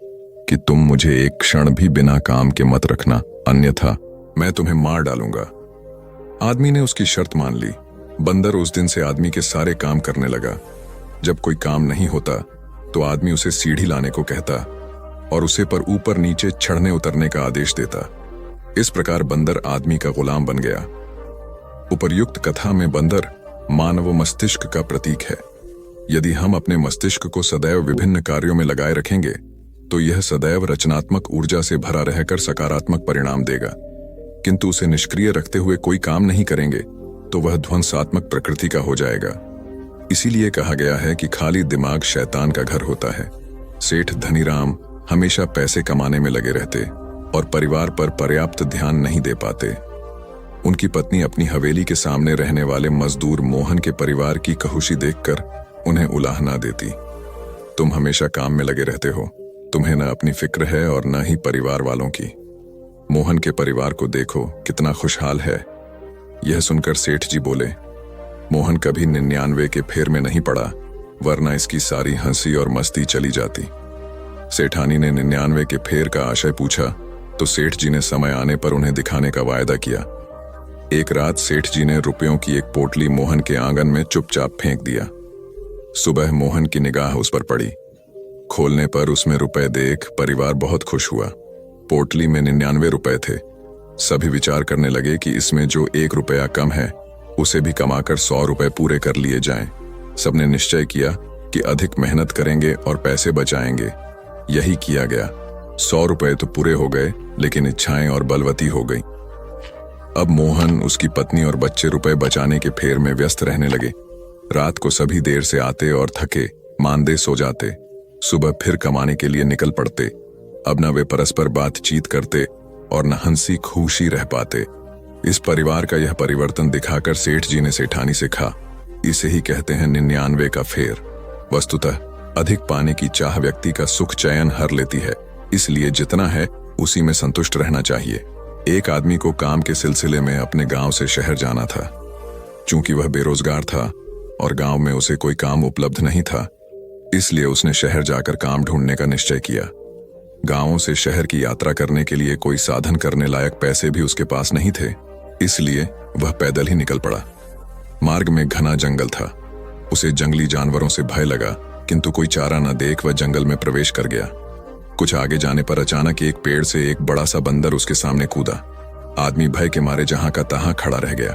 कि तुम मुझे एक क्षण भी बिना काम के मत रखना, अन्यथा मैं तुम्हें मार डालूंगा। आदमी ने उसकी शर्त मान ली। बंदर उस दिन से आदमी के सारे काम करने लगा। जब कोई काम नहीं होता तो आदमी उसे सीढ़ी लाने को कहता और उसे पर ऊपर नीचे चढ़ने उतरने का आदेश देता। इस प्रकार बंदर आदमी का गुलाम बन गया। उपर्युक्त कथा में बंदर मानव मस्तिष्क का प्रतीक है। यदि हम अपने मस्तिष्क को सदैव विभिन्न कार्यों में लगाए रखेंगे तो यह सदैव रचनात्मक ऊर्जा से भरा रहकर सकारात्मक परिणाम देगा, किंतु उसे निष्क्रिय रखते हुए कोई काम नहीं करेंगे तो वह ध्वंसात्मक प्रकृति का हो जाएगा। इसीलिए कहा गया है कि खाली दिमाग शैतान का घर होता है। सेठ धनीराम हमेशा पैसे कमाने में लगे रहते, और परिवार पर पर्याप्त ध्यान नहीं दे पाते। उनकी पत्नी अपनी हवेली के सामने रहने वाले मजदूर मोहन के परिवार की कहुशी देखकर उन्हें उलाहना देती। तुम हमेशा काम में लगे रहते हो, तुम्हें न अपनी फिक्र है और न ही परिवार वालों की। मोहन के परिवार को देखो कितना खुशहाल है। यह सुनकर सेठ जी बोले, मोहन कभी 99 के फेर में नहीं पड़ा, वरना इसकी सारी हंसी और मस्ती चली जाती। सेठानी ने 99 के फेर का आशय पूछा तो सेठ जी ने समय आने पर उन्हें दिखाने का वायदा किया। एक रात सेठ जी ने रुपयों की एक पोटली मोहन के आंगन में चुपचाप फेंक दिया। सुबह मोहन की निगाह उस पर पड़ी। खोलने पर उसमें रुपए देख परिवार बहुत खुश हुआ। पोटली में 99 रुपए थे। सभी विचार करने लगे कि इसमें जो 1 रुपया कम है उसे भी कमाकर 100 रुपए पूरे कर लिए जाएं। सबने निश्चय किया कि अधिक मेहनत करेंगे और पैसे बचाएंगे। यही किया गया। 100 रुपए तो पूरे हो गए, लेकिन इच्छाएं और बलवती हो गई। अब मोहन, उसकी पत्नी और बच्चे रुपए बचाने के फेर में व्यस्त रहने लगे। रात को सभी देर से आते और थके मांदे सो जाते। सुबह फिर कमाने के लिए निकल पड़ते। अब न वे परस्पर बातचीत करते और न हंसी खुशी रह पाते। इस परिवार का यह परिवर्तन दिखाकर सेठ जी ने सेठानी से कहा, इसे ही कहते हैं 99 का फेर। वस्तुतः अधिक पाने की चाह व्यक्ति का सुख चैन हर लेती है, इसलिए जितना है उसी में संतुष्ट रहना चाहिए। एक आदमी को काम के सिलसिले में अपने गांव से शहर जाना था। चूंकि वह बेरोजगार था और गांव में उसे कोई काम उपलब्ध नहीं था, इसलिए उसने शहर जाकर काम ढूंढने का निश्चय किया। गांवों से शहर की यात्रा करने के लिए कोई साधन करने लायक पैसे भी उसके पास नहीं थे, इसलिए वह पैदल ही निकल पड़ा। मार्ग में घना जंगल था। उसे जंगली जानवरों से भय लगा, किंतु कोई चारा न देख वह जंगल में प्रवेश कर गया। कुछ आगे जाने पर अचानक एक पेड़ से एक बड़ा सा बंदर उसके सामने कूदा। आदमी भय के मारे जहां का तहां खड़ा रह गया।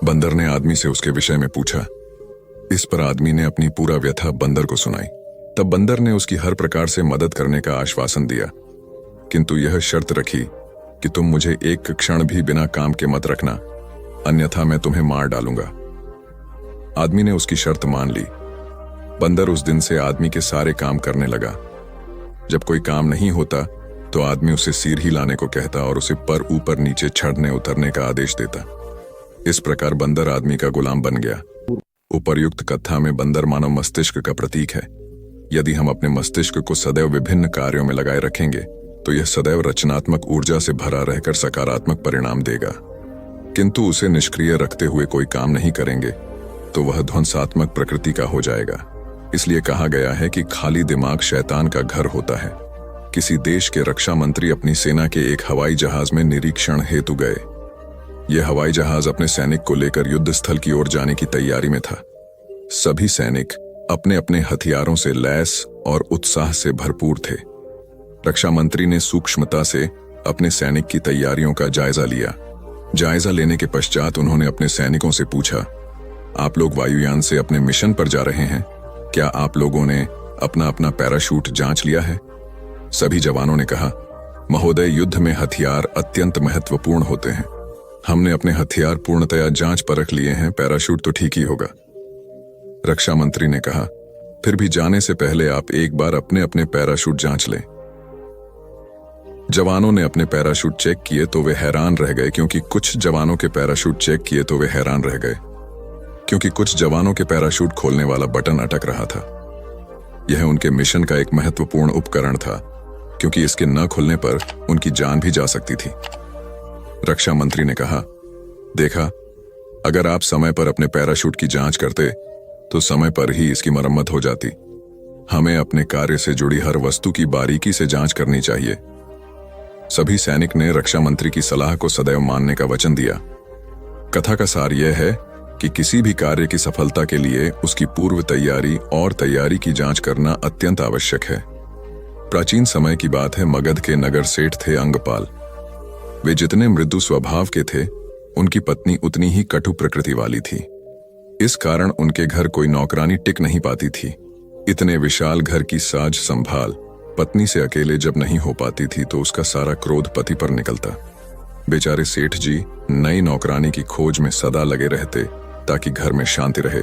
बंदर ने आदमी से उसके विषय में पूछा। इस पर आदमी ने अपनी पूरा व्यथा बंदर को सुनाई। तब बंदर ने उसकी हर प्रकार से मदद करने का आश्वासन दिया, किंतु यह शर्त रखी कि तुम मुझे एक क्षण भी बिना काम के मत रखना, अन्यथा मैं तुम्हें मार डालूंगा। आदमी ने उसकी शर्त मान ली। बंदर उस दिन से आदमी के सारे काम करने लगा। जब कोई काम नहीं होता तो आदमी उसे सिर ही लाने को कहता और उसे पर ऊपर नीचे चढ़ने उतरने का आदेश देता। इस प्रकार बंदर आदमी का गुलाम बन गया। उपर्युक्त कथा में बंदर मानव मस्तिष्क का प्रतीक है। यदि हम अपने मस्तिष्क को सदैव विभिन्न कार्यों में लगाए रखेंगे तो यह सदैव रचनात्मक ऊर्जा से भरा रहकर सकारात्मक परिणाम देगा। किंतु उसे निष्क्रिय रखते हुए कोई काम नहीं करेंगे तो वह ध्वंसात्मक प्रकृति का हो जाएगा। इसलिए कहा गया है कि खाली दिमाग शैतान का घर होता है। किसी देश के रक्षा मंत्री अपनी सेना के एक हवाई जहाज में निरीक्षण हेतु गए। यह हवाई जहाज अपने सैनिक को लेकर युद्ध स्थल की ओर जाने की तैयारी में था। सभी सैनिक अपने अपने हथियारों से लैस और उत्साह से भरपूर थे। रक्षा मंत्री ने सूक्ष्मता से अपने सैनिक की तैयारियों का जायजा लिया। जायजा लेने के पश्चात उन्होंने अपने सैनिकों से पूछा, आप लोग वायुयान से अपने मिशन पर जा रहे हैं, क्या आप लोगों ने अपना अपना पैराशूट जांच लिया है? सभी जवानों ने कहा, महोदय, युद्ध में हथियार अत्यंत महत्वपूर्ण होते हैं। हमने अपने हथियार पूर्णतया जांच परख लिए हैं, पैराशूट तो ठीक ही होगा। रक्षा मंत्री ने कहा, फिर भी जाने से पहले आप एक बार अपने अपने पैराशूट जांच लें। जवानों ने अपने पैराशूट चेक किए तो वे हैरान रह गए, क्योंकि कुछ जवानों के पैराशूट चेक किए तो वे हैरान रह गए क्योंकि कुछ जवानों के पैराशूट खोलने वाला बटन अटक रहा था। यह उनके मिशन का एक महत्वपूर्ण उपकरण था, क्योंकि इसके न खुलने पर उनकी जान भी जा सकती थी। रक्षा मंत्री ने कहा, देखा, अगर आप समय पर अपने पैराशूट की जांच करते तो समय पर ही इसकी मरम्मत हो जाती। हमें अपने कार्य से जुड़ी हर वस्तु की बारीकी से जांच करनी चाहिए। सभी सैनिक ने रक्षा मंत्री की सलाह को सदैव मानने का वचन दिया। कथा का सार यह है कि किसी भी कार्य की सफलता के लिए उसकी पूर्व तैयारी और तैयारी की जांच करना अत्यंत आवश्यक है। प्राचीन समय की बात है, मगध के नगर सेठ थे अंगपाल। वे जितने मृदु स्वभाव के थे, उनकी पत्नी उतनी ही कटु प्रकृति वाली थी। इस कारण उनके घर कोई नौकरानी टिक नहीं पाती थी। इतने विशाल घर की साज संभाल पत्नी से अकेले जब नहीं हो पाती थी तो उसका सारा क्रोध पति पर निकलता। बेचारे सेठ जी नई नौकरानी की खोज में सदा लगे रहते ताकि घर में शांति रहे।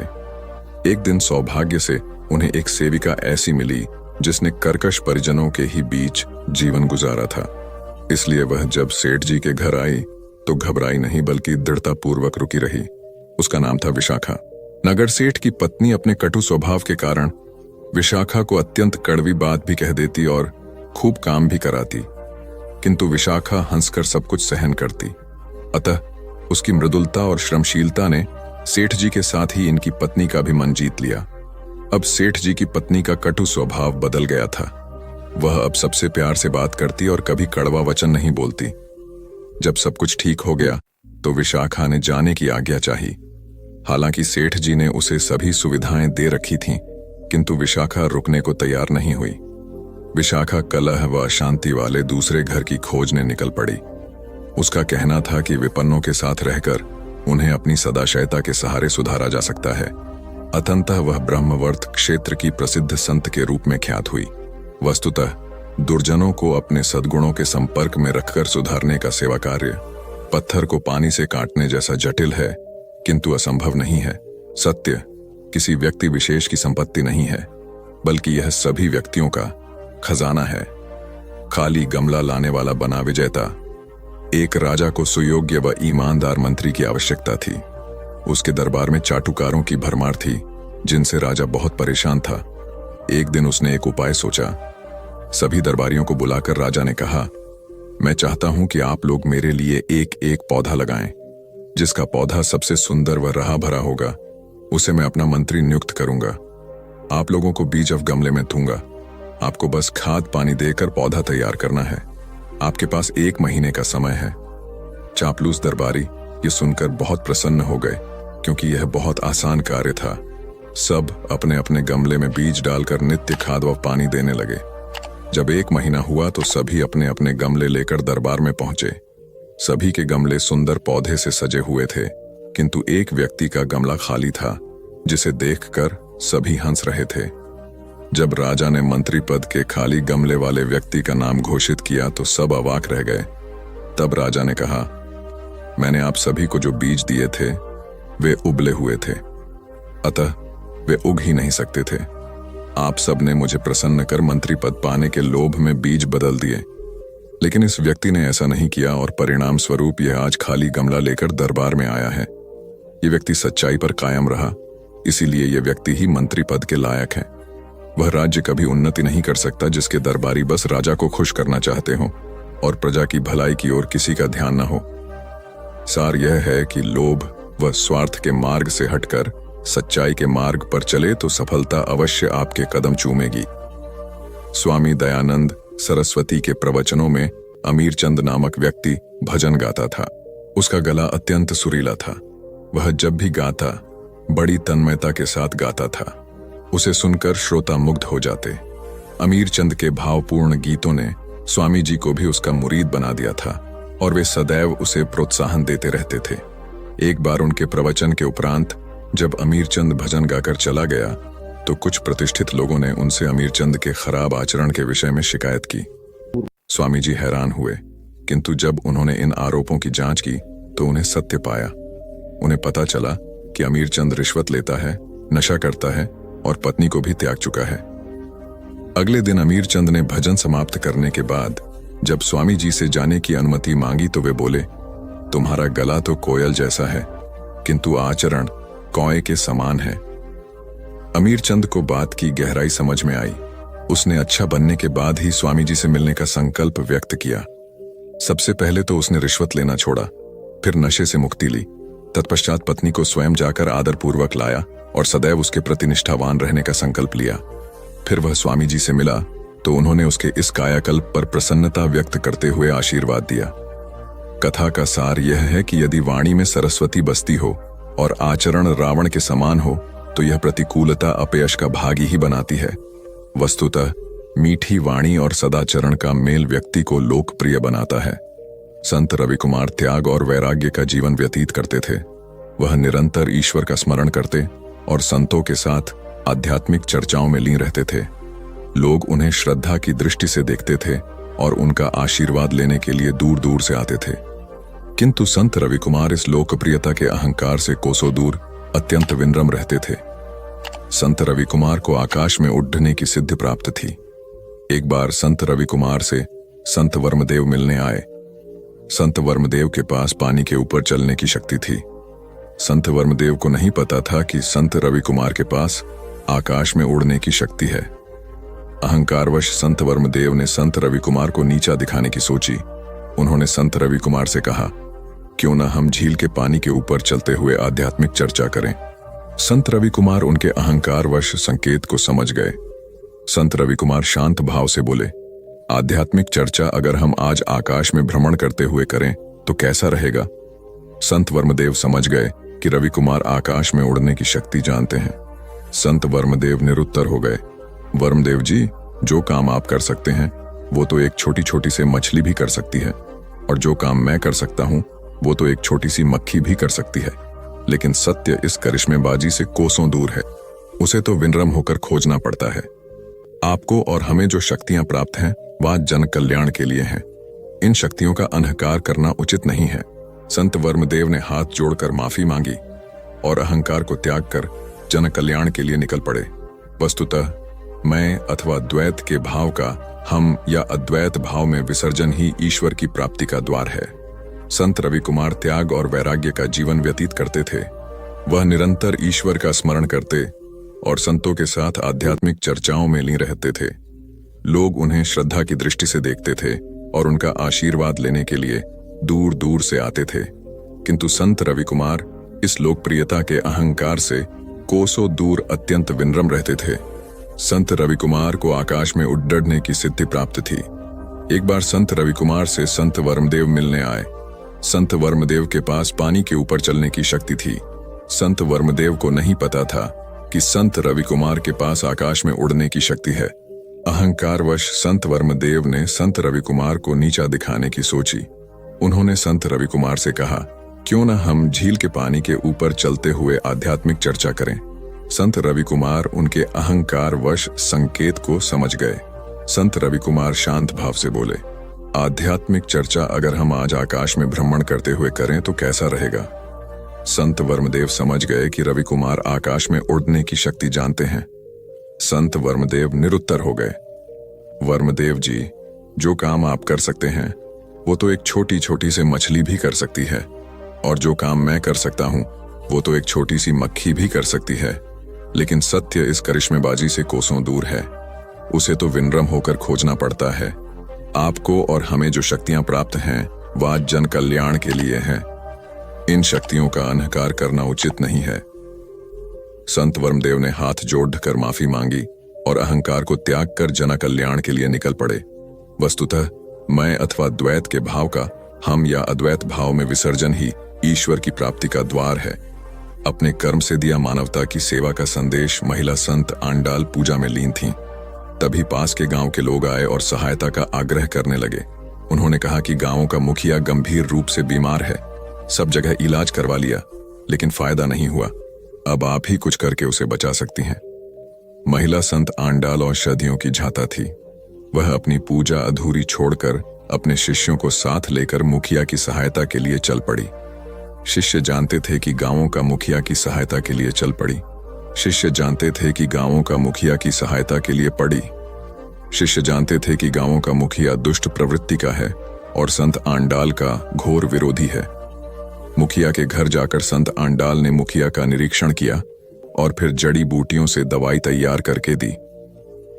एक दिन सौभाग्य से उन्हें एक सेविका ऐसी मिली जिसने कर्कश परिजनों के ही बीच जीवन गुजारा था। इसलिए वह जब सेठ जी के घर आई तो घबराई नहीं बल्कि दृढ़तापूर्वक रुकी रही। उसका नाम था विशाखा। नगर सेठ की पत्नी अपने कटु स्वभाव के कारण विशाखा को अत्यंत कड़वी बात भी कह देती और खूब काम भी कराती, किंतु विशाखा हंसकर सब कुछ सहन करती। अतः उसकी मृदुलता और श्रमशीलता ने सेठ जी के साथ ही इनकी पत्नी का भी मन जीत लिया। अब सेठ जी की पत्नी का कटु स्वभाव बदल गया था। वह अब सबसे प्यार से बात करती और कभी कड़वा वचन नहीं बोलती। जब सब कुछ ठीक हो गया तो विशाखा ने जाने की आज्ञा चाही। हालांकि सेठ जी ने उसे सभी सुविधाएं दे रखी थीं, किंतु विशाखा रुकने को तैयार नहीं हुई। विशाखा कलह व अशांति वाले दूसरे घर की खोजने निकल पड़ी। उसका कहना था कि विपन्नों के साथ रहकर उन्हें अपनी सदाशयता के सहारे सुधारा जा सकता है। अतंतः वह ब्रह्मवर्त क्षेत्र की प्रसिद्ध संत के रूप में ख्यात हुई। वस्तुतः दुर्जनों को अपने सद्गुणों के संपर्क में रखकर सुधारने का सेवा कार्य पत्थर को पानी से काटने जैसा जटिल है, किंतु असंभव नहीं है। सत्य किसी व्यक्ति विशेष की संपत्ति नहीं है, बल्कि यह सभी व्यक्तियों का खजाना है। खाली गमला लाने वाला बना विजेता। एक राजा को सुयोग्य व ईमानदार मंत्री की आवश्यकता थी। उसके दरबार में चाटुकारों की भरमार थी, जिनसे राजा बहुत परेशान था। एक दिन उसने एक उपाय सोचा। सभी दरबारियों को बुलाकर राजा ने कहा, मैं चाहता हूं कि आप लोग मेरे लिए एक एक पौधा लगाएं। जिसका पौधा सबसे सुंदर व रहा भरा होगा, उसे मैं अपना मंत्री नियुक्त करूंगा। आप लोगों को बीज अब गमले में दूंगा। आपको बस खाद पानी देकर पौधा तैयार करना है। आपके पास 1 महीने का समय है। चापलूस दरबारी ये सुनकर बहुत प्रसन्न हो गए, क्योंकि यह बहुत आसान कार्य था। सब अपने अपने गमले में बीज डालकर नित्य खाद व पानी देने लगे। जब 1 महीना हुआ तो सभी अपने अपने गमले लेकर दरबार में पहुंचे। सभी के गमले सुंदर पौधे से सजे हुए थे, किंतु एक व्यक्ति का गमला खाली था, जिसे देखकर सभी हंस रहे थे। जब राजा ने मंत्री पद के खाली गमले वाले व्यक्ति का नाम घोषित किया तो सब अवाक रह गए। तब राजा ने कहा, मैंने आप सभी को जो बीज दिए थे वे उबले हुए थे, अतः वे उग ही नहीं सकते थे। आप सब ने मुझे प्रसन्न कर मंत्री पद पाने के लोभ में बीज बदल दिए, लेकिन इस व्यक्ति ने ऐसा नहीं किया और परिणाम स्वरूप यह आज खाली गमला लेकर दरबार में आया है। ये व्यक्ति सच्चाई पर कायम रहा, इसीलिए यह व्यक्ति ही मंत्री पद के लायक है। वह राज्य कभी उन्नति नहीं कर सकता जिसके दरबारी बस राजा को खुश करना चाहते हो और प्रजा की भलाई की ओर किसी का ध्यान न हो। सार यह है कि लोभ व स्वार्थ के मार्ग से हटकर सच्चाई के मार्ग पर चले तो सफलता अवश्य आपके कदम चूमेगी। स्वामी दयानंद सरस्वती के प्रवचनों में अमीरचंद नामक व्यक्ति भजन गाता था। उसका गला अत्यंत सुरीला था। वह जब भी गाता बड़ी तन्मयता के साथ गाता था। उसे सुनकर श्रोता मुग्ध हो जाते। अमीरचंद के भावपूर्ण गीतों ने स्वामी जी को भी उसका मुरीद बना दिया था और वे सदैव उसे प्रोत्साहन देते रहते थे। एक बार उनके प्रवचन के उपरांत जब अमीरचंद भजन गाकर चला गया तो कुछ प्रतिष्ठित लोगों ने उनसे अमीरचंद के खराब आचरण के विषय में शिकायत की। स्वामी जी हैरान हुए, किंतु जब उन्होंने इन आरोपों की जांच की तो उन्हें सत्य पाया। उन्हें पता चला कि अमीरचंद रिश्वत लेता है, नशा करता है और पत्नी को भी त्याग चुका है। अगले दिन अमीरचंद ने भजन समाप्त करने के बाद जब स्वामी जी से जाने की अनुमति मांगी तो वे बोले, तुम्हारा गला तो कोयल जैसा है, किंतु आचरण कौए के समान है। अमीरचंद को बात की गहराई समझ में आई। उसने अच्छा बनने के बाद ही स्वामी जी से मिलने का संकल्प व्यक्त किया। सबसे पहले तो उसने रिश्वत लेना छोड़ा, फिर नशे से मुक्ति ली। तत्पश्चात पत्नी को स्वयं जाकर आदरपूर्वक लाया और सदैव उसके प्रति निष्ठावान रहने का संकल्प लिया। फिर वह स्वामी जी से मिला तो उन्होंने उसके इस कायाकल्प पर प्रसन्नता व्यक्त करते हुए आशीर्वाद दिया। कथा का सार यह है कि यदि वाणी में सरस्वती बसती हो और आचरण रावण के समान हो तो यह प्रतिकूलता अपयश का भागी ही बनाती है। वस्तुतः मीठी वाणी और सदाचरण का मेल व्यक्ति को लोकप्रिय बनाता है। संत रविकुमार त्याग और वैराग्य का जीवन व्यतीत करते थे। वह निरंतर ईश्वर का स्मरण करते और संतों के साथ आध्यात्मिक चर्चाओं में लीन रहते थे। लोग उन्हें श्रद्धा की दृष्टि से देखते थे और उनका आशीर्वाद लेने के लिए दूर दूर से आते थे। किंतु संत रविकुमार इस लोकप्रियता के अहंकार से कोसों दूर अत्यंत विनम्र रहते थे। संत रविकुमार को आकाश में उड़ने की सिद्धि प्राप्त थी। एक बार संत रविकुमार से संत वर्मदेव मिलने आए। संत वर्मदेव के पास पानी के ऊपर चलने की शक्ति थी। संत वर्मदेव को नहीं पता था कि संत रवि कुमार के पास आकाश में उड़ने की शक्ति है। अहंकारवश संत वर्मदेव ने संत रवि कुमार को नीचा दिखाने की सोची। उन्होंने संत रवि कुमार से कहा, क्यों ना हम झील के पानी के ऊपर चलते हुए आध्यात्मिक चर्चा करें। संत रवि कुमार उनके अहंकारवश संकेत को समझ गए। संत रवि कुमार शांत भाव से बोले, आध्यात्मिक चर्चा अगर हम आज आकाश में भ्रमण करते हुए करें तो कैसा रहेगा। संत वर्मदेव समझ गए कि रवि कुमार आकाश में उड़ने की शक्ति जानते हैं। संत वर्मदेव निरुत्तर हो गए। वर्मदेव जी, जो काम आप कर सकते हैं वो तो एक छोटी छोटी से मछली भी कर सकती है, और जो काम मैं कर सकता हूं वो तो एक छोटी सी मक्खी भी कर सकती है। लेकिन सत्य इस करिश्मेबाजी से कोसों दूर है। उसे तो विनम्र होकर खोजना पड़ता है। आपको और हमें जो शक्तियां प्राप्त हैं वह जन कल्याण के लिए हैं। इन शक्तियों का अहंकार करना उचित नहीं है। संत वर्मदेव ने हाथ जोड़कर माफी मांगी और अहंकार को त्याग कर जन कल्याण के लिए निकल पड़े। वस्तुतः मैं अथवा द्वैत के भाव का हम या अद्वैत भाव में विसर्जन ही ईश्वर की प्राप्ति का द्वार है। संत रवि कुमार त्याग और वैराग्य का जीवन व्यतीत करते थे। वह निरंतर ईश्वर का स्मरण करते और संतों के साथ आध्यात्मिक चर्चाओं में लीन रहते थे। लोग उन्हें श्रद्धा की दृष्टि से देखते थे और उनका आशीर्वाद लेने के लिए दूर दूर से आते थे। किंतु संत रवि कुमार इस लोकप्रियता के अहंकार से कोसों दूर अत्यंत विनम्र रहते थे। संत रवि कुमार को आकाश में उड्डने की सिद्धि प्राप्त थी। एक बार संत रवि कुमार से संत वर्मदेव मिलने आए। संत वर्मदेव के पास पानी के ऊपर चलने की शक्ति थी। संत वर्मदेव को नहीं पता था कि संत रवि कुमार के पास आकाश में उड़ने की शक्ति है। अहंकारवश संत वर्मदेव ने संत रवि कुमार को नीचा दिखाने की सोची। उन्होंने संत रवि कुमार से कहा, क्यों ना हम झील के पानी के ऊपर चलते हुए आध्यात्मिक चर्चा करें। संत रवि कुमार उनके अहंकारवश संकेत को समझ गए। संत रवि कुमार शांत भाव से बोले, आध्यात्मिक चर्चा अगर हम आज आकाश में भ्रमण करते हुए करें तो कैसा रहेगा। संत वर्मदेव समझ गए कि रवि कुमार आकाश में उड़ने की शक्ति जानते हैं। संत वर्मदेव निरुत्तर हो गए। वर्मदेव जी, जो काम आप कर सकते हैं वो तो एक छोटी छोटी से मछली भी कर सकती है, और जो काम मैं कर सकता हूं वो तो एक छोटी सी मक्खी भी कर सकती है। लेकिन सत्य इस करिश्मेबाजी से कोसों दूर है। उसे तो विनम्र होकर खोजना पड़ता है। आपको और हमें जो शक्तियां प्राप्त हैं वह जन कल्याण के लिए हैं। इन शक्तियों का अहंकार करना उचित नहीं है। संत वर्मदेव ने हाथ जोड़कर माफी मांगी और अहंकार को त्याग कर जन कल्याण के लिए निकल पड़े। वस्तुतः मैं अथवा द्वैत के भाव का हम या अद्वैत भाव में विसर्जन ही ईश्वर की प्राप्ति का द्वार है। अपने कर्म से दिया मानवता की सेवा का संदेश महिला संत आंडाल पूजा में लीन थीं। तभी पास के गांव के लोग आए और सहायता का आग्रह करने लगे। उन्होंने कहा कि गांव का मुखिया गंभीर रूप से बीमार है। सब जगह इलाज करवा लिया लेकिन फायदा नहीं हुआ। अब आप ही कुछ करके उसे बचा सकती हैं। महिला संत आंडाल औषधियों की झाता थी। वह अपनी पूजा अधूरी छोड़कर अपने शिष्यों को साथ लेकर मुखिया की सहायता के लिए चल पड़ी। शिष्य जानते थे कि गांवों का मुखिया की सहायता के लिए चल पड़ी। शिष्य जानते थे कि गांवों का मुखिया की सहायता के लिए पड़ी। शिष्य जानते थे कि गांवों का मुखिया दुष्ट प्रवृत्ति का है और संत आंडाल का घोर विरोधी है। मुखिया के घर जाकर संत आंडाल ने मुखिया का निरीक्षण किया और फिर जड़ी बूटियों से दवाई तैयार करके दी।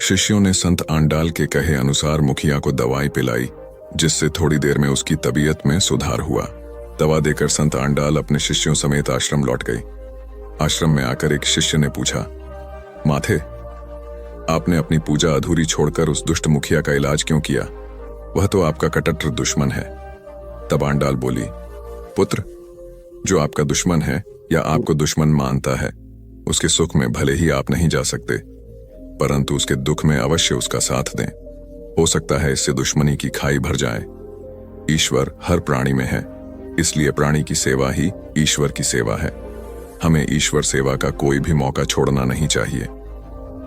शिष्यों ने संत आंडाल के कहे अनुसार मुखिया को दवाई पिलाई, जिससे थोड़ी देर में उसकी तबीयत में सुधार हुआ। दवा देकर संत आंडाल अपने शिष्यों समेत आश्रम लौट गई। आश्रम में आकर एक शिष्य ने पूछा, माथे, आपने अपनी पूजा अधूरी छोड़कर उस दुष्ट मुखिया का इलाज क्यों किया? वह तो आपका कट्टर दुश्मन है। तब आंडाल बोली, पुत्र, जो आपका दुश्मन है या आपको दुश्मन मानता है, उसके सुख में भले ही आप नहीं जा सकते, परंतु उसके दुख में अवश्य उसका साथ दें। हो सकता है इससे दुश्मनी की खाई भर जाए। ईश्वर हर प्राणी में है, इसलिए प्राणी की सेवा ही ईश्वर की सेवा है। हमें ईश्वर सेवा का कोई भी मौका छोड़ना नहीं चाहिए।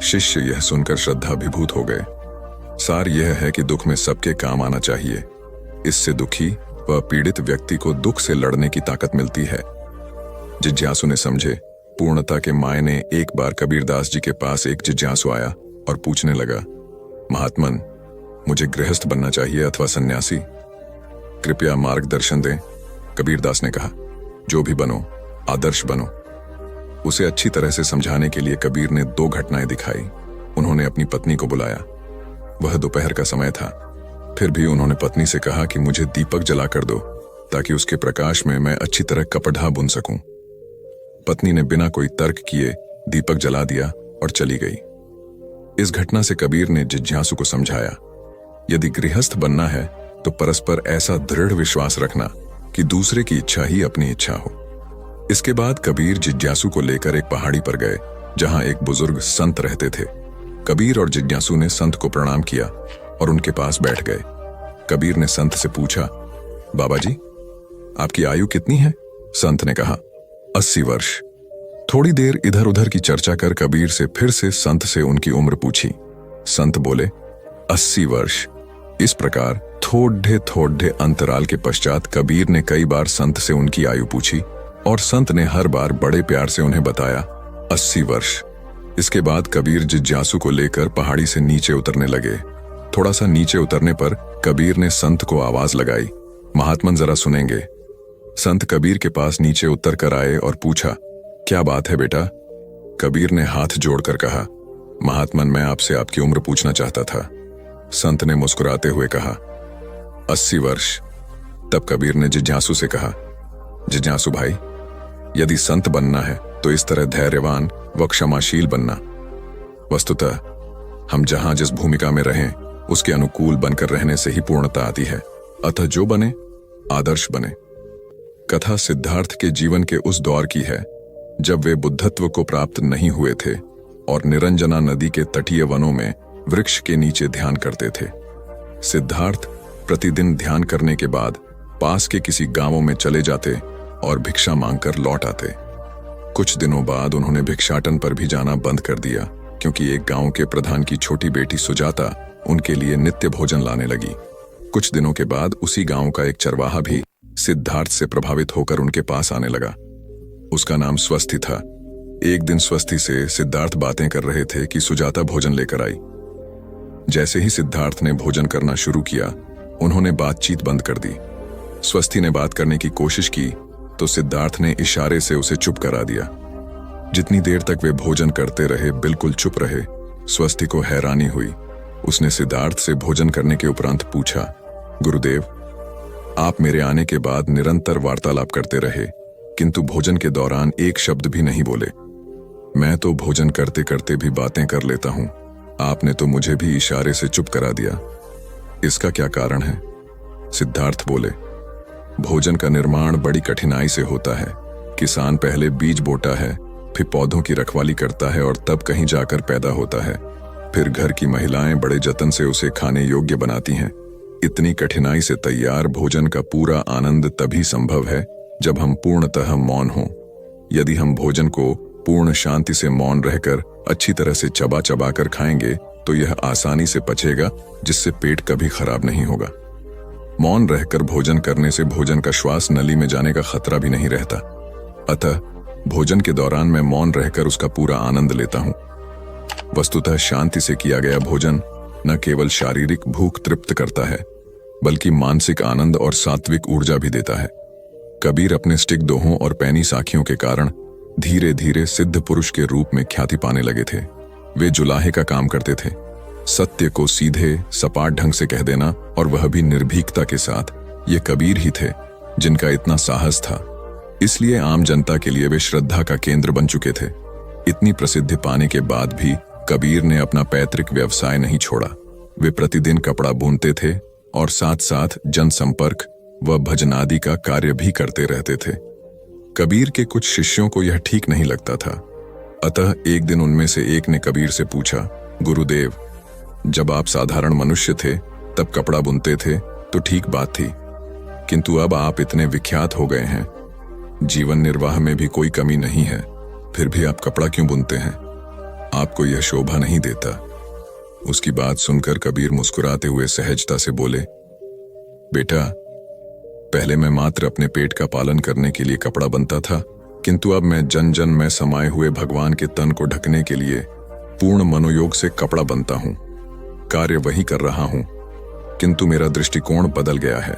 शिष्य यह सुनकर श्रद्धा विभूत हो गए। सार यह है कि दुख में सबके काम आना चाहिए। इससे दुखी व पीड़ित व्यक्ति को दुख से लड़ने की ताकत मिलती है। जिज्ञासु ने समझे। पूर्णता के मायने एक बार कबीरदास जी के पास एक जिज्ञासु आया और पूछने लगा, महात्मन, मुझे गृहस्थ बनना चाहिए अथवा सन्यासी? कृपया मार्गदर्शन दें, कबीरदास ने कहा। जो भी बनो, आदर्श बनो। उसे अच्छी तरह से समझाने के लिए कबीर ने 2 घटनाएं दिखाई। उन्होंने अपनी पत्नी को बुलाया। वह दोपहर का समय था। फिर भी उन्होंने पत्नी से कहा कि मुझे दीपक जला कर दो ताकि उसके प्रकाश में मैं अच्छी तरह कपड़ा बुन सकूं। पत्नी ने बिना कोई तर्क किए दीपक जला दिया और चली गई। इस घटना से कबीर ने जिज्ञासु को समझाया, यदि गृहस्थ बनना है तो परस्पर ऐसा दृढ़ विश्वास रखना कि दूसरे की इच्छा ही अपनी इच्छा हो। इसके बाद कबीर जिज्ञासु को लेकर एक पहाड़ी पर गए जहां एक बुजुर्ग संत रहते थे। कबीर और जिज्ञासु ने संत को प्रणाम किया और उनके पास बैठ गए। कबीर ने संत से पूछा, बाबा जी, आपकी आयु कितनी है? संत ने कहा, 80 वर्ष। थोड़ी देर इधर उधर की चर्चा कर कबीर से फिर से संत से उनकी उम्र पूछी। संत बोले, 80 वर्ष। इस प्रकार थोड़े अंतराल के पश्चात कबीर ने कई बार संत से उनकी आयु पूछी और संत ने हर बार बड़े प्यार से उन्हें बताया, 80 वर्ष। इसके बाद कबीर जिज्ञासु को लेकर पहाड़ी से नीचे उतरने लगे। थोड़ा सा नीचे उतरने पर कबीर ने संत को आवाज लगाई, महात्मन जरा सुनेंगे। संत कबीर के पास नीचे उतर कर आए और पूछा, क्या बात है बेटा? कबीर ने हाथ जोड़कर कहा, महात्मन, मैं आपसे आपकी उम्र पूछना चाहता था। संत ने मुस्कुराते हुए कहा, 80 वर्ष। तब कबीर ने जिज्ञासु से कहा, जिज्ञासु भाई, यदि संत बनना है तो इस तरह धैर्यवान व क्षमाशील बनना। वस्तुतः हम जहां जिस भूमिका में रहें उसके अनुकूल बनकर रहने से ही पूर्णता आती है। अतः जो बने, आदर्श बने। कथा सिद्धार्थ के जीवन के उस दौर की है जब वे बुद्धत्व को प्राप्त नहीं हुए थे और निरंजना नदी के तटीय वनों में वृक्ष के नीचे ध्यान करते थे। सिद्धार्थ प्रतिदिन ध्यान करने के बाद पास के किसी गांवों में चले जाते और भिक्षा मांगकर लौट आते। कुछ दिनों बाद उन्होंने भिक्षाटन पर भी जाना बंद कर दिया क्योंकि एक गांव के प्रधान की छोटी बेटी सुजाता उनके लिए नित्य भोजन लाने लगी। कुछ दिनों के बाद उसी गांव का एक चरवाहा भी सिद्धार्थ से प्रभावित होकर उनके पास आने लगा। उसका नाम स्वस्ति था। एक दिन स्वस्ति से सिद्धार्थ बातें कर रहे थे कि सुजाता भोजन लेकर आई। जैसे ही सिद्धार्थ ने भोजन करना शुरू किया, उन्होंने बातचीत बंद कर दी। स्वस्ति ने बात करने की कोशिश की तो सिद्धार्थ ने इशारे से उसे चुप करा दिया। जितनी देर तक वे भोजन करते रहे बिल्कुल चुप रहे, स्वस्ति को हैरानी हुई। उसने सिद्धार्थ से भोजन करने के उपरांत पूछा, गुरुदेव, आप मेरे आने के बाद निरंतर वार्तालाप करते रहे किंतु भोजन के दौरान एक शब्द भी नहीं बोले। मैं तो भोजन करते करते भी बातें कर लेता हूं, आपने तो मुझे भी इशारे से चुप करा दिया। इसका क्या कारण है? सिद्धार्थ बोले, भोजन का निर्माण बड़ी कठिनाई से होता है। किसान पहले बीज बोता है, फिर पौधों की रखवाली करता है और तब कहीं जाकर पैदा होता है। फिर घर की महिलाएं बड़े जतन से उसे खाने योग्य बनाती हैं। इतनी कठिनाई से तैयार भोजन का पूरा आनंद तभी संभव है जब हम पूर्णतः मौन हों। यदि हम भोजन को पूर्ण शांति से मौन रहकर अच्छी तरह से चबा चबा कर खाएंगे तो यह आसानी से पचेगा, जिससे पेट कभी खराब नहीं होगा। मौन रहकर भोजन करने से भोजन का श्वास नली में जाने का खतरा भी नहीं रहता। अतः भोजन के दौरान मैं मौन रहकर उसका पूरा आनंद लेता हूं। वस्तुतः शांति से किया गया भोजन न केवल शारीरिक भूख तृप्त करता है बल्कि मानसिक आनंद और सात्विक ऊर्जा भी देता है। कबीर अपने स्टिक दोहों और पैनी साखियों के कारण धीरे धीरे सिद्ध पुरुष के रूप में ख्याति पाने लगे थे। वे जुलाहे का काम करते थे, सत्य को सीधे सपाट ढंग से कह देना, और वह भी निर्भीकता के साथ। ये कबीर ही थे जिनका इतना साहस था, इसलिए आम जनता के लिए वे श्रद्धा का केंद्र बन चुके थे। इतनी प्रसिद्धि पाने के बाद भी कबीर ने अपना पैतृक व्यवसाय नहीं छोड़ा। वे प्रतिदिन कपड़ा बुनते थे और साथ साथ जनसंपर्क व भजनादि का कार्य भी करते रहते थे। कबीर के कुछ शिष्यों को यह ठीक नहीं लगता था, अतः एक दिन उनमें से एक ने कबीर से पूछा, गुरुदेव, जब आप साधारण मनुष्य थे तब कपड़ा बुनते थे तो ठीक बात थी, किंतु अब आप इतने विख्यात हो गए हैं, जीवन निर्वाह में भी कोई कमी नहीं है, फिर भी आप कपड़ा क्यों बुनते हैं? आपको यह शोभा नहीं देता। उसकी बात सुनकर कबीर मुस्कुराते हुए सहजता से बोले, बेटा, पहले मैं मात्र अपने पेट का पालन करने के लिए कपड़ा बनता था, किंतु अब मैं जन जन में समाये हुए भगवान के तन को ढकने के लिए पूर्ण मनोयोग से कपड़ा बनता हूं। कार्य वही कर रहा हूं किंतु मेरा दृष्टिकोण बदल गया है।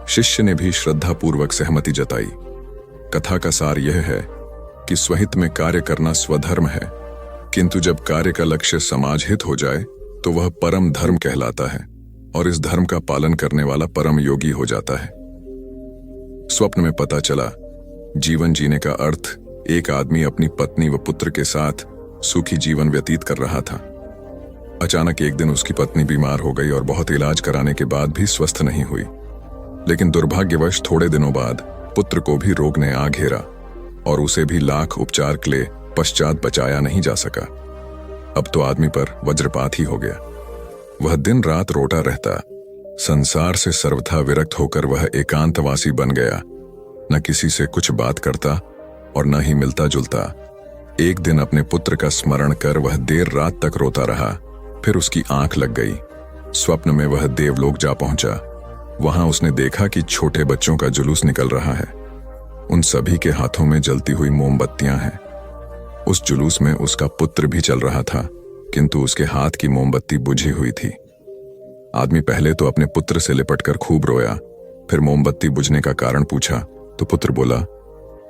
शिष्य ने भी श्रद्धापूर्वक सहमति जताई। कथा का सार यह है कि स्वहित में कार्य करना स्वधर्म है, किंतु जब कार्य का लक्ष्य समाज हित हो जाए तो वह परम धर्म कहलाता है और इस धर्म का पालन करने वाला परम योगी हो जाता है। स्वप्न में पता चला जीवन जीने का अर्थ एक आदमी अपनी पत्नी व पुत्र के साथ सुखी जीवन व्यतीत कर रहा था। अचानक एक दिन उसकी पत्नी बीमार हो गई और बहुत इलाज कराने के बाद भी स्वस्थ नहीं हुई। लेकिन दुर्भाग्यवश थोड़े दिनों बाद पुत्र को भी रोग ने आ घेरा और उसे भी लाख उपचार के लिए पश्चात बचाया नहीं जा सका। अब तो आदमी पर वज्रपात ही हो गया। वह दिन रात रोता रहता, संसार से सर्वथा विरक्त होकर वह एकांतवासी बन गया। न किसी से कुछ बात करता और न ही मिलता जुलता। एक दिन अपने पुत्र का स्मरण कर वह देर रात तक रोता रहा। फिर उसकी आंख लग गई। स्वप्न में वह देवलोक जा पहुंचा। वहां उसने देखा कि छोटे बच्चों का जुलूस निकल रहा है। उन सभी के हाथों में जलती हुई मोमबत्तियां हैं। उस जुलूस में उसका पुत्र भी चल रहा था, किंतु उसके हाथ की मोमबत्ती बुझी हुई थी। आदमी पहले तो अपने पुत्र से लिपटकर खूब रोया, फिर मोमबत्ती बुझने का कारण पूछा तो पुत्र बोला,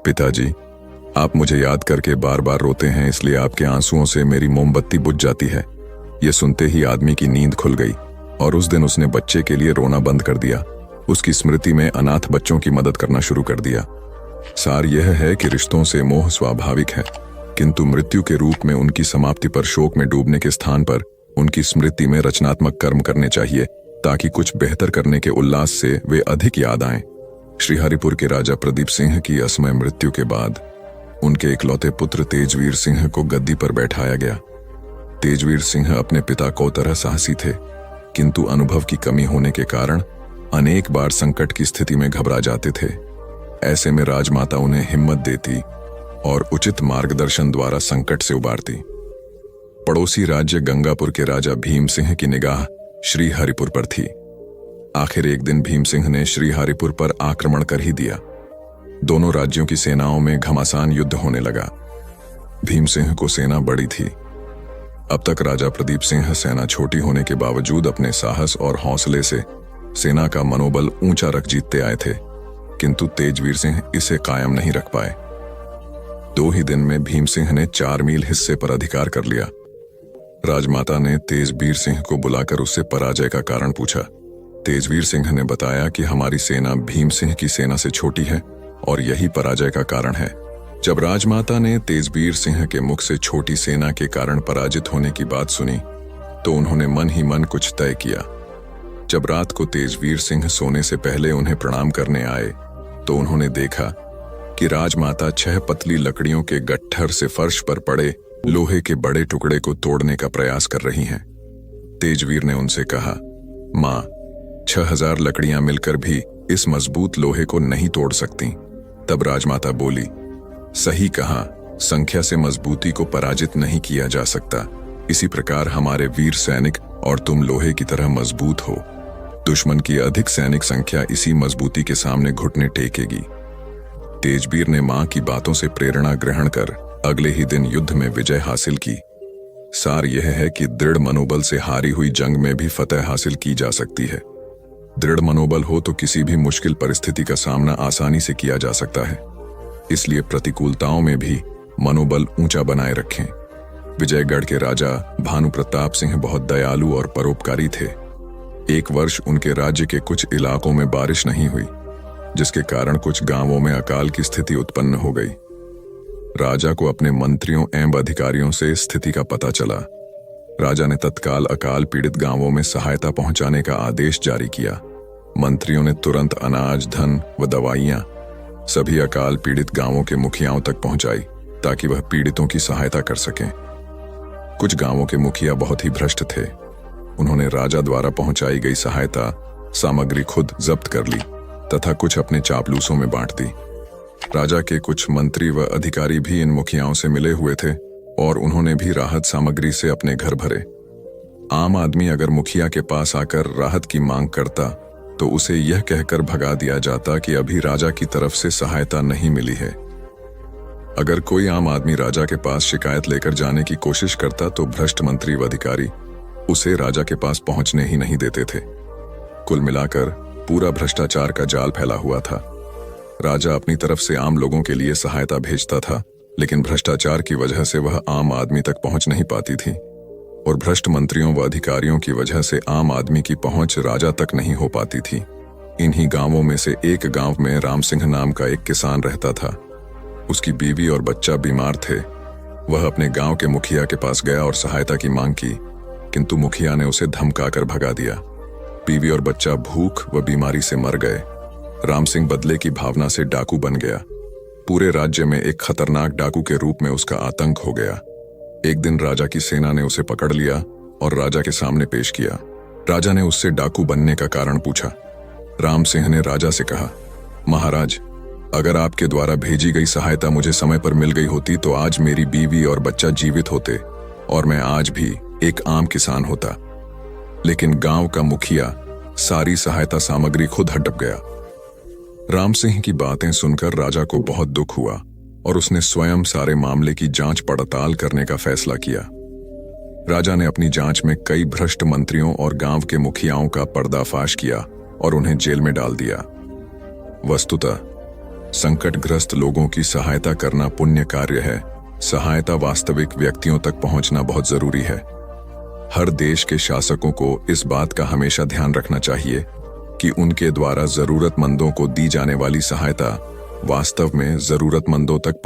पिताजी, आप मुझे याद करके बार बार रोते हैं, इसलिए आपके आंसुओं से मेरी मोमबत्ती बुझ जाती है। यह सुनते ही आदमी की नींद खुल गई और उस दिन उसने बच्चे के लिए रोना बंद कर दिया। उसकी स्मृति में अनाथ बच्चों की मदद करना शुरू कर दिया। सार यह है कि रिश्तों से मोह स्वाभाविक है, किंतु मृत्यु के रूप में उनकी समाप्ति पर शोक में डूबने के स्थान पर उनकी स्मृति में रचनात्मक कर्म करने चाहिए, ताकि कुछ बेहतर करने के उल्लास से वे अधिक याद आएं। श्रीहरिपुर के राजा प्रदीप सिंह की असमय मृत्यु के बाद उनके इकलौते पुत्र तेजवीर सिंह को गद्दी पर बैठाया गया। तेजवीर सिंह अपने पिता को तरह साहसी थे, किंतु अनुभव की कमी होने के कारण अनेक बार संकट की स्थिति में घबरा जाते थे। ऐसे में राजमाता उन्हें हिम्मत देती और उचित मार्गदर्शन द्वारा संकट से उबारती। पड़ोसी राज्य गंगापुर के राजा भीम सिंह की निगाह श्रीहरिपुर पर थी। आखिर एक दिन भीम सिंह ने श्रीहरिपुर पर आक्रमण कर ही दिया। दोनों राज्यों की सेनाओं में घमासान युद्ध होने लगा। भीम सिंह को सेना बड़ी थी। अब तक राजा प्रदीप सिंह सेना छोटी होने के बावजूद अपने साहस और हौसले से सेना का मनोबल ऊंचा रख जीतते आए थे, किंतु तेजवीर सिंह इसे कायम नहीं रख पाए। 2 ही दिन में भीम सिंह ने 4 मील हिस्से पर अधिकार कर लिया। राजमाता ने तेजवीर सिंह को बुलाकर उससे पराजय का कारण पूछा। तेजवीर सिंह ने बताया कि हमारी सेना भीम सिंह की सेना से छोटी है और यही पराजय का कारण है। जब राजमाता ने तेजवीर सिंह के मुख से छोटी सेना के कारण पराजित होने की बात सुनी तो उन्होंने मन ही मन कुछ तय किया। जब रात को तेजवीर सिंह सोने से पहले उन्हें प्रणाम करने आए तो उन्होंने देखा कि राजमाता 6 पतली लकड़ियों के गट्ठर से फर्श पर पड़े लोहे के बड़े टुकड़े को तोड़ने का प्रयास कर रही हैं। तेजवीर ने उनसे कहा, मां, 6000 लकड़ियां मिलकर भी इस मजबूत लोहे को नहीं तोड़ सकती। तब राजमाता बोली, सही कहा, संख्या से मजबूती को पराजित नहीं किया जा सकता। इसी प्रकार हमारे वीर सैनिक और तुम लोहे की तरह मजबूत हो। दुश्मन की अधिक सैनिक संख्या इसी मजबूती के सामने घुटने टेकेगी। तेजवीर ने मां की बातों से प्रेरणा ग्रहण कर अगले ही दिन युद्ध में विजय हासिल की। सार यह है कि दृढ़ मनोबल से हारी हुई जंग में भी फतह हासिल की जा सकती है। दृढ़ मनोबल हो तो किसी भी मुश्किल परिस्थिति का सामना आसानी से किया जा सकता है। इसलिए प्रतिकूलताओं में भी मनोबल ऊंचा बनाए रखें। विजयगढ़ के राजा भानु प्रताप सिंह बहुत दयालु और परोपकारी थे। एक वर्ष उनके राज्य के कुछ इलाकों में बारिश नहीं हुई, जिसके कारण कुछ गांवों में अकाल की स्थिति उत्पन्न हो गई। राजा को अपने मंत्रियों एवं अधिकारियों से स्थिति का पता चला। राजा ने तत्काल अकाल पीड़ित गांवों में सहायता पहुंचाने का आदेश जारी किया। मंत्रियों ने तुरंत अनाज, धन व दवाइयां सभी अकाल पीड़ित गांवों के मुखियाओं तक पहुंचाई, ताकि वह पीड़ितों की सहायता कर सकें। कुछ गांवों के मुखिया बहुत ही भ्रष्ट थे। उन्होंने राजा द्वारा पहुंचाई गई सहायता सामग्री खुद जब्त कर ली तथा कुछ अपने चापलूसों में बांट दी। राजा के कुछ मंत्री व अधिकारी भी इन मुखियाओं से मिले हुए थे और उन्होंने भी राहत सामग्री से अपने घर भरे। आम आदमी अगर मुखिया के पास आकर राहत की मांग करता तो उसे यह कहकर भगा दिया जाता कि अभी राजा की तरफ से सहायता नहीं मिली है। अगर कोई आम आदमी राजा के पास शिकायत लेकर जाने की कोशिश करता तो भ्रष्ट मंत्री व अधिकारी उसे राजा के पास पहुंचने ही नहीं देते थे। कुल मिलाकर पूरा भ्रष्टाचार का जाल फैला हुआ था। राजा अपनी तरफ से आम लोगों के लिए सहायता भेजता था, लेकिन भ्रष्टाचार की वजह से वह आम आदमी तक पहुंच नहीं पाती थी, और भ्रष्ट मंत्रियों व अधिकारियों की वजह से आम आदमी की पहुंच राजा तक नहीं हो पाती थी। इन्हीं गांवों में से एक गांव में राम सिंह नाम का एक किसान रहता था। उसकी बीवी और बच्चा बीमार थे। वह अपने गांव के मुखिया के पास गया और सहायता की मांग की, किंतु मुखिया ने उसे धमकाकर भगा दिया। बीवी और बच्चा भूख व बीमारी से मर गए। राम सिंह बदले की भावना से डाकू बन गया। पूरे राज्य में एक खतरनाक डाकू के रूप में उसका आतंक हो गया। एक दिन राजा की सेना ने उसे पकड़ लिया और राजा के सामने पेश किया। राजा ने उससे डाकू बनने का कारण पूछा। राम सिंह ने राजा से कहा, महाराज, अगर आपके द्वारा भेजी गई सहायता मुझे समय पर मिल गई होती तो आज मेरी बीवी और बच्चा जीवित होते और मैं आज भी एक आम किसान होता। लेकिन गांव का मुखिया सारी सहायता सामग्री खुद हड़प गया। राम सिंह की बातें सुनकर राजा को बहुत दुख हुआ और उसने स्वयं सारे मामले की जांच पड़ताल करने का फैसला किया। राजा ने अपनी जांच में कई भ्रष्ट मंत्रियों और गांव के मुखियाओं का पर्दाफाश किया और उन्हें जेल में डाल दिया। वस्तुतः संकटग्रस्त लोगों की सहायता करना पुण्य कार्य है। सहायता वास्तविक व्यक्तियों तक पहुंचना बहुत जरूरी है। हर देश के शासकों को इस बात का हमेशा ध्यान रखना चाहिए कि उनके द्वारा जरूरतमंदों को दी जाने वाली सहायता वास्तव में जरूरतमंदों तक